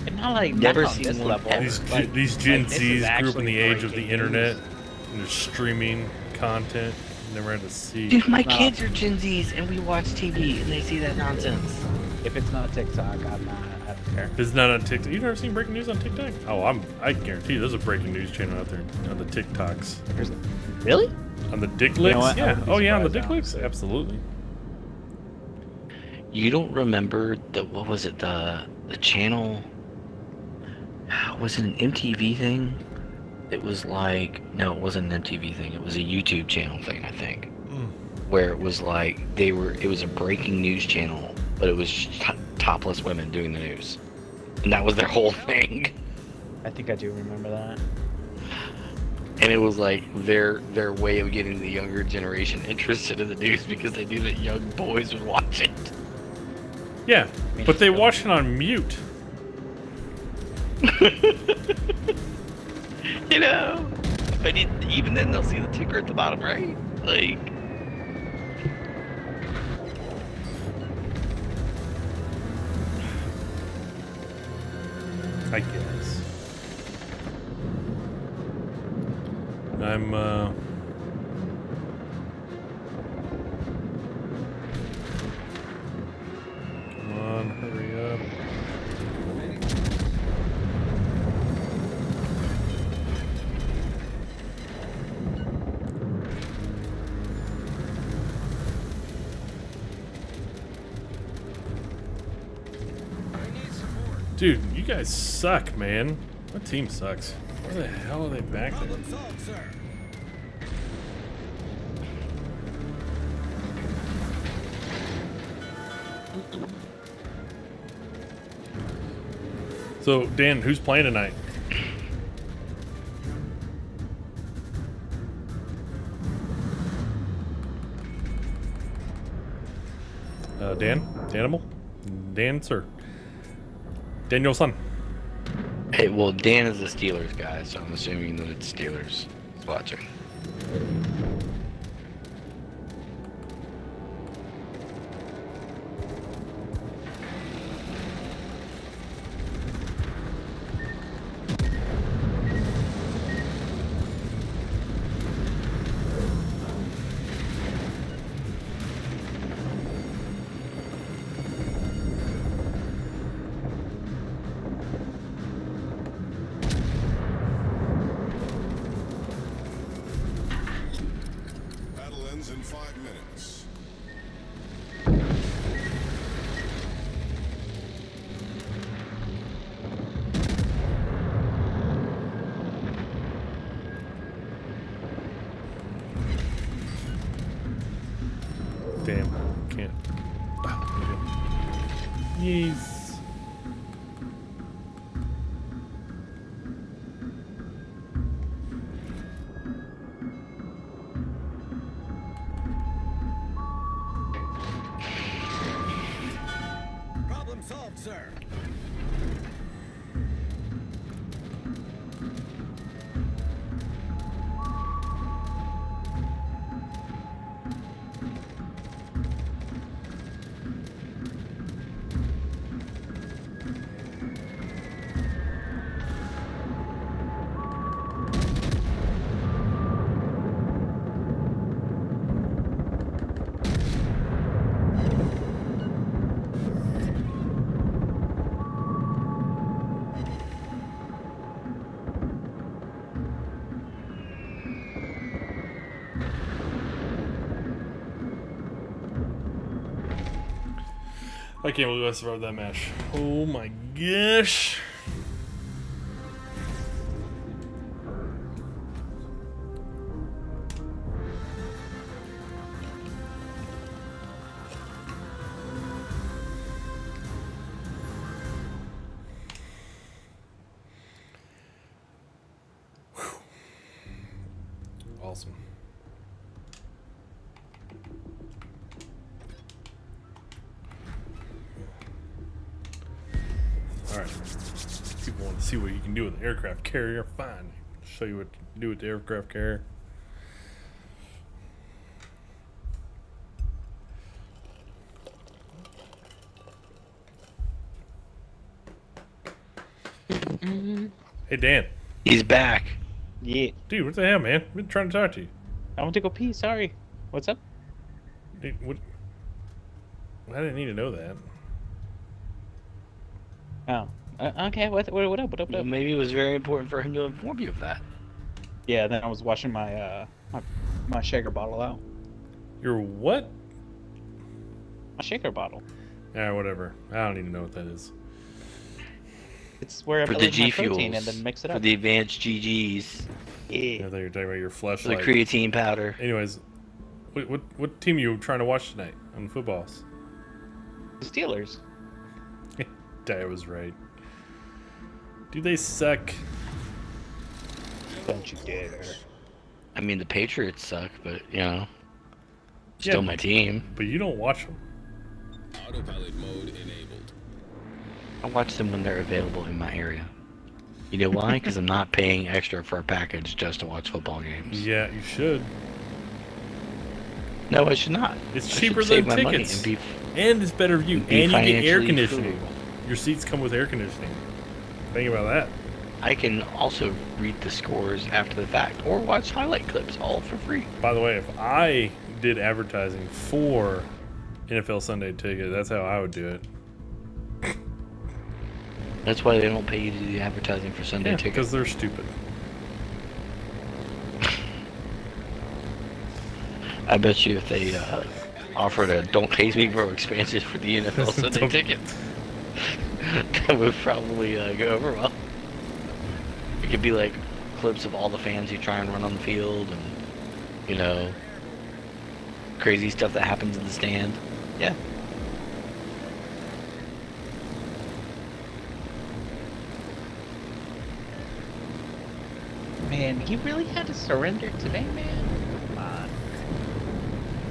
F: And not like
D: Never
F: not on
D: seen
F: this
D: one
F: level.
D: ever.
A: these Gen
F: this is
A: Zs grew up in the
F: actually
A: age of the
F: breaking
A: internet
F: news.
A: and they're streaming content. Never had to see.
D: Dude, my
F: No.
D: kids are Gen Zs and we watch TV and they see that nonsense.
F: If it's not TikTok, I don't care.
A: If it's not on TikTok, you've never seen breaking news on TikTok? Oh, I guarantee you, there's a breaking news channel out there on the TikToks.
F: Really?
A: On the Dick
F: You
A: Licks?
F: know what? I
A: Yeah.
F: wouldn't be
A: Oh yeah, on the
F: surprised,
A: Dick Licks?
F: honestly.
A: Absolutely.
D: You don't remember what was it, the channel, was it an MTV thing? It was like, no, it wasn't an MTV thing, it was a YouTube channel thing, I think. Where it was like, it was a breaking news channel, but it was topless women doing the news. And that was their whole thing.
F: I think I do remember that.
D: And it was like their way of getting the younger generation interested in the news because they knew that young boys would watch it.
A: Yeah, but they watch it on mute.
D: You know? But even then they'll see the ticker at the bottom right. Like,
A: I guess. Come on, hurry up. Dude, you guys suck, man. My team sucks. Where the hell are they back there?
B: Problem solved, sir.
A: So, Dan, who's playing tonight? Dan? Danimal? Dan, sir. Danielson.
D: hey, well, Dan is a Steelers guy, so I'm assuming that it's Steelers watching.
B: Battle ends in 5 minutes.
A: Damn, can't. Yes. I can't believe I survived that match. Oh my gosh. Awesome. Alright. People want to see what you can do with an aircraft carrier. Fine. Show you what to do with the aircraft carrier. Hey, Dan.
D: He's back.
F: Yeah.
A: Dude, what the hell, man? I've been trying to talk to you.
F: I want to go pee. Sorry. What's up?
A: Dude, what? I didn't need to know that.
F: Oh. Okay. What up? What up?
D: Well, maybe it was very important for him to inform you of that.
F: Yeah. Then I was washing my my shaker bottle out.
A: Your what?
F: My shaker bottle.
A: Whatever. I don't even know what that is.
F: It's where I
D: For
F: put
D: the
F: my
D: G
F: protein
D: Fuels.
F: and then mix it
D: For
F: up.
D: the advanced GGs.
A: I
F: Yeah.
A: thought you were talking about your
D: For the
A: fleshlight.
D: creatine powder.
A: Anyways, what team are you trying to watch tonight on footballs?
F: The Steelers.
A: Dad was right. Do they suck?
F: Don't you dare.
D: I mean, the Patriots suck, but, you know, still my team.
A: But you don't watch them.
B: Autopilot mode enabled.
D: I watch them when they're available in my area. You know why? Because I'm not paying extra for a package just to watch football games.
A: Yeah, you should.
D: No, I should not.
A: It's
D: I should
A: cheaper
D: save
A: than
D: my money
A: tickets.
D: and be
A: And it's better view.
D: be
A: And you get air
D: financially
A: conditioning.
D: frugal.
A: Your seats come with air conditioning. Think about that.
D: I can also read the scores after the fact or watch highlight clips all for free.
A: By the way, if I did advertising for NFL Sunday Ticket, that's how I would do it.
D: That's why they don't pay you to do the advertising for Sunday
A: Yeah,
D: tickets.
A: because they're stupid.
D: I bet you if they offered a "Don't Haze Me Bro" expansion for the NFL Sunday
A: Don't-
D: ticket, that would probably go over well. It could be like clips of all the fans who try and run on the field, and you know, crazy stuff that happens in the stand. Yeah.
F: Man, he really had to surrender today, man. Come on.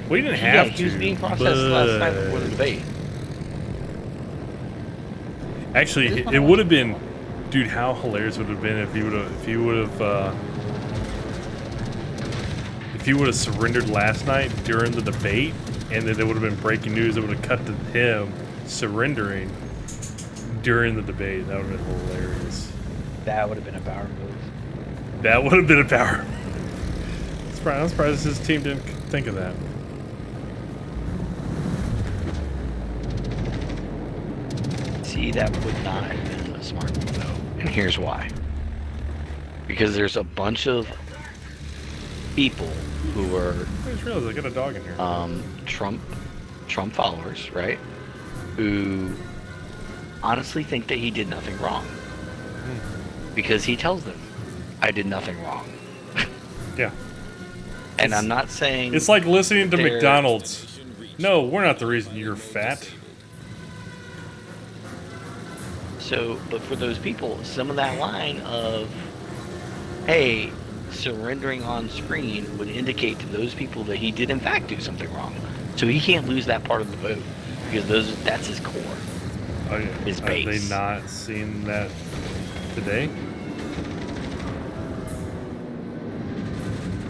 A: We didn't
D: Yeah,
A: have
D: he
A: to.
D: was being processed last night before the
A: but-
D: debate.
A: Actually, it would have been, dude. How hilarious would it have been if he would have surrendered last night during the debate, and then it would have been breaking news. It would have cut to him surrendering during the debate. That would have been hilarious.
F: That would have been a power move.
A: That would have been a power. I'm surprised his team didn't think of that.
D: See, that would not have been a smart move, though. And here's why. Because there's a bunch of people who are
A: I just realized I got a dog in here.
D: Trump followers, right? Who honestly think that he did nothing wrong. Because he tells them, I did nothing wrong.
A: Yeah.
D: And I'm not saying
A: It's like listening to
D: they're-
A: McDonald's. No, we're not the reason you're fat.
D: So, but for those people, some of that line of, hey, surrendering on screen would indicate to those people that he did in fact do something wrong. So he can't lose that part of the vote because that's his core.
A: Oh, yeah.
D: His
A: Have they
D: base.
A: not seen that today?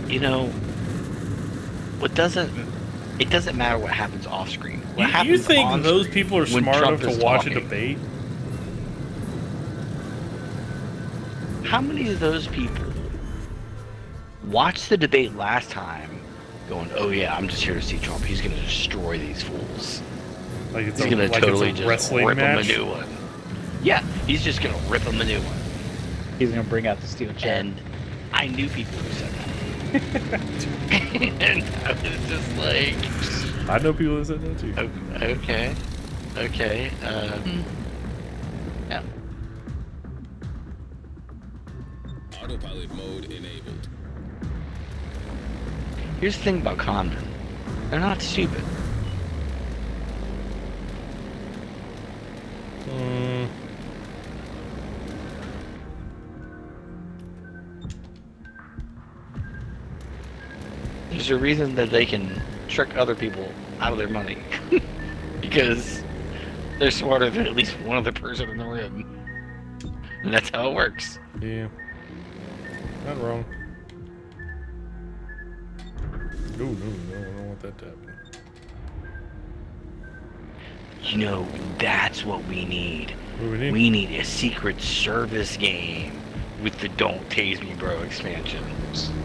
D: You know, it doesn't matter what happens off screen. What
A: You
D: happens
A: think
D: on
A: those
D: screen
A: people are
D: when
A: smart
D: Trump
A: enough
D: is
A: to watch a
D: talking.
A: debate?
D: How many of those people watched the debate last time going, oh yeah, I'm just here to see Trump. He's going to destroy these fools.
A: Like it's
D: He's
A: a,
D: going to
A: like
D: totally
A: it's a
D: just
A: wrestling
D: rip
A: match?
D: him a new one. Yeah, he's just going to rip him a new one.
F: He's gonna bring out the steel chair.
D: And I knew people who said that. And I was just like,
A: I know people that said that too.
D: okay. Okay.
F: Yeah.
B: Autopilot mode enabled.
D: Here's the thing about conmen. They're not stupid. There's a reason that they can trick other people out of their money. Because they're smarter than at least one other person in the room. And that's how it works.
A: Yeah. Not wrong. No, I don't want that to happen.
D: You know, that's what we need.
A: What do we need?
D: We need a Secret Service game with the Don't Tase Me Bro expansion.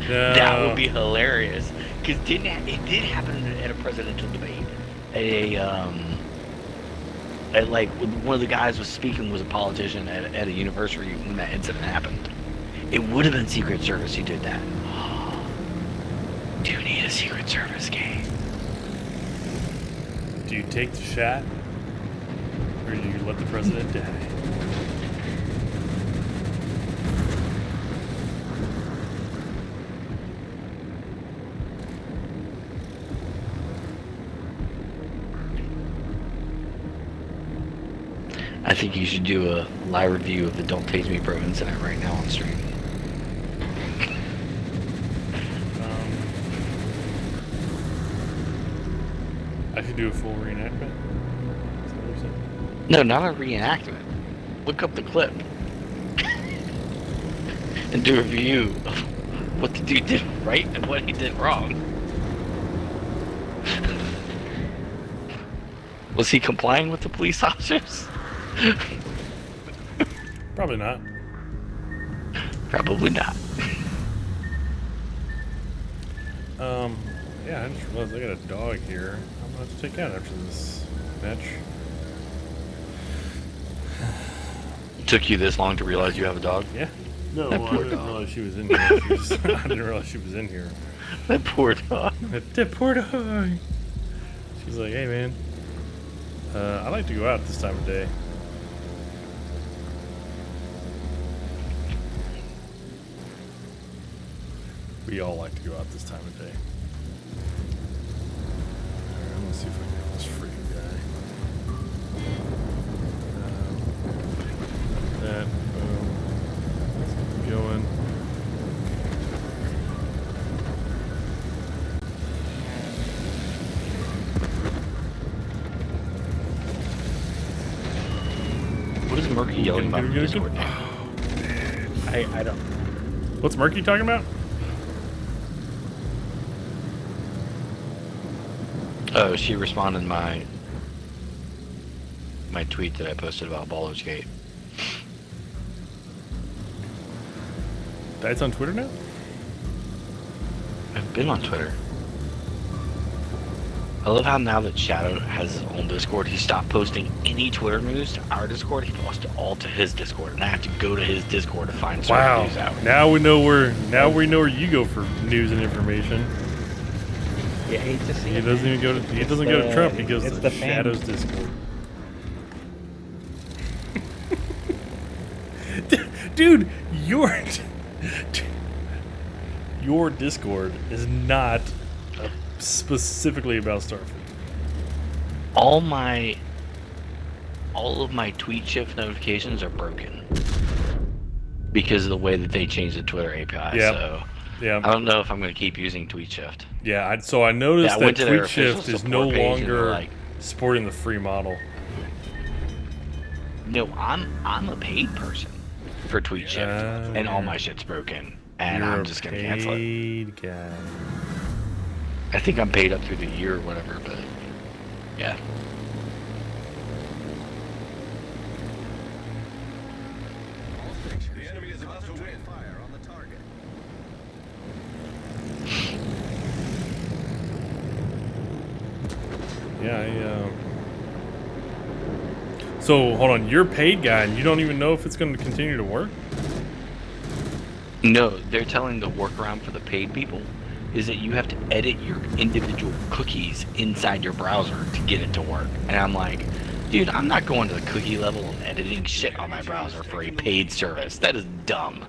A: No.
D: That would be hilarious. Because it did happen at a presidential debate. Like one of the guys was speaking was a politician at a university when that incident happened. It would have been Secret Service who did that. Do you need a Secret Service game?
A: Do you take the shot? Or do you let the president die?
D: I think you should do a live review of the Don't Tase Me Bro incident right now on stream.
A: I could do a full reenactment. Is that what you're saying?
D: No, not a reenactment. Look up the clip. And do a review of what the dude did right and what he did wrong. Was he complying with the police officers?
A: Probably not.
D: Probably not.
A: Yeah, I just realized I got a dog here. I'm gonna have to take out after this match.
D: It took you this long to realize you have a dog?
A: Yeah. No,
D: That
A: I
D: poor
A: didn't
D: dog.
A: realize she was in here. I didn't realize she was in here.
D: That poor dog.
A: That poor dog. She's like, hey man, I like to go out this time of day. We all like to go out this time of day. Alright, I'm gonna see if I can get this freaking guy. That, boom. Let's get going.
D: What is Murky yelling about in
A: Good.
D: Discord?
F: I don't.
A: What's Murky talking about?
D: Oh, she responded to my tweet that I posted about Baldur's Gate.
A: That's on Twitter now?
D: I've been on Twitter. I love how now that Shadow has his own Discord, he stopped posting any Twitter news to our Discord. He posts it all to his Discord, and I have to go to his Discord to find certain
A: Wow.
D: news out.
A: Now we know where you go for news and information.
F: You hate to see
A: He
F: it.
A: doesn't even go to go to Trump, he goes
F: it's
A: to
F: the fans.
A: Shadow's Discord. Dude, your Discord is not specifically about Starfield.
D: All of my tweet shift notifications are broken because of the way that they changed the Twitter API.
A: Yep.
D: So
A: Yeah,
D: I don't know if I'm going to keep using tweet shift.
A: yeah. So I noticed
D: Yeah, I
A: that
D: went to their
A: Tweet Shift
D: official
A: is no
D: support page and they're
A: longer
D: like-
A: supporting the free model.
D: No, I'm a paid person for tweet shift, and all my shit's broken, and
A: You're
D: I'm just going to cancel it.
A: paid guy.
D: I think I'm paid up through the year or whatever, but yeah.
B: All stations. The enemy is about to win. Fire on the target.
A: Yeah, So hold on, you're a paid guy, and you don't even know if it's going to continue to work.
D: No, they're telling the workaround for the paid people is that you have to edit your individual cookies inside your browser to get it to work. And I'm like, Dude, I'm not going to the cookie level of editing shit on my browser for a paid service. That is dumb.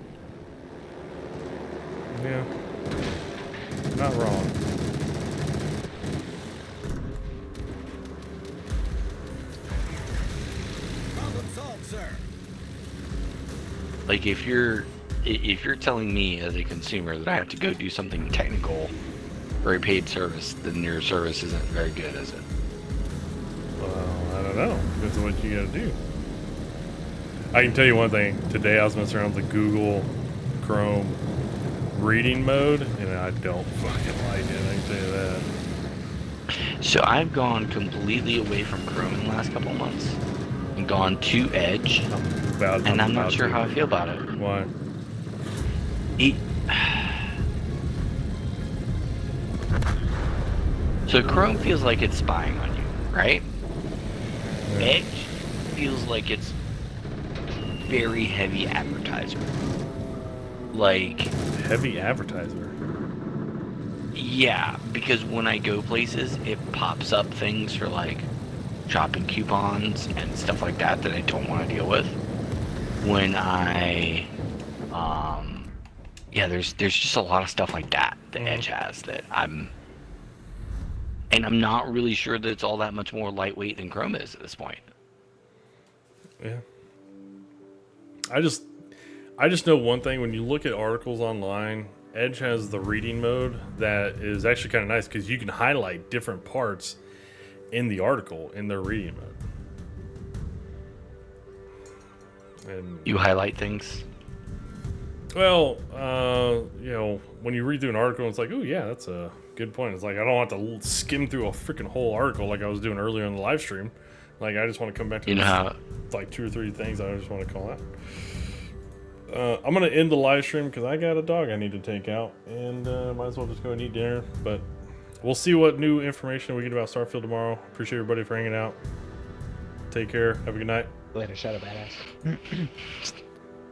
A: Yeah. Not wrong.
B: Problem solved, sir.
D: Like if you're telling me as a consumer that I have to go do something technical for a paid service, then your service isn't very good, is it?
A: Well, I don't know. Depends on what you gotta do. I can tell you one thing. Today I was messing around with the Google Chrome reading mode, and I don't fucking like it. I can tell you that.
D: So I've gone completely away from Chrome in the last couple of months and gone to Edge, and I'm not sure how I feel about it.
A: Why?
D: So Chrome feels like it's spying on you, right?
A: Yeah.
D: Edge feels like it's very heavy advertiser. Like
A: Heavy advertiser.
D: Yeah, because when I go places, it pops up things for like shopping coupons and stuff like that that I don't want to deal with. When I, there's just a lot of stuff like that the Edge has that I'm not really sure that it's all that much more lightweight than Chrome is at this point.
A: Yeah. I just know one thing. When you look at articles online, Edge has the reading mode that is actually kind of nice because you can highlight different parts in the article in their reading mode. And
D: You highlight things.
A: well, when you read through an article, it's like, oh yeah, that's a good point. It's like I don't have to skim through a freaking whole article like I was doing earlier in the live stream. Like I just want to come back to like 2 or 3 things I just want to call out. I'm gonna end the live stream because I got a dog I need to take out, and might as well just go and eat dinner. But we'll see what new information we get about Starfield tomorrow. Appreciate everybody for hanging out. Take care. Have a good night.
F: Later, ShadowBadass.